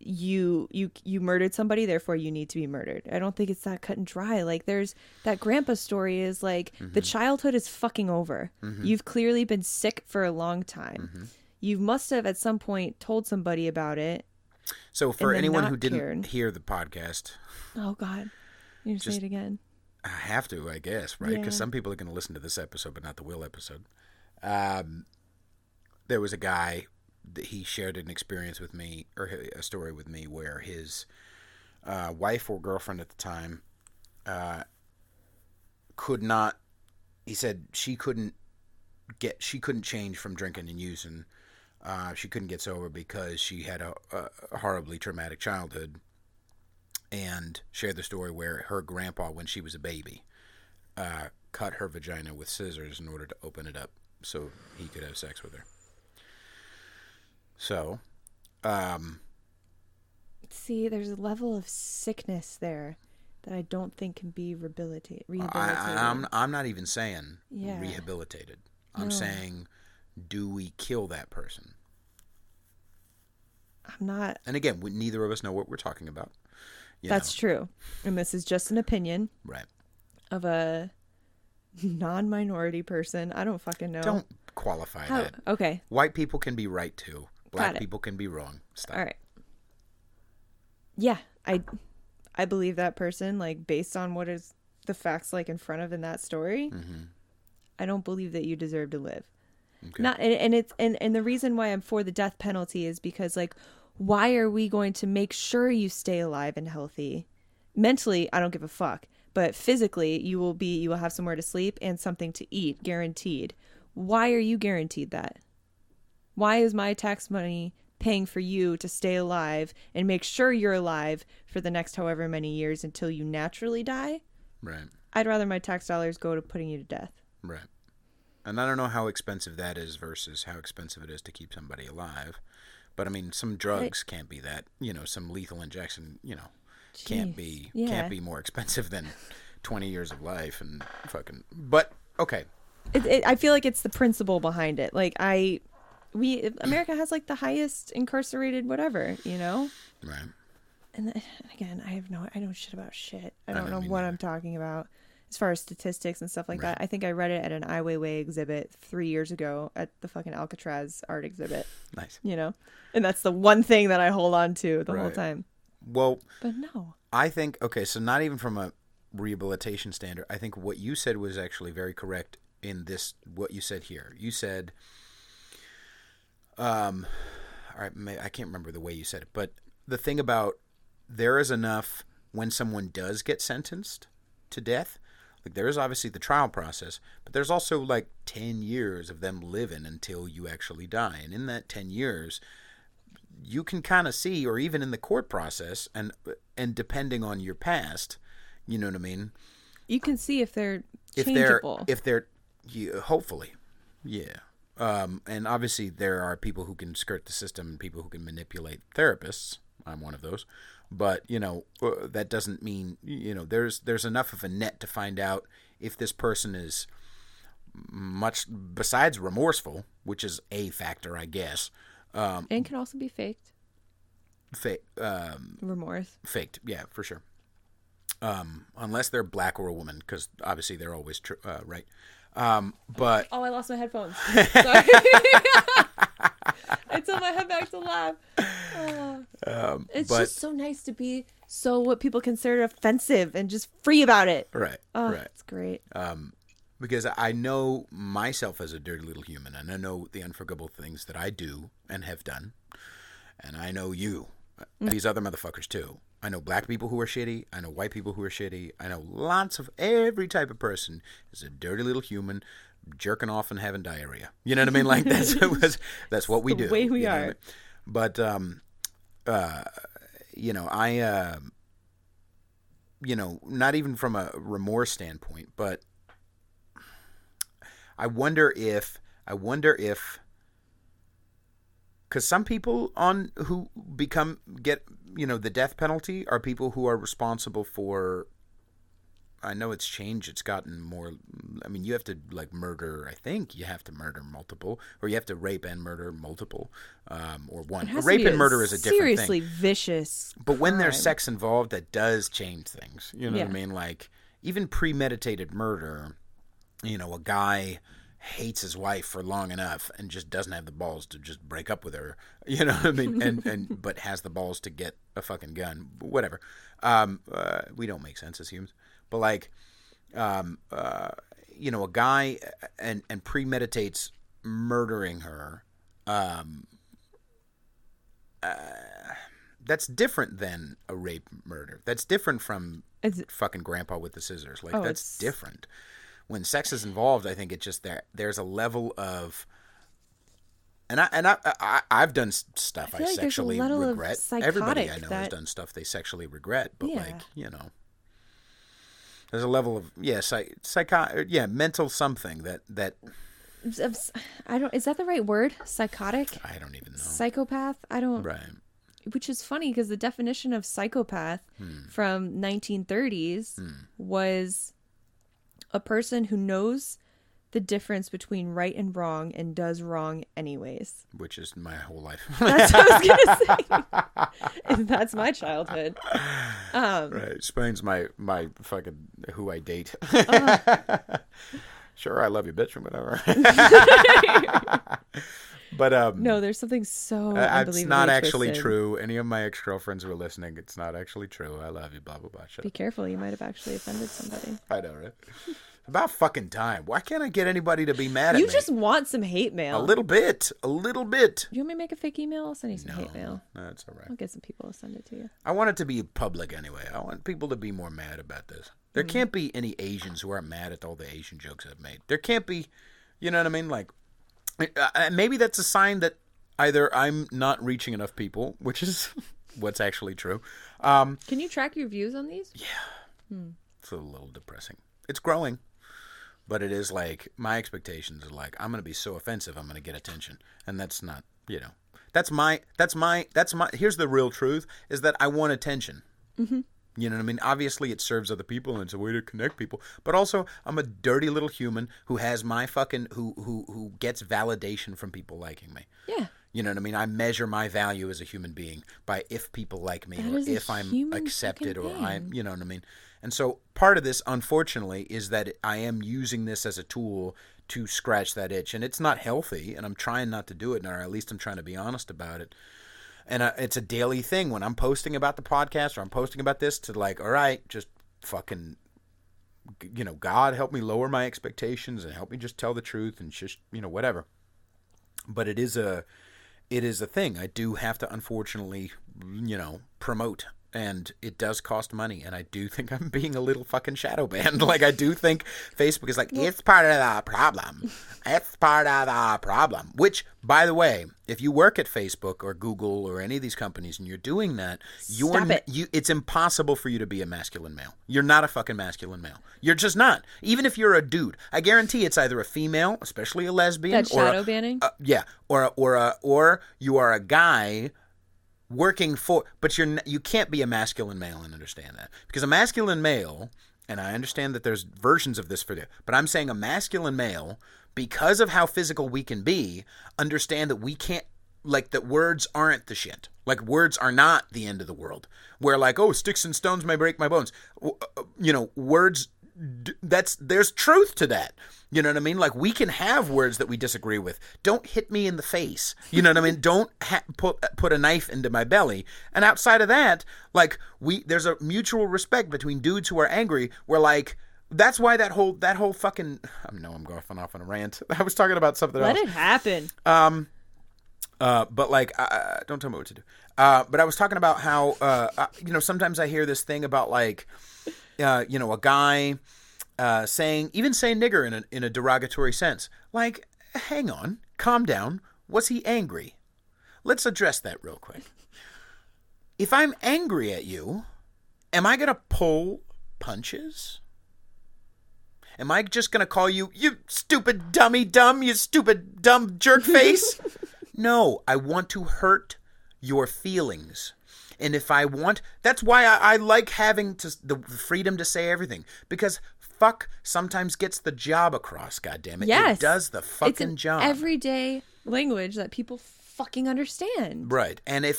Speaker 1: you murdered somebody, therefore you need to be murdered. I don't think it's that cut and dry. Like there's that grandpa story is like the childhood is fucking over. You've clearly been sick for a long time. You must have at some point told somebody about it.
Speaker 2: So for
Speaker 1: then
Speaker 2: anyone
Speaker 1: not
Speaker 2: who didn't
Speaker 1: cared.
Speaker 2: hear the podcast,
Speaker 1: Oh God, you say it again.
Speaker 2: I have to, I guess, right? Because
Speaker 1: Yeah.
Speaker 2: some people are going to listen to this episode, but not the Will episode. There was a guy that he shared an experience with me, or a story with me, where his wife or girlfriend at the time could not. He said she couldn't change from drinking and using. She couldn't get sober because she had a horribly traumatic childhood, and shared the story where her grandpa, when she was a baby, cut her vagina with scissors in order to open it up so he could have sex with her. So,
Speaker 1: See, there's a level of sickness there that I don't think can be rehabilitated.
Speaker 2: I'm not even saying
Speaker 1: Yeah.
Speaker 2: rehabilitated. I'm
Speaker 1: No.
Speaker 2: saying, do we kill that person?
Speaker 1: I'm not.
Speaker 2: And again, neither of us know what we're talking about.
Speaker 1: That's true. And this is just an opinion
Speaker 2: right.
Speaker 1: of a non-minority person. I don't fucking know.
Speaker 2: Don't qualify that.
Speaker 1: Okay.
Speaker 2: White people can be right too. Black
Speaker 1: Got it.
Speaker 2: people can be wrong. Stop.
Speaker 1: All right. Yeah, I believe that person, like, based on what is the facts like in front of in that story.
Speaker 2: Mm-hmm.
Speaker 1: I don't believe that you deserve to live.
Speaker 2: Okay.
Speaker 1: Not and the reason why I'm for the death penalty is because, like, why are we going to make sure you stay alive and healthy Mentally, I don't give a fuck. But physically, you will have somewhere to sleep and something to eat, guaranteed. Why are you guaranteed that? Why is my tax money paying for you to stay alive and make sure you're alive for the next however many years until you naturally die?
Speaker 2: Right.
Speaker 1: I'd rather my tax dollars go to putting you to death.
Speaker 2: Right. And I don't know how expensive that is versus how expensive it is to keep somebody alive. But I mean, some drugs can't be that, some lethal injection, can't be more expensive than 20 years of life and fucking, but okay.
Speaker 1: I feel like it's the principle behind it. Like America has like the highest incarcerated whatever,
Speaker 2: Right.
Speaker 1: And again, I know shit about shit. I don't know what I'm talking about as far as statistics and stuff like that. I think I read it at an Ai Weiwei exhibit 3 years ago at the fucking Alcatraz art exhibit.
Speaker 2: Nice.
Speaker 1: And that's the one thing that I hold on to the whole time.
Speaker 2: Well,
Speaker 1: but no.
Speaker 2: I think, okay, so not even from a rehabilitation standard, I think what you said was actually very correct in what you said here. You said, all right, I can't remember the way you said it, but the thing about there is enough when someone does get sentenced to death, like there is obviously the trial process, but there's also like 10 years of them living until you actually die. And in that 10 years, you can kind of see, or even in the court process, and depending on your past, you know what I mean? You
Speaker 1: can see if they're changeable.
Speaker 2: If they're hopefully, yeah. And obviously there are people who can skirt the system and people who can manipulate therapists. I'm one of those. But, that doesn't mean, there's enough of a net to find out if this person is much, besides remorseful, which is a factor, I guess.
Speaker 1: And can also be faked. Remorse.
Speaker 2: Faked, yeah, for sure. Unless they're black or a woman, because obviously they're always right. But
Speaker 1: I lost my headphones. Sorry. I tilt my head back to laugh. It's just so nice to be what people consider offensive and just free about it.
Speaker 2: Right. Right.
Speaker 1: It's great.
Speaker 2: Because I know myself as a dirty little human, and I know the unforgivable things that I do and have done, and I know you, these other motherfuckers too. I know black people who are shitty. I know white people who are shitty. I know lots of every type of person is a dirty little human jerking off and having diarrhea. You know what I mean? Like that's what we do.
Speaker 1: The way we are.
Speaker 2: I mean? But not even from a remorse standpoint, but I wonder if because some people who get the death penalty are people who are responsible for. I know it's changed. It's gotten more. I mean, you have to murder. I think you have to murder multiple, or you have to rape and murder multiple, or one. Rape and murder is a different thing.
Speaker 1: Seriously vicious.
Speaker 2: But when there's sex involved, that does change things. You know what I mean? Like even premeditated murder. A guy hates his wife for long enough and just doesn't have the balls to just break up with her. You know what I mean? and but has the balls to get a fucking gun. Whatever. We don't make sense as humans. But a guy and premeditates murdering her. That's different than a rape murder. That's different from fucking grandpa with the scissors. That's different. When sex is involved, I think it's just there's a level of, and I've done stuff I sexually regret. Everybody I know has done stuff they sexually regret, but there's a level of mental something that.
Speaker 1: Is that the right word? Psychotic?
Speaker 2: I don't even know.
Speaker 1: Psychopath? I don't.
Speaker 2: Right.
Speaker 1: Which is funny because the definition of psychopath from 1930s was a person who knows the difference between right and wrong and does wrong anyways.
Speaker 2: Which is my whole life.
Speaker 1: That's what I was going to say. That's my childhood.
Speaker 2: Right. Explains my fucking who I date. Sure, I love you, bitch, or whatever. But
Speaker 1: no, there's something so unbelievably
Speaker 2: it's not actually
Speaker 1: twisted.
Speaker 2: True. Any of my ex-girlfriends who are listening, it's not actually true. I love you, blah, blah, blah. Shut
Speaker 1: Be
Speaker 2: up.
Speaker 1: careful. You might have actually offended somebody.
Speaker 2: I know, right? About fucking time. Why can't I get anybody to be mad at me?
Speaker 1: You just want some hate mail.
Speaker 2: A little bit. You want me
Speaker 1: to make a fake email? I'll send you some hate mail.
Speaker 2: No, that's all right.
Speaker 1: I'll get some people to send it to you.
Speaker 2: I want it to be public anyway. I want people to be more mad about this. There can't be any Asians who aren't mad at all the Asian jokes I've made. There can't be, you know what I mean? Like, maybe that's a sign that either I'm not reaching enough people, which is what's actually true.
Speaker 1: Can you track your views on these?
Speaker 2: Yeah. It's a little depressing. It's growing. But it is like, my expectations are like, I'm going to be so offensive, I'm going to get attention. And that's not, that's my, here's the real truth, is that I want attention. Mm-hmm. You know what I mean? Obviously, it serves other people, and it's a way to connect people. But also, I'm a dirty little human who has my fucking, who gets validation from people liking me.
Speaker 1: Yeah.
Speaker 2: You know what I mean? I measure my value as a human being by if people like me, or if I'm accepted, or I'm, you know what I mean? And so part of this, unfortunately, is that I am using this as a tool to scratch that itch. And it's not healthy, and I'm trying not to do it, or at least I'm trying to be honest about it. And it's a daily thing when I'm posting about the podcast or I'm posting about this to like, all right, just fucking, God help me lower my expectations and help me just tell the truth and just, whatever. But it is a thing. I do have to, unfortunately, promote. And it does cost money. And I do think I'm being a little fucking shadow banned. Like, I do think Facebook is like, it's part of the problem. It's part of the problem. Which, by the way, if you work at Facebook or Google or any of these companies and you're doing that, it's impossible for you to be a masculine male. You're not a fucking masculine male. You're just not. Even if you're a dude. I guarantee it's either a female, especially a lesbian.
Speaker 1: That's shadow banning?
Speaker 2: Yeah. Or you are a guy working for, but you can't be a masculine male and understand that, because a masculine male, and I understand that there's versions of this for you, but I'm saying a masculine male, because of how physical we can be, understand that we can't, like, that words aren't the shit. Like, words are not the end of the world. Where like, oh, sticks and stones may break my bones. Words, there's truth to that. You know what I mean? Like, we can have words that we disagree with. Don't hit me in the face. You know what I mean? Don't put a knife into my belly. And outside of that, like, there's a mutual respect between dudes who are angry. Where, like, that's why that whole fucking, I know I'm going off on a rant. I was talking about something else.
Speaker 1: Let it happen.
Speaker 2: But like, don't tell me what to do. But I was talking about how, sometimes I hear this thing about like, a guy saying nigger in a derogatory sense. Like, hang on, calm down. Was he angry? Let's address that real quick. If I'm angry at you, am I going to pull punches? Am I just going to call you stupid dumb, you stupid dumb jerk face? No, I want to hurt your feelings. And if I want, that's why I like having the freedom to say everything. Because fuck sometimes gets the job across, goddammit.
Speaker 1: Yes.
Speaker 2: It does the fucking job.
Speaker 1: Everyday language that people fucking understand.
Speaker 2: Right. And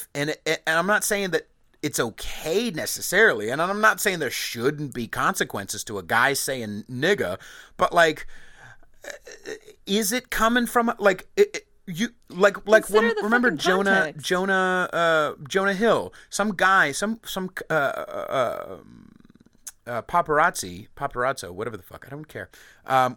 Speaker 2: I'm not saying that it's okay necessarily, and I'm not saying there shouldn't be consequences to a guy saying nigga, but like, is it coming from like remember Jonah Hill, some guy, some paparazzo, whatever the fuck, I don't care,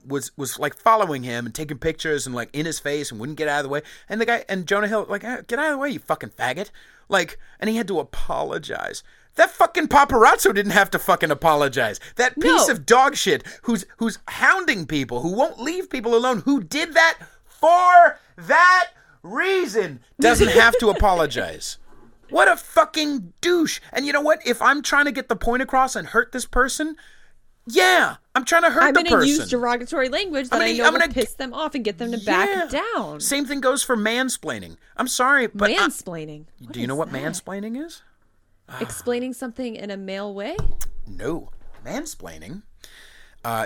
Speaker 2: was like following him and taking pictures and like in his face and wouldn't get out of the way, and the guy and Jonah Hill like, get out of the way, you fucking faggot, like, and he had to apologize. That fucking paparazzo didn't have to fucking apologize. That piece of dog shit who's hounding people, who won't leave people alone, who did that for that reason, doesn't have to apologize. What a fucking douche. And you know what? If I'm trying to get the point across and hurt this person, yeah, I'm trying to hurt the person. I'm going to use
Speaker 1: derogatory language that I know will piss them off and get them to back down.
Speaker 2: Same thing goes for mansplaining. I'm sorry, but
Speaker 1: mansplaining.
Speaker 2: Do you know what mansplaining is?
Speaker 1: Explaining something in a male way?
Speaker 2: No. Mansplaining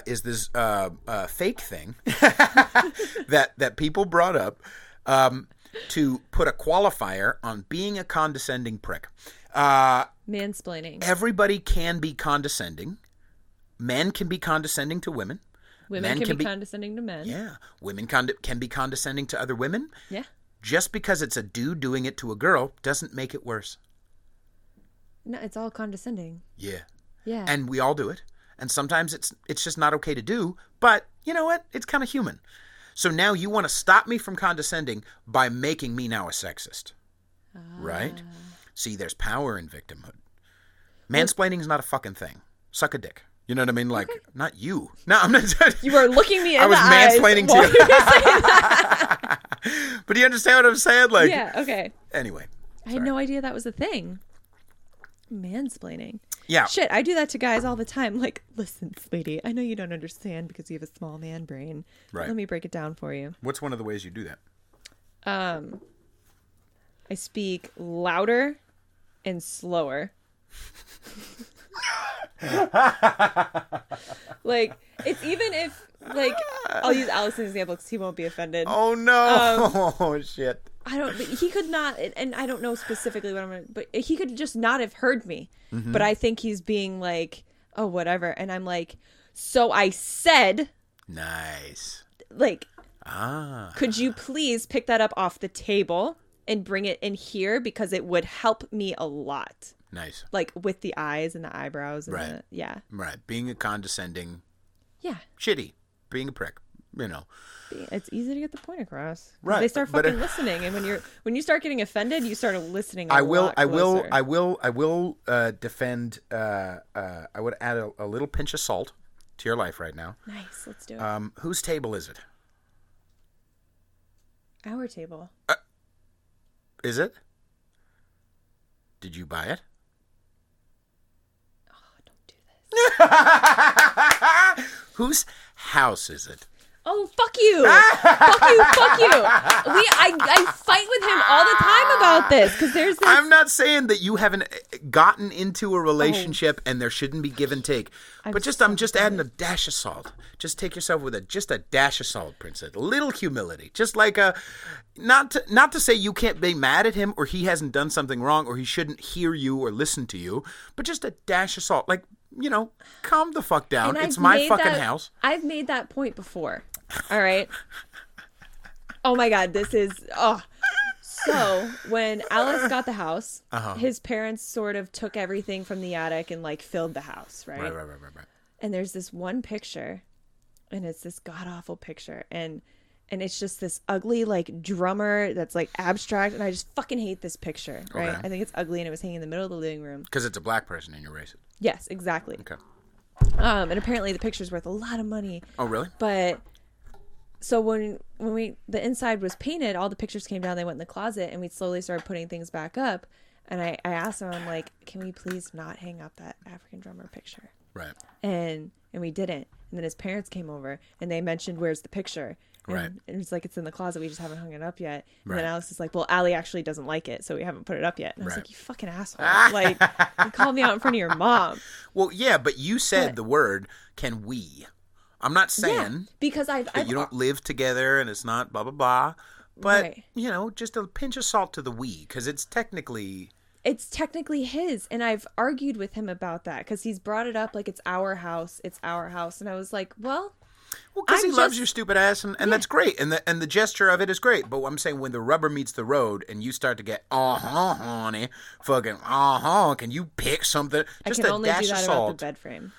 Speaker 2: is this fake thing that people brought up to put a qualifier on being a condescending prick.
Speaker 1: Mansplaining.
Speaker 2: Everybody can be condescending. Men can be condescending to women.
Speaker 1: Women can be condescending to men.
Speaker 2: Yeah. Women can be condescending to other women.
Speaker 1: Yeah.
Speaker 2: Just because it's a dude doing it to a girl doesn't make it worse.
Speaker 1: No, it's all condescending.
Speaker 2: Yeah.
Speaker 1: Yeah.
Speaker 2: And we all do it. And sometimes it's just not okay to do. But you know what? It's kind of human. So now you want to stop me from condescending by making me now a sexist. Right? See, there's power in victimhood. Mansplaining is not a fucking thing. Suck a dick. You know what I mean? Like, not you. No, I'm not.
Speaker 1: You were looking me in
Speaker 2: the eyes. I was mansplaining to
Speaker 1: you.
Speaker 2: But do you understand what I'm saying? Like,
Speaker 1: yeah, okay.
Speaker 2: Anyway.
Speaker 1: I had no idea that was a thing. Mansplaining.
Speaker 2: Yeah.
Speaker 1: Shit, I do that to guys all the time. Like, listen, sweetie, I know you don't understand because you have a small man brain.
Speaker 2: Right.
Speaker 1: Let me break it down for you.
Speaker 2: What's one of the ways you do that?
Speaker 1: I speak louder and slower. Like, it's even if, like, I'll use Alex as an example because he won't be offended.
Speaker 2: Oh, no. Oh, shit.
Speaker 1: He could not, and I don't know specifically what I'm going to, but he could just not have heard me. Mm-hmm. But I think he's being like, oh, whatever. And I'm like, so I said.
Speaker 2: Nice.
Speaker 1: Like, could you please pick that up off the table and bring it in here because it would help me a lot.
Speaker 2: Nice.
Speaker 1: Like with the eyes and the eyebrows. And
Speaker 2: right.
Speaker 1: Yeah.
Speaker 2: Right. Being a condescending.
Speaker 1: Yeah.
Speaker 2: Shitty. Being a prick. You know.
Speaker 1: It's easy to get the point across.
Speaker 2: Right.
Speaker 1: They start fucking listening, and when you start getting offended, you start listening. I will
Speaker 2: defend. I would add a little pinch of salt to your life right now.
Speaker 1: Nice. Let's do it.
Speaker 2: Whose table is it?
Speaker 1: Our table.
Speaker 2: Is it? Did you buy it?
Speaker 1: Oh, don't do
Speaker 2: this. Whose house is it?
Speaker 1: Oh, fuck you. Fuck you. Fuck you. I fight with him all the time about this because there's this.
Speaker 2: I'm not saying that you haven't gotten into a relationship and there shouldn't be give and take. I'm just adding a dash of salt. Just take yourself with just a dash of salt, Princess. A little humility. Just like not to say you can't be mad at him or he hasn't done something wrong or he shouldn't hear you or listen to you, but just a dash of salt. Like, you know, calm the fuck down. It's my fucking house.
Speaker 1: I've made that point before. All right. Oh my God, this is So when Alice got the house, his parents sort of took everything from the attic and like filled the house, right?
Speaker 2: Right.
Speaker 1: And there's this one picture, and it's this god awful picture, and it's just this ugly like drummer that's like abstract, and I just fucking hate this picture, right?
Speaker 2: Okay.
Speaker 1: I think it's ugly, and it was hanging in the middle of the living room
Speaker 2: because it's a black person and you're racist.
Speaker 1: Yes, exactly.
Speaker 2: Okay.
Speaker 1: And apparently the picture's worth a lot of money.
Speaker 2: Oh, really?
Speaker 1: But. So when the inside was painted, all the pictures came down, they went in the closet, and we slowly started putting things back up. And I asked him, I'm like, can we please not hang up that African drummer picture?
Speaker 2: Right.
Speaker 1: And we didn't. And then his parents came over, and they mentioned, where's the picture? And,
Speaker 2: right.
Speaker 1: And it's like, it's in the closet, we just haven't hung it up yet. And
Speaker 2: right.
Speaker 1: then Alex is like, well, Ali actually doesn't like it, so we haven't put it up yet. And I was
Speaker 2: right.
Speaker 1: like, you fucking asshole. Like, you called me out in front of your mom.
Speaker 2: Well, yeah, but you said the word, can we? I'm not saying
Speaker 1: because I've
Speaker 2: you don't live together and it's not blah, blah, blah. But,
Speaker 1: right.
Speaker 2: you know, just a pinch of salt to the we, because it's technically
Speaker 1: his. And I've argued with him about that because he's brought it up like it's our house. And I was like, well,
Speaker 2: because he loves your stupid ass, and that's great. And the gesture of it is great. But I'm saying when the rubber meets the road and you start to get, honey, fucking, can you pick something? Just
Speaker 1: I can
Speaker 2: a
Speaker 1: only
Speaker 2: dash
Speaker 1: do that
Speaker 2: of salt.
Speaker 1: about the bed frame.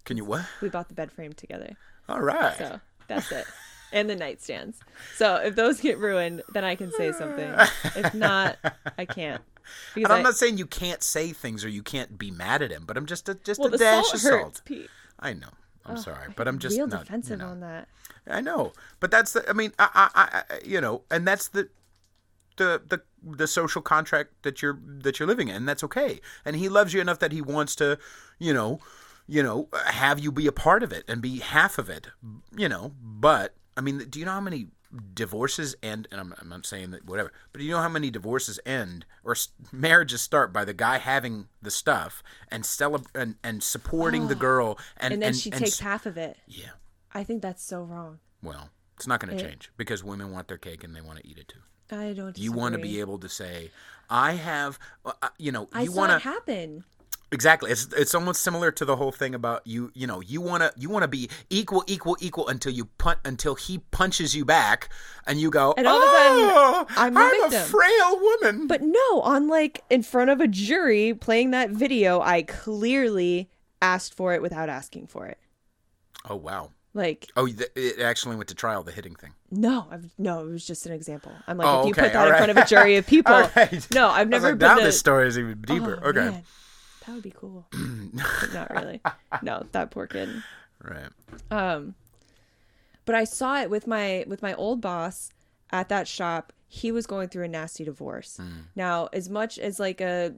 Speaker 2: Can you what?
Speaker 1: We bought the bed frame together.
Speaker 2: All right.
Speaker 1: So that's it. And the nightstands. So if those get ruined, then I can say something. If not, I can't.
Speaker 2: And I'm not saying you can't say things or you can't be mad at him, but I'm just a
Speaker 1: the
Speaker 2: dash
Speaker 1: salt
Speaker 2: of
Speaker 1: hurts,
Speaker 2: salt.
Speaker 1: Pete.
Speaker 2: I know. I'm sorry, but I'm just
Speaker 1: real
Speaker 2: not,
Speaker 1: defensive on that.
Speaker 2: I know, but that's I you know, and that's the social contract that you're living in. And that's okay. And he loves you enough that he wants to, you know, have you be a part of it and be half of it, you know. But I mean, do you know how many divorces end? And I'm not saying that whatever, but do you know how many divorces end or marriages start by the guy having the stuff and and supporting the girl, and
Speaker 1: then she takes half of it?
Speaker 2: Yeah,
Speaker 1: I think that's so wrong.
Speaker 2: Well, it's not going to change because women want their cake and they want to eat it too.
Speaker 1: I don't disagree.
Speaker 2: You want to be able to say, I have, you know,
Speaker 1: I saw it happen.
Speaker 2: Exactly. It's almost similar to the whole thing about you know, you want to be equal until he punches you back and you go,
Speaker 1: and all of a sudden I'm
Speaker 2: a frail woman.
Speaker 1: But no, on like in front of a jury playing that video, I clearly asked for it without asking for it.
Speaker 2: Oh, wow.
Speaker 1: Like,
Speaker 2: it actually went to trial, the hitting thing.
Speaker 1: No, it was just an example. I'm like,
Speaker 2: Oh,
Speaker 1: if you
Speaker 2: okay,
Speaker 1: put that
Speaker 2: all
Speaker 1: in
Speaker 2: right.
Speaker 1: front of a jury of people.
Speaker 2: All right.
Speaker 1: No, I've never
Speaker 2: like,
Speaker 1: been
Speaker 2: now
Speaker 1: to...
Speaker 2: this story is even deeper.
Speaker 1: Oh,
Speaker 2: Okay.
Speaker 1: Man, that would be cool. But not really. No, that poor kid.
Speaker 2: Right.
Speaker 1: But I saw it with my old boss at that shop. He was going through a nasty divorce. Now, as much as like a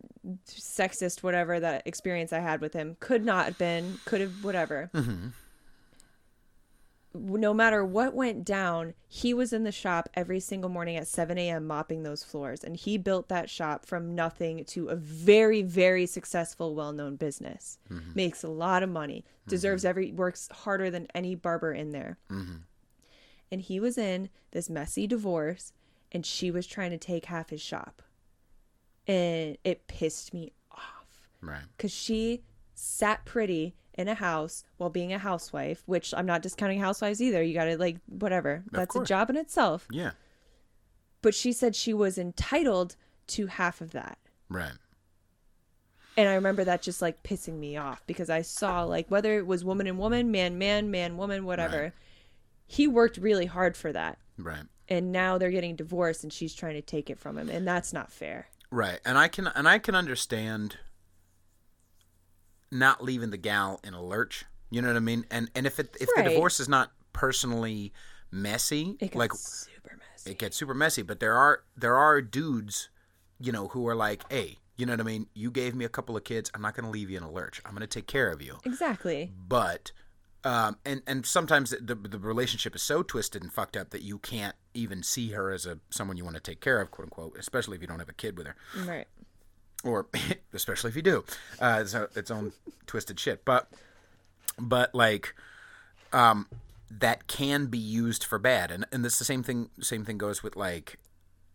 Speaker 1: sexist, whatever, that experience I had with him could have, whatever.
Speaker 2: Mm-hmm.
Speaker 1: No matter what went down, he was in the shop every single morning at 7 a.m. mopping those floors. And he built that shop from nothing to a very, very successful, well-known business. Mm-hmm. Makes a lot of money. Deserves works harder than any barber in there. Mm-hmm. And he was in this messy divorce, and she was trying to take half his shop. And it pissed me off.
Speaker 2: Right.
Speaker 1: Because she sat pretty in a house while being a housewife, which I'm not discounting housewives either. You got to like, whatever. That's a job in itself.
Speaker 2: Yeah.
Speaker 1: But she said she was entitled to half of that.
Speaker 2: Right.
Speaker 1: And I remember that just like pissing me off because I saw like whether it was woman and woman, man, woman, whatever. Right. He worked really hard for that.
Speaker 2: Right.
Speaker 1: And now they're getting divorced and she's trying to take it from him. And that's not fair.
Speaker 2: Right. And I can understand not leaving the gal in a lurch. You know what I mean? And if
Speaker 1: right.
Speaker 2: the divorce is not personally messy,
Speaker 1: it gets super messy.
Speaker 2: It gets super messy. But there are dudes, you know, who are like, hey, you know what I mean? You gave me a couple of kids. I'm not going to leave you in a lurch. I'm going to take care of you.
Speaker 1: Exactly.
Speaker 2: But and sometimes the relationship is so twisted and fucked up that you can't even see her as someone you want to take care of, quote unquote, especially if you don't have a kid with her.
Speaker 1: Right.
Speaker 2: Or especially if you do. It's its own twisted shit. But like that can be used for bad. And this the same thing goes with like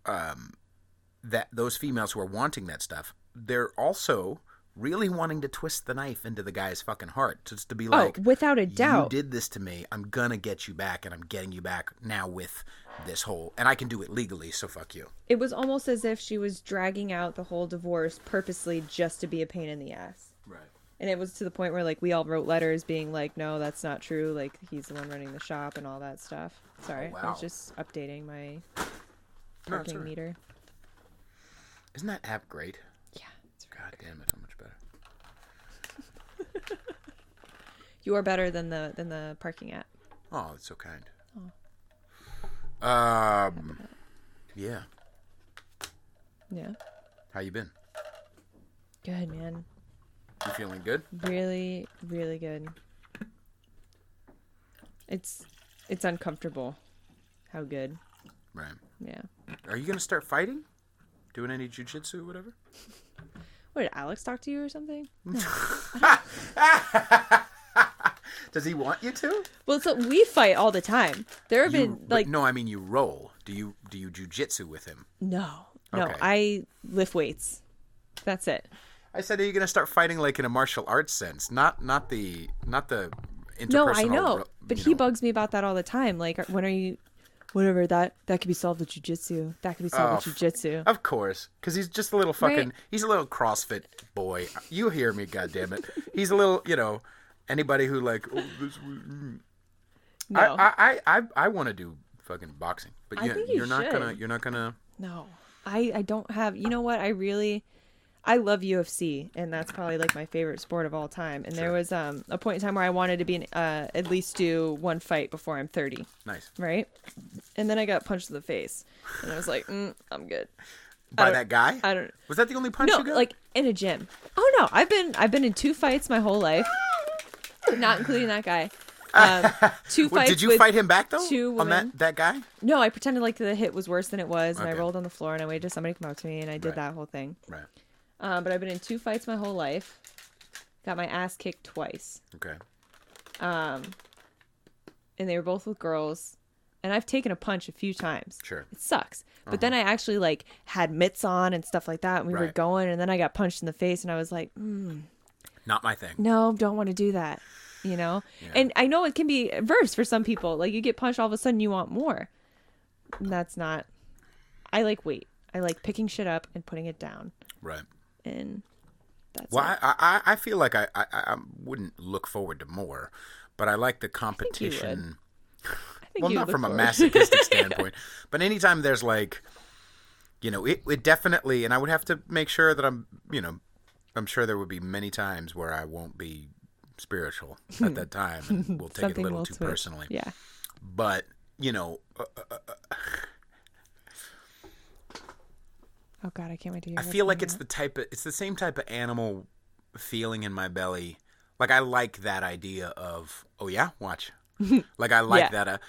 Speaker 2: that those females who are wanting that stuff, they're also really wanting to twist the knife into the guy's fucking heart. Just to be like,
Speaker 1: without a doubt.
Speaker 2: You did this to me. I'm gonna get you back, and I'm getting you back now with this whole, and I can do it legally, so fuck you.
Speaker 1: It was almost as if she was dragging out the whole divorce purposely just to be a pain in the ass.
Speaker 2: Right.
Speaker 1: And it was to the point where like we all wrote letters being like, no, that's not true. Like he's the one running the shop and all that stuff. Sorry,
Speaker 2: Oh, wow.
Speaker 1: I was just updating my parking meter.
Speaker 2: Isn't that app great?
Speaker 1: Yeah. It's
Speaker 2: God damn it, so much better.
Speaker 1: You are better than the parking app.
Speaker 2: Oh, that's so kind.
Speaker 1: Oh.
Speaker 2: Yeah.
Speaker 1: Yeah.
Speaker 2: How you been?
Speaker 1: Good, man.
Speaker 2: You feeling good?
Speaker 1: Really, really good. It's uncomfortable how good.
Speaker 2: Right.
Speaker 1: Yeah.
Speaker 2: Are you gonna start fighting? Doing any jujitsu or whatever?
Speaker 1: What, did Alex talk to you or something? No.
Speaker 2: Does he want you to?
Speaker 1: Well, so we fight all the time. There have been like
Speaker 2: no, I mean you roll. Do you jujitsu with him?
Speaker 1: No,
Speaker 2: Okay.
Speaker 1: I lift weights. That's it.
Speaker 2: I said, are you going to start fighting like in a martial arts sense, not the interpersonal?
Speaker 1: No, I know, but he bugs me about that all the time. Like, when are you? Whatever, that could be solved with jujitsu. That could be solved with jujitsu.
Speaker 2: Of course, because he's just a little fucking.
Speaker 1: Right.
Speaker 2: He's a little CrossFit boy. You hear me, goddammit. He's a little, you know. Anybody who like, oh, this.
Speaker 1: No.
Speaker 2: I want to do fucking boxing, but
Speaker 1: I think you're
Speaker 2: not gonna. You're not gonna.
Speaker 1: No, I don't have. You know what? I love UFC, and that's probably like my favorite sport of all time. And there was a point in time where I wanted to be at least do one fight before I'm 30.
Speaker 2: Nice.
Speaker 1: Right? And then I got punched in the face, and I was like, I'm good.
Speaker 2: By that guy?
Speaker 1: I don't.
Speaker 2: Was that the only punch you got?
Speaker 1: No, like in a gym. Oh no, I've been in 2 fights my whole life, not including that guy. 2 fights.
Speaker 2: Did you fight him back though?
Speaker 1: 2 women.
Speaker 2: On that guy?
Speaker 1: No, I pretended like the hit was worse than it was, and
Speaker 2: Okay.
Speaker 1: I rolled on the floor, and I waited for somebody to come up to me, and I did that whole thing.
Speaker 2: Right.
Speaker 1: But I've been in 2 fights my whole life. Got my ass kicked twice.
Speaker 2: Okay.
Speaker 1: And they were both with girls. And I've taken a punch a few times.
Speaker 2: Sure.
Speaker 1: It sucks. But then I actually like had mitts on and stuff like that. And we were going. And then I got punched in the face. And I was like,
Speaker 2: Not my thing.
Speaker 1: no, don't want to do that. You know?
Speaker 2: Yeah.
Speaker 1: And I know it can be adverse for some people. Like you get punched, all of a sudden you want more. And that's not. I like weight. I like picking shit up and putting it down.
Speaker 2: Right.
Speaker 1: And That's
Speaker 2: Well,
Speaker 1: it.
Speaker 2: I feel like I wouldn't look forward to more, but I like the competition.
Speaker 1: I think
Speaker 2: Well,
Speaker 1: you
Speaker 2: not
Speaker 1: look
Speaker 2: from a
Speaker 1: forward.
Speaker 2: masochistic standpoint, but anytime there's like, it definitely, and I would have to make sure that I'm sure there would be many times where I won't be spiritual at that time and we'll take it a
Speaker 1: Something
Speaker 2: little
Speaker 1: will
Speaker 2: too
Speaker 1: switch.
Speaker 2: personally.
Speaker 1: Yeah.
Speaker 2: But,
Speaker 1: Oh God, I can't wait to hear.
Speaker 2: I feel like it's the same type of animal feeling in my belly. Like I like that idea of, oh yeah, watch. Like I like that,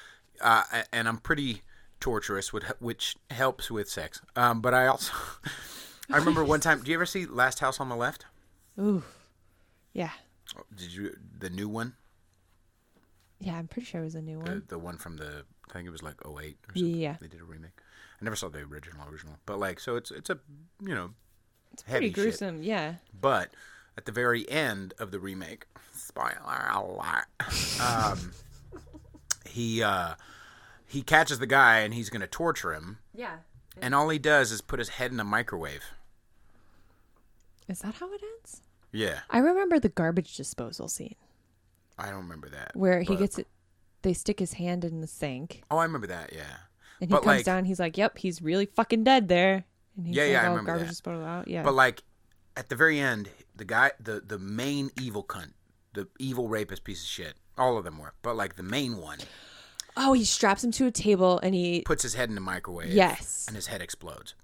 Speaker 2: and I'm pretty torturous, which helps with sex. But I also, I remember one time. Do you ever see Last House on the Left?
Speaker 1: Ooh. Yeah.
Speaker 2: Did you the new one?
Speaker 1: Yeah, I'm pretty sure it was a new one.
Speaker 2: The one from I think it was like '08 or something.
Speaker 1: Yeah.
Speaker 2: They did a remake. I never saw the original, but like, so it's a
Speaker 1: It's
Speaker 2: heavy
Speaker 1: pretty gruesome.
Speaker 2: shit.
Speaker 1: Yeah.
Speaker 2: But at the very end of the remake, spoiler alert, he catches the guy and he's gonna torture him.
Speaker 1: Yeah.
Speaker 2: And all he does is put his head in a microwave.
Speaker 1: Is that how it ends?
Speaker 2: Yeah.
Speaker 1: I remember the garbage disposal scene
Speaker 2: I don't remember that.
Speaker 1: where he gets it. They stick his hand in the sink,
Speaker 2: Oh, I remember that, yeah.
Speaker 1: and he
Speaker 2: But,
Speaker 1: comes
Speaker 2: like-
Speaker 1: down. He's like, "Yep, he's really fucking dead there." And he's
Speaker 2: Yeah,
Speaker 1: like,
Speaker 2: yeah, I
Speaker 1: "Oh,
Speaker 2: remember
Speaker 1: garbage
Speaker 2: that.
Speaker 1: disposal out." Yeah.
Speaker 2: But like at the very end, the guy, the main evil cunt, the evil rapist piece of shit, all of them were. But like the main one
Speaker 1: Oh, he straps him to a table and he.
Speaker 2: puts his head in the microwave.
Speaker 1: Yes.
Speaker 2: And his head explodes.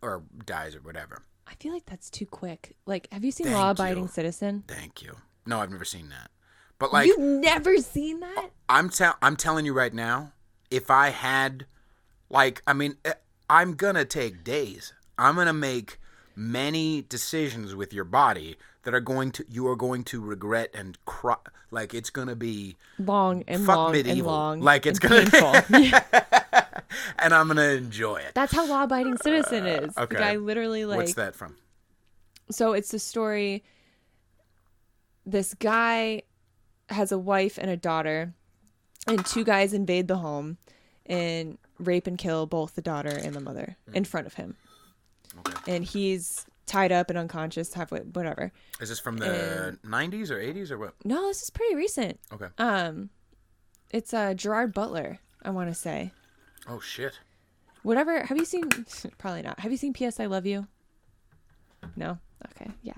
Speaker 2: Or dies or whatever.
Speaker 1: I feel like that's too quick. Like, have you seen
Speaker 2: Thank
Speaker 1: Law Abiding
Speaker 2: you.
Speaker 1: Citizen?
Speaker 2: Thank you. No, I've never seen that. But like
Speaker 1: You've never seen that?
Speaker 2: I'm telling you right now, if I had, like, I mean, I'm gonna take days. I'm gonna make many decisions with your body that you are going to regret and cry. Like it's gonna be
Speaker 1: Long and
Speaker 2: fuck
Speaker 1: long
Speaker 2: medieval.
Speaker 1: and long.
Speaker 2: Like it's
Speaker 1: and
Speaker 2: gonna
Speaker 1: painful. Yeah.
Speaker 2: and I'm gonna enjoy it.
Speaker 1: That's how Law Abiding Citizen is.
Speaker 2: Okay.
Speaker 1: The guy literally like.
Speaker 2: What's that from?
Speaker 1: So it's the story. This guy has a wife and a daughter, and two guys invade the home and rape and kill both the daughter and the mother in front of him.
Speaker 2: Okay.
Speaker 1: And he's tied up and unconscious, halfway, whatever.
Speaker 2: Is this from the 90s or 80s or what?
Speaker 1: No, this is pretty recent.
Speaker 2: Okay.
Speaker 1: It's Gerard Butler, I want to say.
Speaker 2: Oh shit.
Speaker 1: Whatever. Have you seen? Probably not. Have you seen P.S. I Love You? No. Okay. Yeah.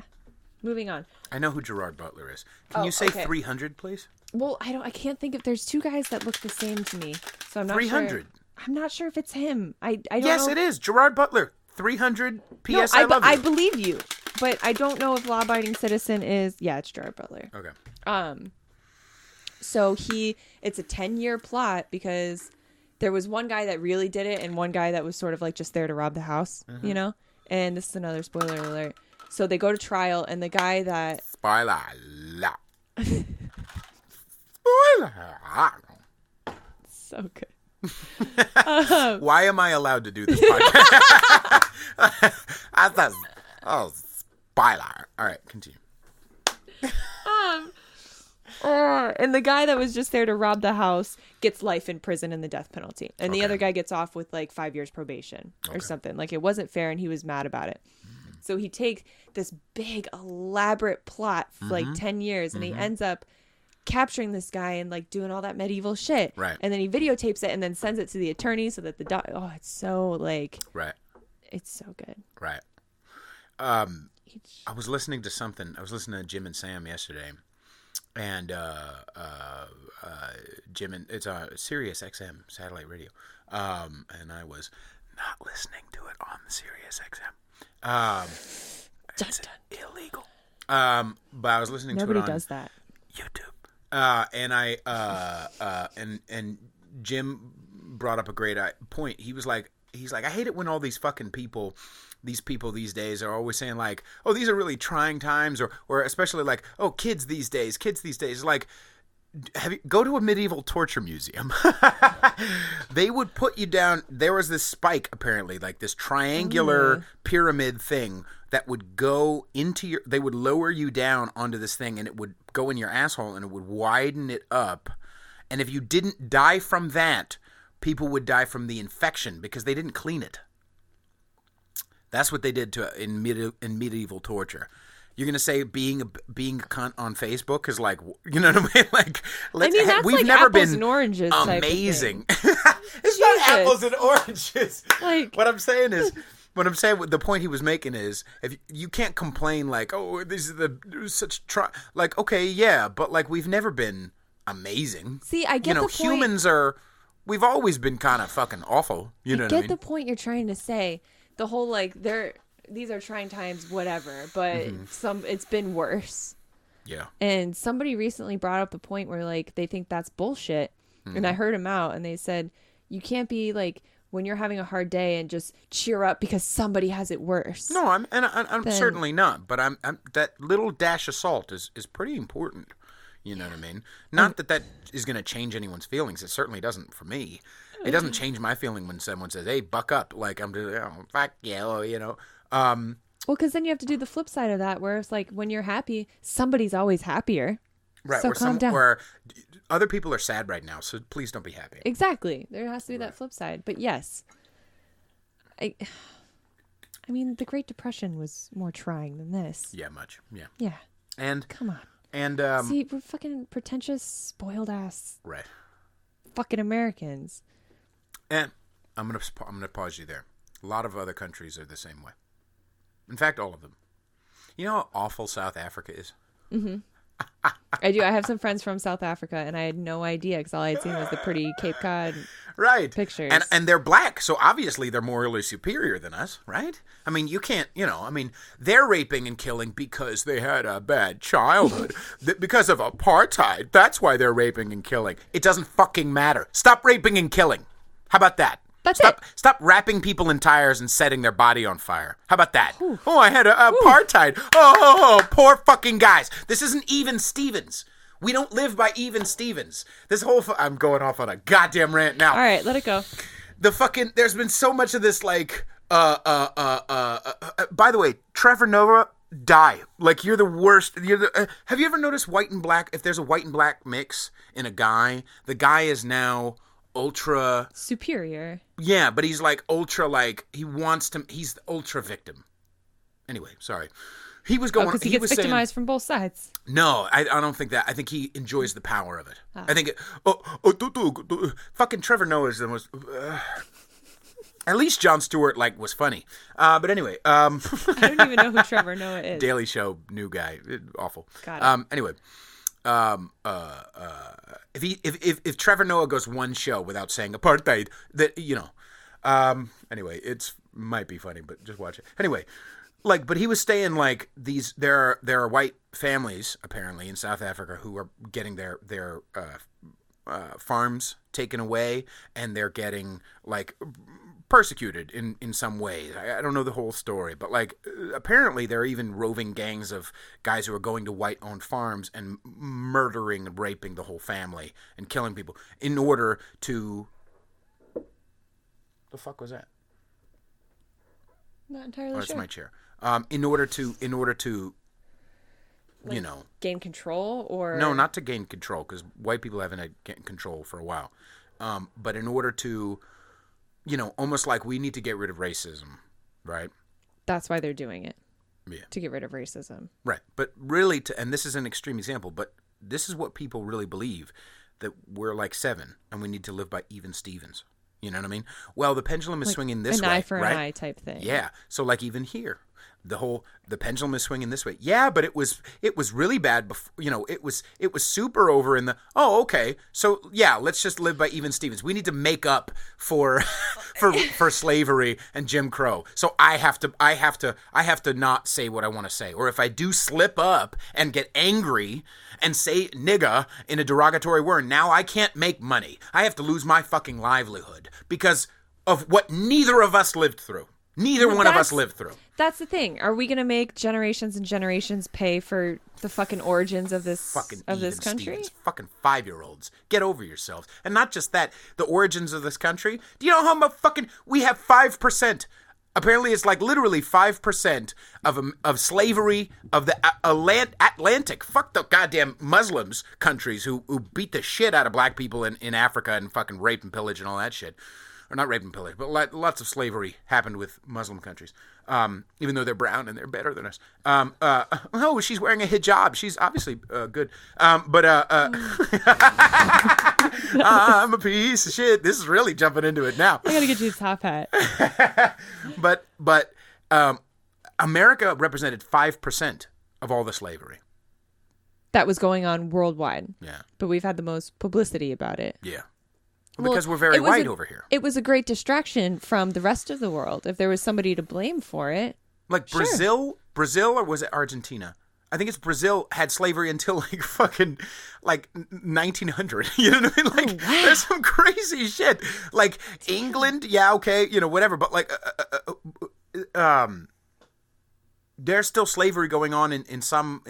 Speaker 1: Moving on.
Speaker 2: I know who Gerard Butler is. Can
Speaker 1: Oh,
Speaker 2: you say
Speaker 1: okay.
Speaker 2: 300, please?
Speaker 1: Well, I can't think if there's two guys that look the same to me, so I'm not
Speaker 2: 300.
Speaker 1: sure. I'm not sure if it's him. I don't
Speaker 2: Yes,
Speaker 1: know.
Speaker 2: it is. Gerard Butler. 300
Speaker 1: No,
Speaker 2: P.S. I love you.
Speaker 1: I believe you, but I don't know if Law Abiding Citizen is. Yeah, it's Gerard Butler.
Speaker 2: Okay.
Speaker 1: So it's a 10-year plot because there was one guy that really did it and one guy that was sort of like just there to rob the house, you know? And this is another spoiler alert. So they go to trial and the guy that...
Speaker 2: Spoiler. Spoiler.
Speaker 1: So good.
Speaker 2: Why am I allowed to do this podcast? I thought, spoiler. All right, continue.
Speaker 1: And the guy that was just there to rob the house gets life in prison and the death penalty. And the
Speaker 2: Okay.
Speaker 1: other guy gets off with like 5 years probation or something. Like it wasn't fair and he was mad about it. So he takes this big elaborate plot for like 10 years and he ends up capturing this guy and like doing all that medieval shit.
Speaker 2: Right.
Speaker 1: And then he videotapes it and then sends it to the attorney so that oh, it's so like,
Speaker 2: Right.
Speaker 1: it's so good.
Speaker 2: Right. I was listening to something. I was listening to Jim and Sam yesterday. And Jim and it's Sirius XM satellite radio, and I was not listening to it on the Sirius XM. It's illegal. But I was listening
Speaker 1: Nobody
Speaker 2: to it on
Speaker 1: does that.
Speaker 2: YouTube. And I and Jim brought up a great point. He's like, I hate it when all these fucking people these days are always saying like, oh, these are really trying times, or especially like, oh, kids these days. Like, go to a medieval torture museum. They would put you down. There was this spike, apparently, like this triangular pyramid thing that would go into they would lower you down onto this thing and it would go in your asshole and it would widen it up. And if you didn't die from that, people would die from the infection because they didn't clean it. That's what they did in medieval torture. You're gonna say being a cunt on Facebook is like, you know what I mean? Like,
Speaker 1: that's
Speaker 2: we've
Speaker 1: like
Speaker 2: never
Speaker 1: apples
Speaker 2: been
Speaker 1: and oranges
Speaker 2: amazing.
Speaker 1: Type of thing.
Speaker 2: It's not apples and oranges.
Speaker 1: Like,
Speaker 2: what I'm saying, the point he was making is, if you can't complain like, oh, these are like, okay, yeah, but like we've never been amazing.
Speaker 1: See, I get the point.
Speaker 2: Humans we've always been kind of fucking awful. You know what I mean?
Speaker 1: I get the point you're trying to say. The whole like these are trying times, whatever, but it's been worse.
Speaker 2: Yeah.
Speaker 1: And somebody recently brought up a point where like they think that's bullshit. And I heard them out and they said you can't be like when you're having a hard day and just cheer up because somebody has it worse.
Speaker 2: No, I'm certainly not, but I'm that little dash of salt is pretty important. You know what I mean? Not that is going to change anyone's feelings. It certainly doesn't for me. It doesn't change my feeling when someone says, "Hey, buck up!" Like I'm just, fuck yeah, you know.
Speaker 1: Well, because then you have to do the flip side of that, where it's like when you're happy, somebody's always happier.
Speaker 2: Right.
Speaker 1: So calm down.
Speaker 2: Or other people are sad right now, so please don't be happy.
Speaker 1: Exactly. There has to be that flip side. But yes, I mean, the Great Depression was more trying than this.
Speaker 2: Yeah, much. Yeah.
Speaker 1: Yeah.
Speaker 2: And
Speaker 1: come on.
Speaker 2: And
Speaker 1: see, we're fucking pretentious, spoiled ass.
Speaker 2: Right.
Speaker 1: Fucking Americans.
Speaker 2: And I'm gonna pause you there. A lot of other countries are the same way. In fact, all of them. You know how awful South Africa is?
Speaker 1: Mm-hmm. I do. I have some friends from South Africa, and I had no idea because all I had seen was the pretty Cape Cod pictures.
Speaker 2: And they're black, so obviously they're morally superior than us, right? I mean, you can't, they're raping and killing because they had a bad childhood. Because of apartheid, that's why they're raping and killing. It doesn't fucking matter. Stop raping and killing. How about that? Stop wrapping people in tires and setting their body on fire. How about that? Ooh. Oh, I had apartheid. Oh, poor fucking guys. This isn't even Stevens. We don't live by even Stevens. This whole I'm going off on a goddamn rant now.
Speaker 1: All right, let it go.
Speaker 2: There's been so much of this like by the way, Trevor Noah, die. Like, you're the worst. Have you ever noticed white and black? If there's a white and black mix in a guy, the guy is now ultra
Speaker 1: superior.
Speaker 2: Yeah, but he's like ultra, like he's the ultra victim. Anyway, sorry. He was going
Speaker 1: because he gets victimized from both sides.
Speaker 2: No, I don't think that. I think he enjoys the power of it. I think fucking Trevor Noah is the most at least Jon Stewart was funny. But anyway, I
Speaker 1: don't even know who Trevor Noah is.
Speaker 2: Daily Show new guy. Awful.
Speaker 1: Got it.
Speaker 2: Anyway, if Trevor Noah goes one show without saying apartheid, anyway, it's might be funny, but just watch it. Anyway, but he was saying these there are white families apparently in South Africa who are getting their farms taken away, and they're getting persecuted in some ways. I don't know the whole story, but apparently there are even roving gangs of guys who are going to white-owned farms and murdering and raping the whole family and killing people in order to... The fuck was that?
Speaker 1: Not entirely
Speaker 2: sure.
Speaker 1: That's
Speaker 2: my chair. In order to
Speaker 1: gain control, or...
Speaker 2: No, not to gain control, because white people haven't had control for a while. But in order to... almost like we need to get rid of racism, right?
Speaker 1: That's why they're doing it.
Speaker 2: Yeah.
Speaker 1: To get rid of racism.
Speaker 2: Right. But really, and this is an extreme example, but this is what people really believe, that we're like seven and we need to live by even Stevens. You know what I mean? Well, the pendulum is swinging this way,
Speaker 1: an eye for
Speaker 2: right?
Speaker 1: an eye type thing.
Speaker 2: Yeah. So even here, the pendulum is swinging this way. Yeah, but it was really bad before, it was super over in the, oh, okay. So yeah, let's just live by even Stevens. We need to make up for slavery and Jim Crow. So I have to not say what I want to say. Or if I do slip up and get angry and say nigga in a derogatory word, now I can't make money. I have to lose my fucking livelihood because of what neither of us lived through. Neither one of us lived through.
Speaker 1: That's the thing. Are we going to make generations and generations pay for the fucking origins of this country?
Speaker 2: Stevens, fucking 5-year-olds. Get over yourselves. And not just that, the origins of this country. Do you know how much we have 5%? Apparently it's literally 5% of slavery of the Atlantic. Fuck the goddamn Muslims countries who beat the shit out of black people in Africa and fucking rape and pillage and all that shit. or not raped and pillaged, but lots of slavery happened with Muslim countries. Even though they're brown and they're better than us. Oh, she's wearing a hijab. She's obviously good. I'm a piece of shit. This is really jumping into it now.
Speaker 1: I gotta get you a top hat.
Speaker 2: But America represented 5% of all the slavery.
Speaker 1: That was going on worldwide.
Speaker 2: Yeah.
Speaker 1: But we've had the most publicity about it.
Speaker 2: Yeah. Because we're very white over here.
Speaker 1: It was a great distraction from the rest of the world. If there was somebody to blame for it.
Speaker 2: Like Brazil, or was it Argentina? I think it's Brazil had slavery until like fucking like 1900. You know what I mean? Like there's some crazy shit. Like England, yeah, okay, you know, whatever. But like, there's still slavery going on in some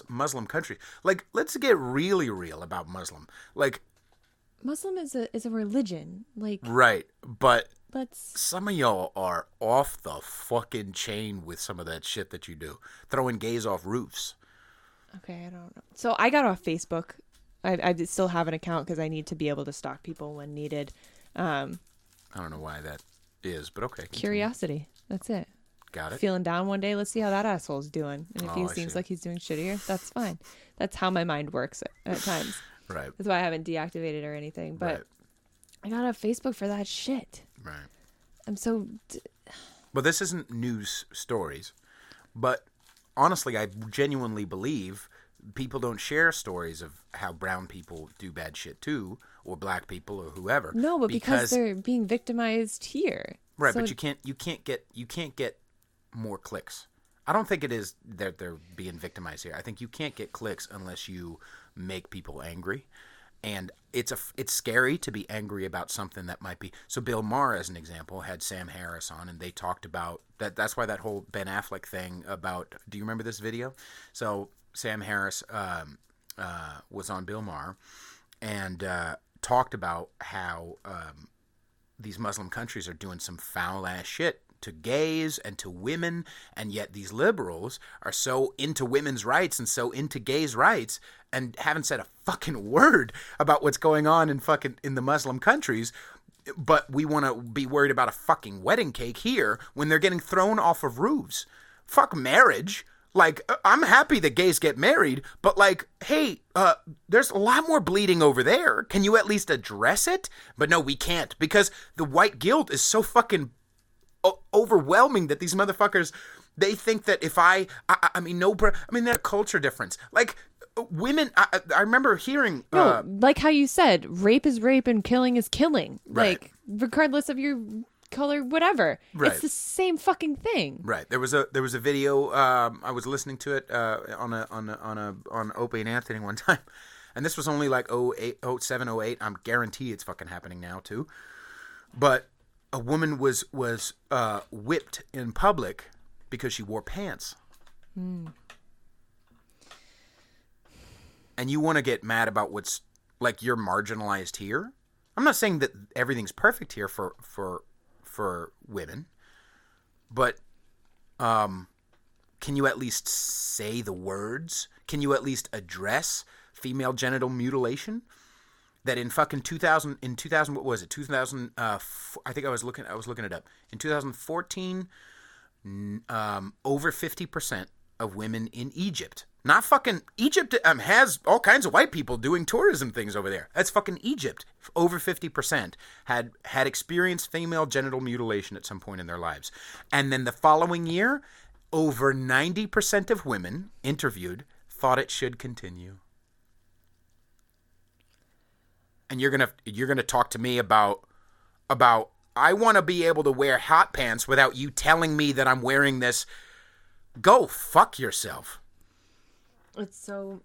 Speaker 2: Muslim countries. Like, let's get really real about Muslim. Like,
Speaker 1: Muslim is a religion. Like,
Speaker 2: right, but
Speaker 1: let's.
Speaker 2: Some of y'all are off the fucking chain with some of that shit that you do, throwing gays off roofs.
Speaker 1: Okay, I don't know. So I got off Facebook. I still have an account because I need to be able to stalk people when needed.
Speaker 2: I don't know why that is, but okay. Continue.
Speaker 1: Curiosity. That's it.
Speaker 2: Got it.
Speaker 1: Feeling down one day, let's see how that asshole's doing. And if he seems like he's doing shittier, that's fine. That's how my mind works at times.
Speaker 2: Right.
Speaker 1: That's why I haven't deactivated or anything. But
Speaker 2: right.
Speaker 1: I got off Facebook for that shit.
Speaker 2: Right.
Speaker 1: I'm so...
Speaker 2: Well, this isn't news stories, but honestly, I genuinely believe people don't share stories of how brown people do bad shit too, or black people or whoever.
Speaker 1: No, but because they're being victimized here.
Speaker 2: Right, so but you can't get more clicks. I don't think it is that they're being victimized here. I think you can't get clicks unless you make people angry. And it's scary to be angry about something that might be. So Bill Maher, as an example, had Sam Harris on, and they talked about that. That's why that whole Ben Affleck thing about. Do you remember this video? So Sam Harris was on Bill Maher and talked about how these Muslim countries are doing some foul ass shit to gays and to women, and yet these liberals are so into women's rights and so into gays' rights and haven't said a fucking word about what's going on in the Muslim countries, but we want to be worried about a fucking wedding cake here when they're getting thrown off of roofs. Fuck marriage. Like, I'm happy that gays get married, but like, hey, there's a lot more bleeding over there. Can you at least address it? But no, we can't, because the white guilt is so fucking overwhelming that these motherfuckers, they think that if I mean, there's a culture difference. Like, women, I remember hearing...
Speaker 1: No, like how you said, rape is rape and killing is killing.
Speaker 2: Right.
Speaker 1: Like, regardless of your color, whatever.
Speaker 2: Right.
Speaker 1: It's the same fucking thing.
Speaker 2: Right. There was a video, I was listening to it on Opie and Anthony one time, and this was only like 07, 08. I'm guarantee it's fucking happening now too. But a woman was whipped in public because she wore pants. And you want to get mad about what's, like, you're marginalized here? I'm not saying that everything's perfect here for women, but can you at least say the words? Can you at least address female genital mutilation? That in fucking 2000, what was it? 2000, I think I was looking it up. In 2014, over 50% of women in Egypt, not fucking Egypt, has all kinds of white people doing tourism things over there. That's fucking Egypt. Over 50% had experienced female genital mutilation at some point in their lives. And then the following year, over 90% of women interviewed thought it should continue. And you're gonna talk to me about I want to be able to wear hot pants without you telling me that I'm wearing this. Go fuck yourself.
Speaker 1: It's so...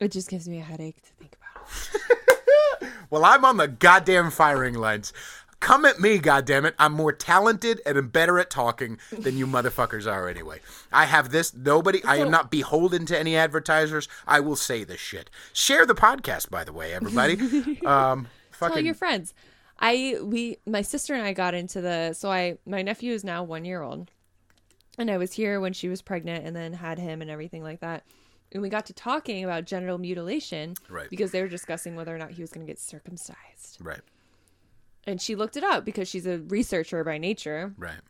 Speaker 1: It just gives me a headache to think about it.
Speaker 2: Well, I'm on the goddamn firing lines. Come at me, goddammit. I'm more talented and I'm better at talking than you motherfuckers are anyway. I have this. I am not beholden to any advertisers. I will say this shit. Share the podcast, by the way, everybody.
Speaker 1: Tell your friends. My sister and I got into my nephew is now 1 year old. And I was here when she was pregnant and then had him and everything like that. And we got to talking about genital mutilation.
Speaker 2: Right.
Speaker 1: Because they were discussing whether or not he was going to get circumcised.
Speaker 2: Right.
Speaker 1: And she looked it up because she's a researcher by nature.
Speaker 2: Right.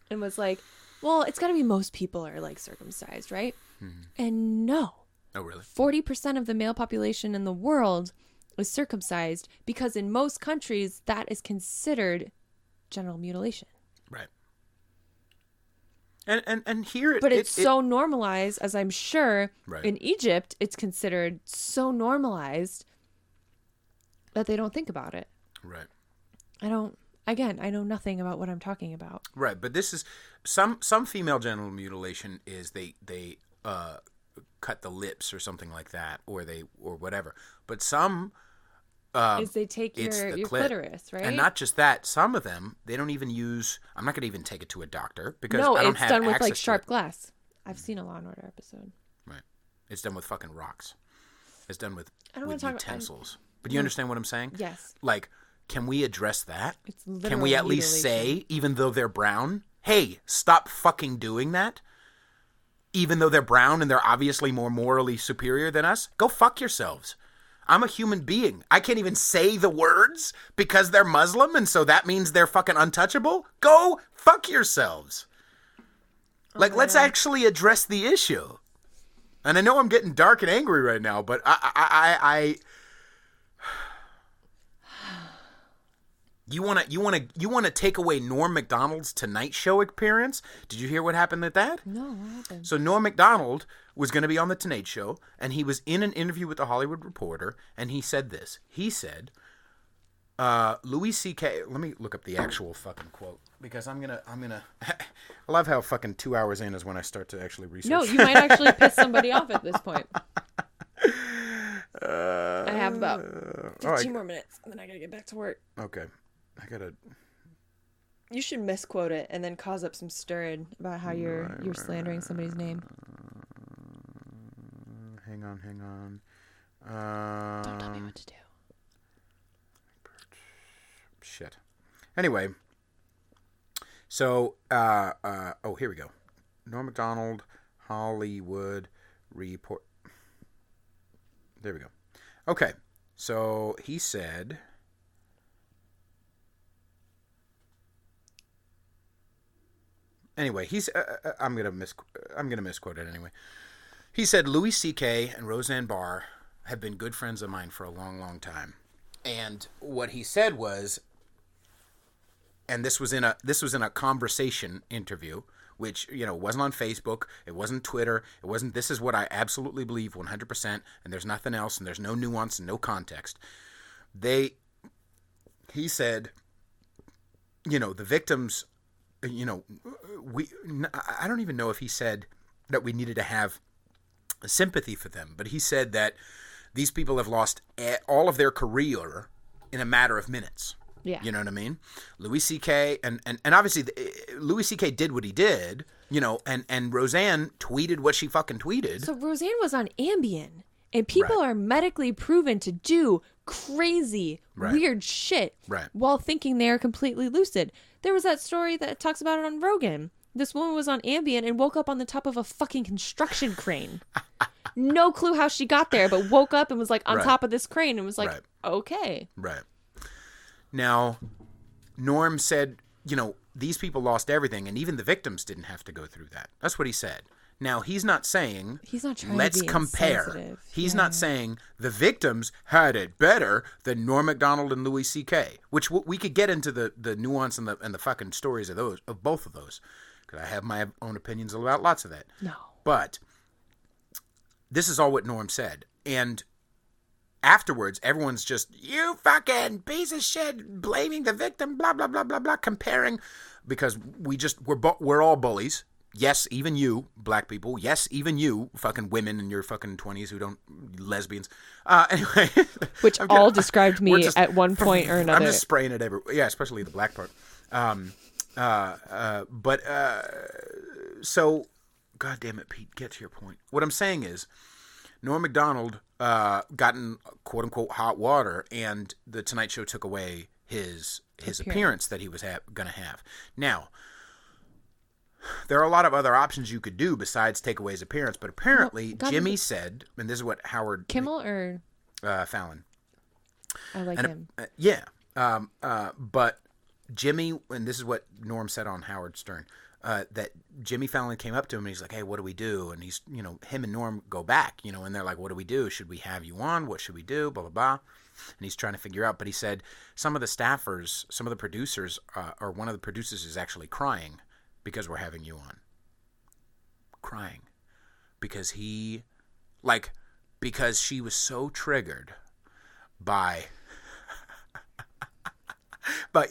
Speaker 1: And was like, well, it's got to be most people are like circumcised, right? Mm-hmm. And no.
Speaker 2: Oh, really?
Speaker 1: 40% of the male population in the world is circumcised because in most countries that is considered genital mutilation.
Speaker 2: Right. And here,
Speaker 1: but it's so normalized, as I'm sure
Speaker 2: right.
Speaker 1: in Egypt, it's considered so normalized that they don't think about it.
Speaker 2: Right.
Speaker 1: I know nothing about what I'm talking about.
Speaker 2: Right, but this is some female genital mutilation is they cut the lips or something like that, or whatever. But some
Speaker 1: is they take your clitoris, right?
Speaker 2: And not just that, some of them they don't even use. I'm not going to even take it to a doctor because
Speaker 1: no,
Speaker 2: I don't
Speaker 1: it's
Speaker 2: have
Speaker 1: done with
Speaker 2: access
Speaker 1: like sharp
Speaker 2: to
Speaker 1: glass. I've seen a Law and Order episode.
Speaker 2: Right, it's done with fucking rocks. It's done with
Speaker 1: utensils.
Speaker 2: But you understand what I'm saying?
Speaker 1: Yes.
Speaker 2: Like, can we address that?
Speaker 1: It's literal
Speaker 2: can we at least say, even though they're brown, hey, stop fucking doing that? Even though they're brown and they're obviously more morally superior than us, go fuck yourselves. I'm a human being. I can't even say the words because they're Muslim, and so that means they're fucking untouchable? Go fuck yourselves. Let's actually address the issue. And I know I'm getting dark and angry right now, but I You want to take away Norm Macdonald's Tonight Show appearance? Did you hear what happened at that?
Speaker 1: No, what happened?
Speaker 2: So Norm Macdonald was going to be on the Tonight Show, and he was in an interview with the Hollywood Reporter, and he said this. He said, Louis C.K. Let me look up the actual fucking quote because I'm gonna. I love how fucking 2 hours in is when I start to actually research.
Speaker 1: No, you might actually piss somebody off at this point. I have about 15 more minutes, and then I gotta get back to work.
Speaker 2: Okay.
Speaker 1: You should misquote it and then cause up some stirring about how you're slandering somebody's name.
Speaker 2: Hang on.
Speaker 1: Don't tell me what to do.
Speaker 2: Shit. Anyway, so here we go. Norm Macdonald, Hollywood Report. There we go. Okay, so he said. Anyway, I'm gonna misquote it anyway. He said Louis C.K. and Roseanne Barr have been good friends of mine for a long, long time, and what he said was, and this was in a conversation interview, which wasn't on Facebook, it wasn't Twitter, it wasn't. This is what I absolutely believe 100%, and there's nothing else, and there's no nuance and no context. He said, the victims. I don't even know if he said that we needed to have sympathy for them, but he said that these people have lost all of their career in a matter of minutes.
Speaker 1: Yeah.
Speaker 2: You know what I mean? Louis C.K. and obviously Louis C.K. did what he did, and Roseanne tweeted what she fucking tweeted.
Speaker 1: So Roseanne was on Ambien, and people are medically proven to do crazy, weird shit while thinking they are completely lucid. There was that story that talks about it on Rogan. This woman was on Ambien and woke up on the top of a fucking construction crane. No clue how she got there, but woke up and was like on top of this crane and was like, okay.
Speaker 2: Right. Now, Norm said, these people lost everything, and even the victims didn't have to go through that. That's what he said. Now, he's not saying, let's compare. He's not saying the victims had it better than Norm Macdonald and Louis C.K., which we could get into the nuance and the fucking stories of both of those, because I have my own opinions about lots of that.
Speaker 1: No.
Speaker 2: But this is all what Norm said. And afterwards, everyone's just, you fucking piece of shit, blaming the victim, blah, blah, blah, blah, blah, comparing, because we're all bullies. Yes, even you, black people. Yes, even you, fucking women in your fucking 20s who don't, lesbians. Anyway.
Speaker 1: Which all described me at one point or another.
Speaker 2: I'm just spraying it everywhere. Yeah, especially the black part. So, God damn it, Pete, get to your point. What I'm saying is, Norm Macdonald got in quote unquote hot water, and the Tonight Show took away his appearance that he was going to have. Now, there are a lot of other options you could do besides take away his appearance, but apparently Jimmy said, and this is what Howard
Speaker 1: Kimmel or
Speaker 2: Fallon.
Speaker 1: I like him.
Speaker 2: Yeah. But Jimmy, and this is what Norm said on Howard Stern, that Jimmy Fallon came up to him and he's like, hey, what do we do? And he's, him and Norm go back, and they're like, what do we do? Should we have you on? What should we do? Blah, blah, blah. And he's trying to figure out. But he said some of the staffers, some of the producers, or one of the producers is actually crying because we're having you on. Crying. Because because she was so triggered by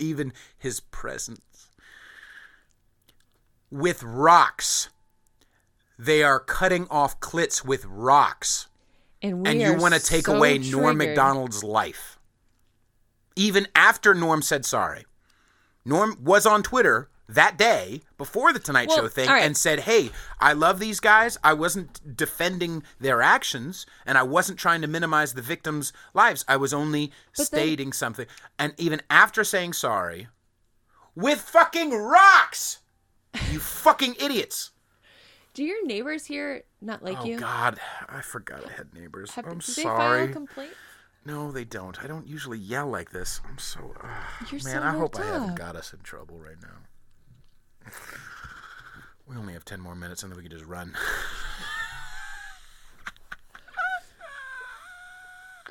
Speaker 2: even his presence. With rocks. They are cutting off clits with rocks. And you want to take away Norm Macdonald's life. Even after Norm said sorry. Norm was on Twitter that day before the Tonight Show thing and said, hey, I love these guys. I wasn't defending their actions and I wasn't trying to minimize the victims' lives. I was only stating something. And even after saying sorry, with fucking rocks, you fucking idiots.
Speaker 1: Do your neighbors here not like you?
Speaker 2: Oh, God. I forgot I had neighbors. I'm sorry.
Speaker 1: Do they file a complaint?
Speaker 2: No, they don't. I don't usually yell like this. I'm so...
Speaker 1: You're
Speaker 2: man,
Speaker 1: so
Speaker 2: I hope
Speaker 1: worked
Speaker 2: I haven't
Speaker 1: up.
Speaker 2: got us in trouble right now. We only have 10 more minutes and then we can just run.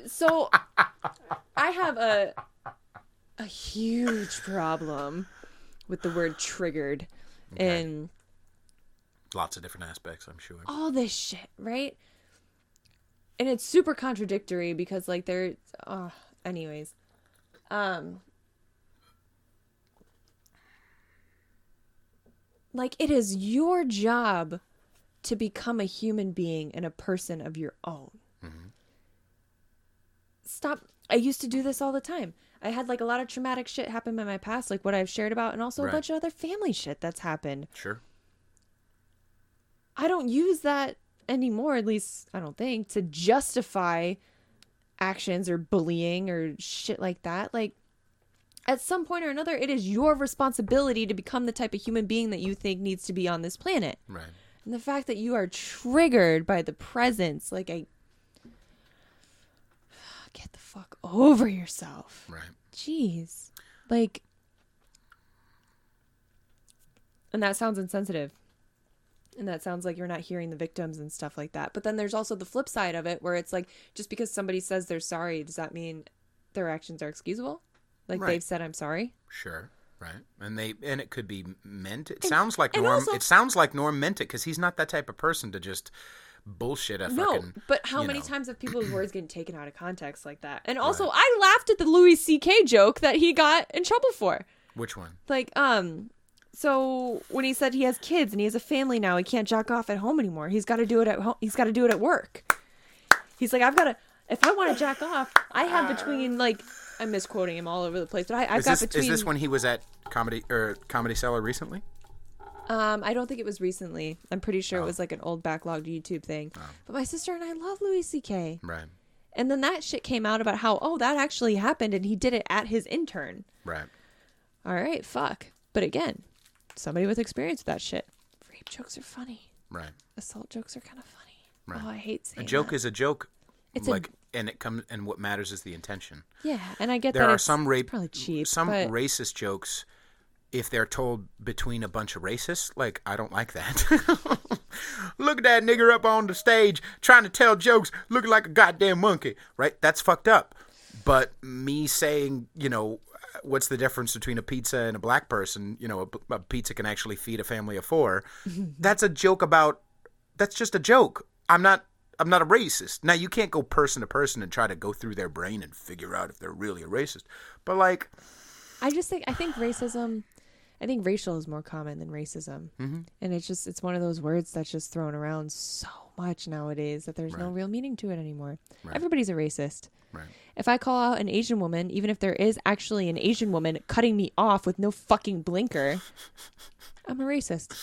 Speaker 1: So, I have a huge problem with the word triggered.
Speaker 2: Okay.
Speaker 1: And
Speaker 2: Lots of different aspects, I'm sure.
Speaker 1: all this shit, right? And it's super contradictory because, like, anyways. Like, it is your job to become a human being and a person of your own.
Speaker 2: Mm-hmm.
Speaker 1: Stop. I used to do this all the time. I had, like, a lot of traumatic shit happen in my past, like what I've shared about, and also a bunch of other family shit that's happened.
Speaker 2: Sure.
Speaker 1: I don't use that anymore, at least I don't think, to justify actions or bullying or shit like that. Like, at some point or another, it is your responsibility to become the type of human being that you think needs to be on this planet.
Speaker 2: Right.
Speaker 1: And the fact that you are triggered by the presence, like, get the fuck over yourself.
Speaker 2: Right.
Speaker 1: Jeez. Like, and that sounds insensitive. And that sounds like you're not hearing the victims and stuff like that. But then there's also the flip side of it where it's like, just because somebody says they're sorry, does that mean their actions are excusable? Like, they've said, I'm sorry?
Speaker 2: Sure. Right. And it could be meant. It sounds like Norm meant it because he's not that type of person to just bullshit a fucking...
Speaker 1: No, but how many times have people's words getting taken out of context like that? And also, I laughed at the Louis C.K. joke that he got in trouble for.
Speaker 2: Which one?
Speaker 1: Like, so when he said he has kids and he has a family now, he can't jack off at home anymore. He's got to do it at home. He's got to do it at work. He's like, if I want to jack off, I have between, like, I'm misquoting him all over the place, but I've got between...
Speaker 2: Is this when he was at Comedy Cellar recently?
Speaker 1: I don't think it was recently. I'm pretty sure it was like an old backlogged YouTube thing. Oh. But my sister and I love Louis C.K.
Speaker 2: Right.
Speaker 1: And then that shit came out about how, that actually happened and he did it at his intern.
Speaker 2: Right.
Speaker 1: All right, fuck. But again, somebody with experience with that shit. Rape jokes are funny.
Speaker 2: Right.
Speaker 1: Assault jokes are kind of funny.
Speaker 2: Right.
Speaker 1: Oh, I hate saying
Speaker 2: a joke
Speaker 1: that.
Speaker 2: is a joke.
Speaker 1: It's
Speaker 2: and what matters is the intention.
Speaker 1: Yeah, and I get
Speaker 2: there
Speaker 1: that
Speaker 2: are some
Speaker 1: probably cheap.
Speaker 2: Some racist jokes, if they're told between a bunch of racists, like, I don't like that. Look at that nigger up on the stage trying to tell jokes, looking like a goddamn monkey, right? That's fucked up. But me saying, what's the difference between a pizza and a black person? A pizza can actually feed a family of 4. That's a joke that's just a joke. I'm not a racist. Now, you can't go person to person and try to go through their brain and figure out if they're really a racist. But, like...
Speaker 1: I think racial is more common than racism. Mm-hmm. And it's one of those words that's just thrown around so much nowadays that there's no real meaning to it anymore. Right. Everybody's a racist. Right. If I call out an Asian woman, even if there is actually an Asian woman cutting me off with no fucking blinker, I'm a racist.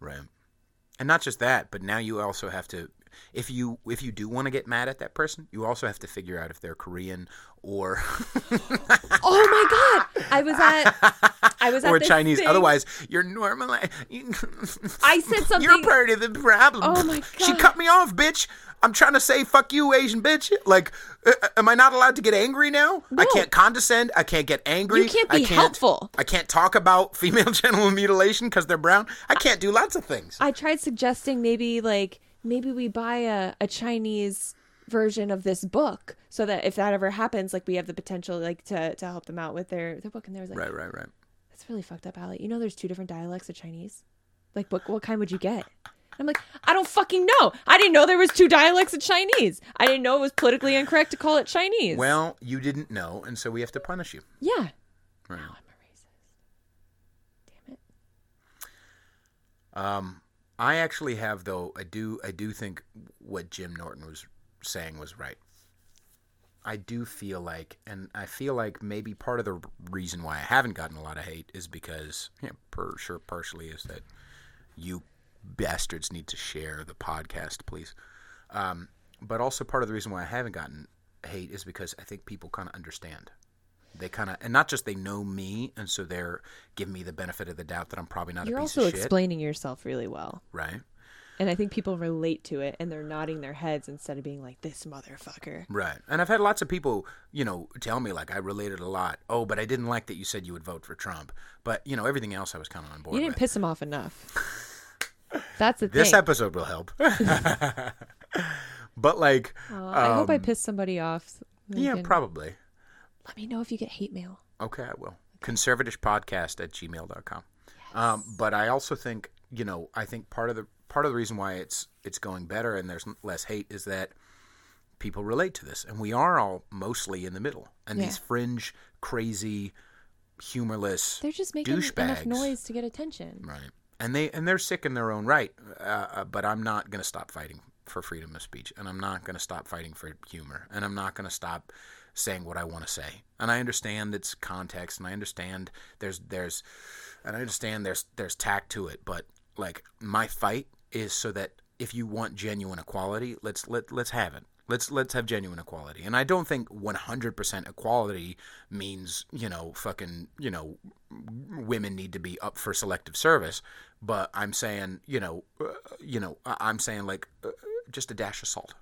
Speaker 2: Right. And not just that, but now you also have to... If you do want to get mad at that person, you also have to figure out if they're Korean or...
Speaker 1: Oh my God! I I was at
Speaker 2: or
Speaker 1: this
Speaker 2: Chinese.
Speaker 1: thing.
Speaker 2: Otherwise, you're normal.
Speaker 1: I said something.
Speaker 2: You're part of the problem.
Speaker 1: Oh my
Speaker 2: She
Speaker 1: God.
Speaker 2: cut me off, bitch. I'm trying to say fuck you, Asian bitch. Like, am I not allowed to get angry now?
Speaker 1: No.
Speaker 2: I can't condescend. I can't get angry.
Speaker 1: You can't be helpful.
Speaker 2: I can't talk about female genital mutilation because they're brown. I can't do lots of things.
Speaker 1: I tried suggesting maybe we buy a Chinese version of this book so that if that ever happens, like we have the potential like to help them out with their book. And they was like,
Speaker 2: Right.
Speaker 1: that's really fucked up, Ali. You know, there's 2 different dialects of Chinese. Like, what kind would you get? I'm like, I don't fucking know. I didn't know there was 2 dialects of Chinese. I didn't know it was politically incorrect to call it Chinese.
Speaker 2: Well, you didn't know, and so we have to punish you.
Speaker 1: Yeah.
Speaker 2: Right.
Speaker 1: Oh, I'm a racist. Damn it.
Speaker 2: I actually have, though, I do think what Jim Norton was saying was right. I do feel like, and I feel like maybe part of the reason why I haven't gotten a lot of hate is because, partially is that you bastards need to share the podcast, please. But also part of the reason why I haven't gotten hate is because I think people kind of understand. They kind of, and not just they know me, and so they're giving me the benefit of the doubt that I'm probably not
Speaker 1: You're
Speaker 2: a piece
Speaker 1: also
Speaker 2: of shit.
Speaker 1: explaining yourself really well.
Speaker 2: Right.
Speaker 1: And I think people relate to it, and they're nodding their heads instead of being like, this motherfucker.
Speaker 2: Right. And I've had lots of people, tell me, like, I related a lot. Oh, but I didn't like that you said you would vote for Trump. But, everything else I was kind of on board
Speaker 1: You didn't
Speaker 2: with.
Speaker 1: piss him off enough. That's the
Speaker 2: This
Speaker 1: thing.
Speaker 2: episode will help. But, like...
Speaker 1: I hope I pissed somebody off.
Speaker 2: Yeah, probably.
Speaker 1: Let me know if you get hate mail.
Speaker 2: Okay, I will. conservatishpodcast@gmail.com. Yes. But I also think, I think part of the reason why it's going better and there's less hate is that people relate to this. And we are all mostly in the middle. And these fringe, crazy, humorless
Speaker 1: they're just making
Speaker 2: douchebags,
Speaker 1: enough noise to get attention.
Speaker 2: Right. And they're sick in their own right. But I'm not going to stop fighting for freedom of speech. And I'm not going to stop fighting for humor. And I'm not going to stop saying what I want to say. And I understand its context, and I understand there's tact to it, but like my fight is so that if you want genuine equality, let's have it. Let's have genuine equality. And I don't think 100% equality means, women need to be up for selective service, but I'm saying, I'm saying like just a dash of salt.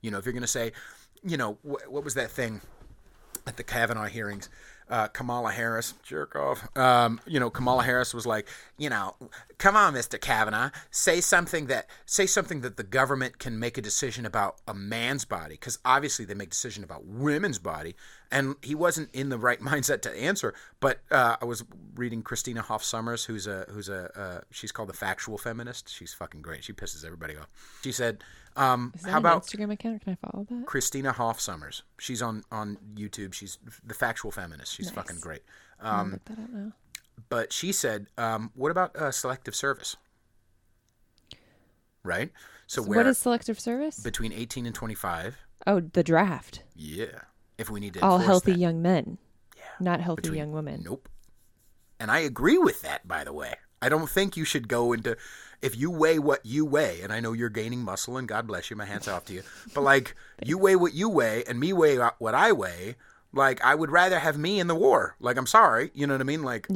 Speaker 2: If you're going to say, what was that thing at the Kavanaugh hearings? Kamala Harris, jerk off. Kamala Harris was like, come on, Mr. Kavanaugh, say something that the government can make a decision about a man's body, because obviously they make decision about women's body, and he wasn't in the right mindset to answer. But I was reading Christina Hoff Sommers, who's she's called the factual feminist. She's fucking great. She pisses everybody off. She said,
Speaker 1: Is that
Speaker 2: how about
Speaker 1: an Instagram account? Can I follow that?
Speaker 2: Christina Hoff Sommers? She's on YouTube. She's the factual feminist. She's fucking great.
Speaker 1: I'll look that up now.
Speaker 2: But she said, what about selective service? Right? So
Speaker 1: what is selective service?
Speaker 2: Between 18 and 25.
Speaker 1: Oh, the draft.
Speaker 2: Yeah. If we need to
Speaker 1: all
Speaker 2: enforce
Speaker 1: healthy
Speaker 2: that.
Speaker 1: young men.
Speaker 2: Yeah.
Speaker 1: Not healthy young women.
Speaker 2: Nope. And I agree with that, by the way. I don't think you should go into, if you weigh what you weigh, and I know you're gaining muscle, and God bless you, my hat's off to you, but like, you weigh what you weigh, and me weigh what I weigh, like, I would rather have me in the war. Like, I'm sorry, you know what I mean? Like,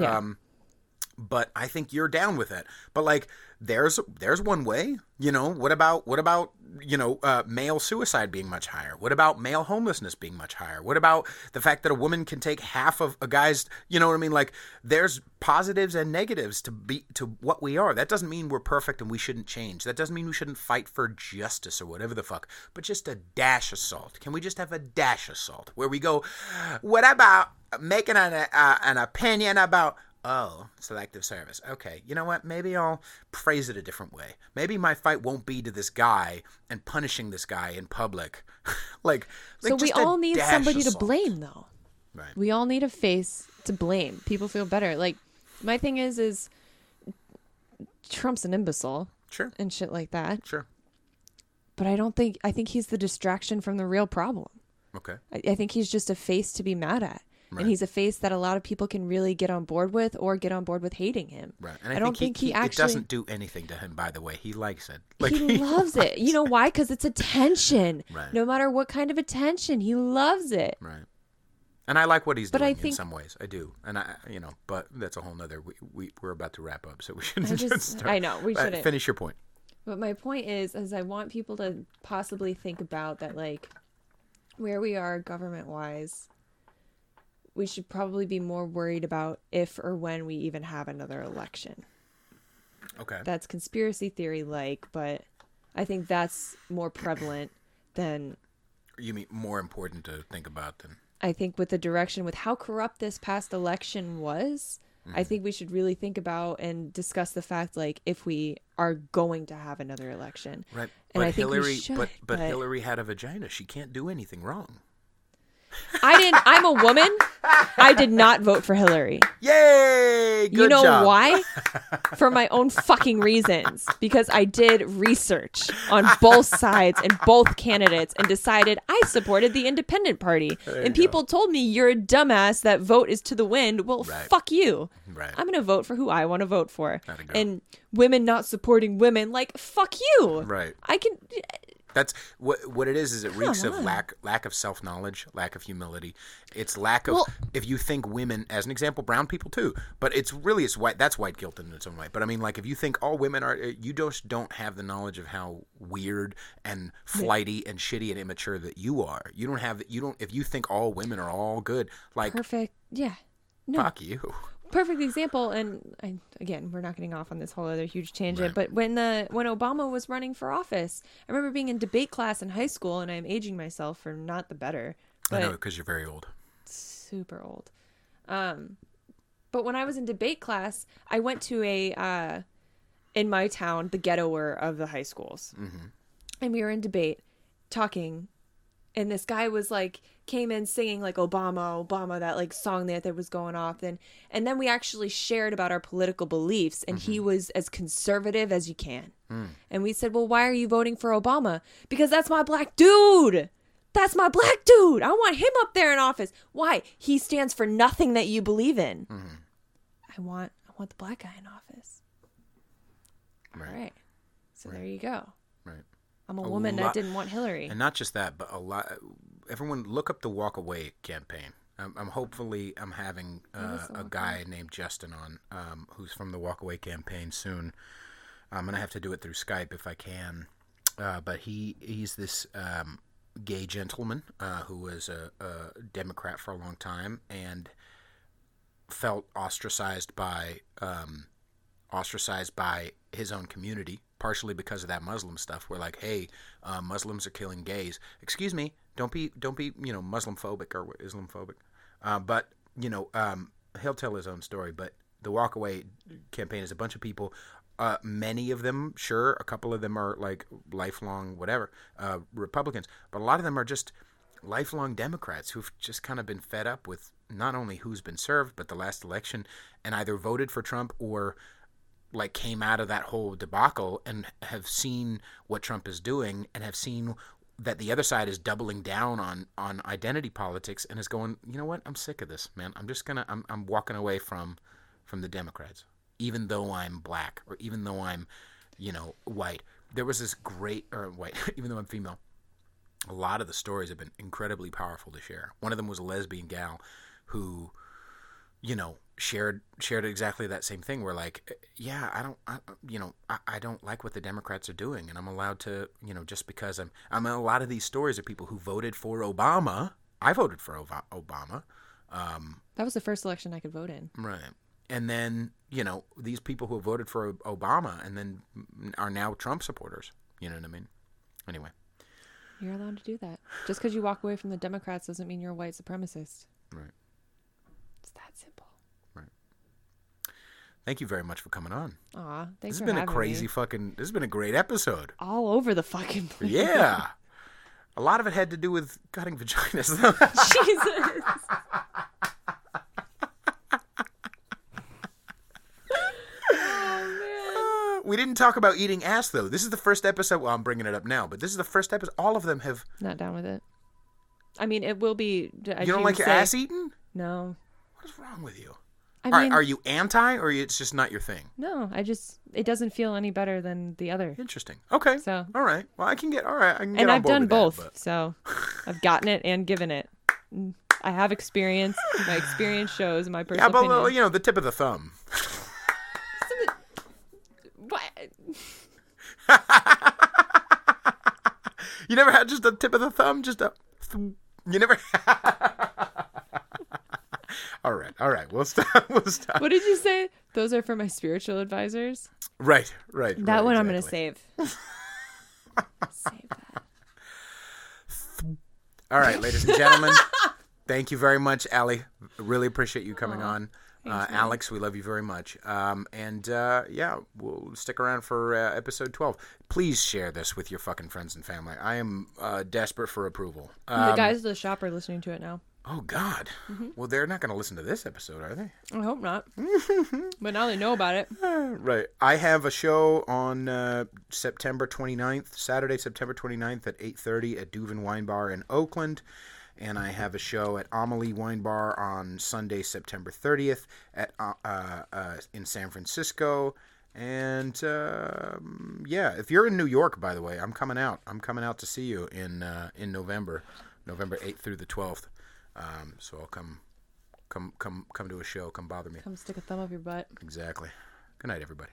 Speaker 2: but I think you're down with it. But like, there's one way, what about male suicide being much higher? What about male homelessness being much higher? What about the fact that a woman can take half of a guy's, you know what I mean? Like, there's positives and negatives to what we are. That doesn't mean we're perfect and we shouldn't change. That doesn't mean we shouldn't fight for justice or whatever the fuck, but just a dash of salt. Can we just have a dash of salt where we go, what about making an opinion about, oh, selective service. Okay, you know what? Maybe I'll phrase it a different way. Maybe my fight won't be to this guy and punishing this guy in public. like
Speaker 1: so we all need somebody to
Speaker 2: salt.
Speaker 1: blame, though.
Speaker 2: Right.
Speaker 1: We all need a face to blame. People feel better. Like, my thing is Trump's an imbecile.
Speaker 2: Sure.
Speaker 1: And shit like that.
Speaker 2: Sure.
Speaker 1: But I think he's the distraction from the real problem.
Speaker 2: Okay.
Speaker 1: I think he's just a face to be mad at.
Speaker 2: Right.
Speaker 1: And he's a face that a lot of people can really get on board with or get on board with hating him.
Speaker 2: Right. And
Speaker 1: I don't think he actually...
Speaker 2: It doesn't do anything to him, by the way. He likes it. Like,
Speaker 1: he loves it. You know why? Because it's attention.
Speaker 2: Right.
Speaker 1: No matter what kind of attention, he loves it.
Speaker 2: Right. And I like what he's
Speaker 1: But I
Speaker 2: doing in
Speaker 1: think-
Speaker 2: some ways. I do. And but that's a whole nother, we're about to wrap up, so we
Speaker 1: I
Speaker 2: shouldn't
Speaker 1: just,
Speaker 2: start.
Speaker 1: I know, we shouldn't.
Speaker 2: Finish your point.
Speaker 1: But my point is I want people to possibly think about that, like, where we are government-wise, we should probably be more worried about if or when we even have another election.
Speaker 2: Okay.
Speaker 1: That's conspiracy theory-like, but I think that's more prevalent than...
Speaker 2: You mean more important to think about than...
Speaker 1: I think with the direction, with how corrupt this past election was... I think we should really think about and discuss the fact, like, if we are going to have another election.
Speaker 2: Right.
Speaker 1: And
Speaker 2: But
Speaker 1: I think
Speaker 2: Hillary,
Speaker 1: we should.
Speaker 2: but Hillary had a vagina. She can't do anything wrong.
Speaker 1: I'm a woman. I did not vote for Hillary.
Speaker 2: Yay! Good
Speaker 1: You know
Speaker 2: job.
Speaker 1: why? For my own fucking reasons. Because I did research on both sides and both candidates and decided I supported the independent party. And people told me, you're a dumbass, that vote is to the wind. Well,
Speaker 2: Right.
Speaker 1: fuck you.
Speaker 2: Right.
Speaker 1: I'm going to vote for who I want to vote for.
Speaker 2: Gotta go.
Speaker 1: And women not supporting women, like, fuck you.
Speaker 2: Right.
Speaker 1: I can...
Speaker 2: That's what it is it reeks of
Speaker 1: on.
Speaker 2: lack of self-knowledge, lack of humility. It's lack of,
Speaker 1: Well-
Speaker 2: if you think women, as an example, brown people too, but it's white, that's white guilt in its own way. But I mean, like, if you think all women are, you just don't have the knowledge of how weird and flighty and shitty and immature that you are. If you think all women are all good, like,
Speaker 1: Perfect. Yeah. No.
Speaker 2: fuck you.
Speaker 1: Perfect example, and again, we're not getting off on this whole other huge tangent,
Speaker 2: Right.
Speaker 1: but when Obama was running for office, I remember being in debate class in high school, and I'm aging myself for not the better,
Speaker 2: I know,
Speaker 1: but
Speaker 2: because you're very old.
Speaker 1: super old. But when I was in debate class, I went to in my town, the ghettoer of the high schools, and we were in debate, talking. And this guy was like, came in singing like Obama, Obama, that like song that was going off. And then we actually shared about our political beliefs. And he was as conservative as you can. And we said, well, why are you voting for Obama? Because that's my black dude. That's my black dude. I want him up there in office. Why? He stands for nothing that you believe in. I want the black guy in office.
Speaker 2: Right.
Speaker 1: All right. So there you go.
Speaker 2: Right.
Speaker 1: I'm a woman that didn't want Hillary.
Speaker 2: And not just that, but a lot. Everyone, look up the Walk Away campaign. I'm having a guy named Justin on, who's from the Walk Away campaign soon. I'm gonna have to do it through Skype if I can. But he's this gay gentleman who was a Democrat for a long time and felt ostracized by his own community, partially because of that Muslim stuff. We're like, hey, Muslims are killing gays. Excuse me, don't be Muslim phobic or Islamophobic. But he'll tell his own story. But the Walk Away campaign is a bunch of people. Many of them, sure, a couple of them are like lifelong whatever Republicans, but a lot of them are just lifelong Democrats who've just kind of been fed up with not only who's been served, but the last election, and either voted for Trump or like came out of that whole debacle and have seen what Trump is doing and have seen that the other side is doubling down on identity politics and is going, you know what, I'm sick of this, man. I'm walking away from the Democrats, even though I'm black or even though I'm, white. There was this white, even though I'm female. A lot of the stories have been incredibly powerful to share. One of them was a lesbian gal who, shared exactly that same thing. Where like, yeah, I don't like what the Democrats are doing, and I'm allowed to, just because I'm in a lot of these stories of people who voted for Obama. I voted for Obama.
Speaker 1: That was the first election I could vote in.
Speaker 2: Right. And then, these people who voted for Obama and then are now Trump supporters. You know what I mean? Anyway.
Speaker 1: You're allowed to do that. Just because you walk away from the Democrats doesn't mean you're a white supremacist.
Speaker 2: Right.
Speaker 1: It's that simple.
Speaker 2: Right. Thank you very much for coming on.
Speaker 1: Aw, thanks for having me.
Speaker 2: This has been a great episode.
Speaker 1: All over the fucking place.
Speaker 2: Yeah. A lot of it had to do with cutting vaginas.
Speaker 1: Jesus.
Speaker 2: We didn't talk about eating ass, though. This is the first episode. Well, I'm bringing it up now, but this is the first episode. All of them have...
Speaker 1: Not down with it. I mean, it will be...
Speaker 2: You don't like your ass eaten?
Speaker 1: No.
Speaker 2: What is wrong with you?
Speaker 1: I mean,
Speaker 2: are you anti, or it's just not your thing?
Speaker 1: No, it doesn't feel any better than the other.
Speaker 2: Interesting. Okay.
Speaker 1: So.
Speaker 2: All right. Well, I can get on
Speaker 1: And I've
Speaker 2: board
Speaker 1: done
Speaker 2: with
Speaker 1: both,
Speaker 2: that, but...
Speaker 1: so I've gotten it and given it. I have experience. My experience shows. My personal
Speaker 2: Yeah, but
Speaker 1: opinion.
Speaker 2: you know, the tip of the thumb.
Speaker 1: What?
Speaker 2: You never had just a tip of the thumb, just a. You never. All right. We'll stop.
Speaker 1: What did you say? Those are for my spiritual advisors.
Speaker 2: Right.
Speaker 1: That one I'm gonna
Speaker 2: exactly.
Speaker 1: save. Save that.
Speaker 2: All right, ladies and gentlemen, thank you very much, Ali. Really appreciate you coming on.
Speaker 1: Thanks, man.
Speaker 2: Alex, we love you very much. Yeah, we'll stick around for episode 12. Please share this with your fucking friends and family. I am desperate for approval.
Speaker 1: The guys at the shop are listening to it now.
Speaker 2: Oh, God. Well, they're not going to listen to this episode, are they?
Speaker 1: I hope not. But now they know about it.
Speaker 2: Right. I have a show on September 29th, Saturday, September 29th at 8:30 at Duvin Wine Bar in Oakland. And I have a show at Amelie Wine Bar on Sunday, September 30th at in San Francisco. And yeah, if you're in New York, by the way, I'm coming out. I'm coming out to see you in November 8th through the 12th. So I'll come to a show. Come bother me.
Speaker 1: Come stick a thumb up your butt.
Speaker 2: Exactly. Good night, everybody.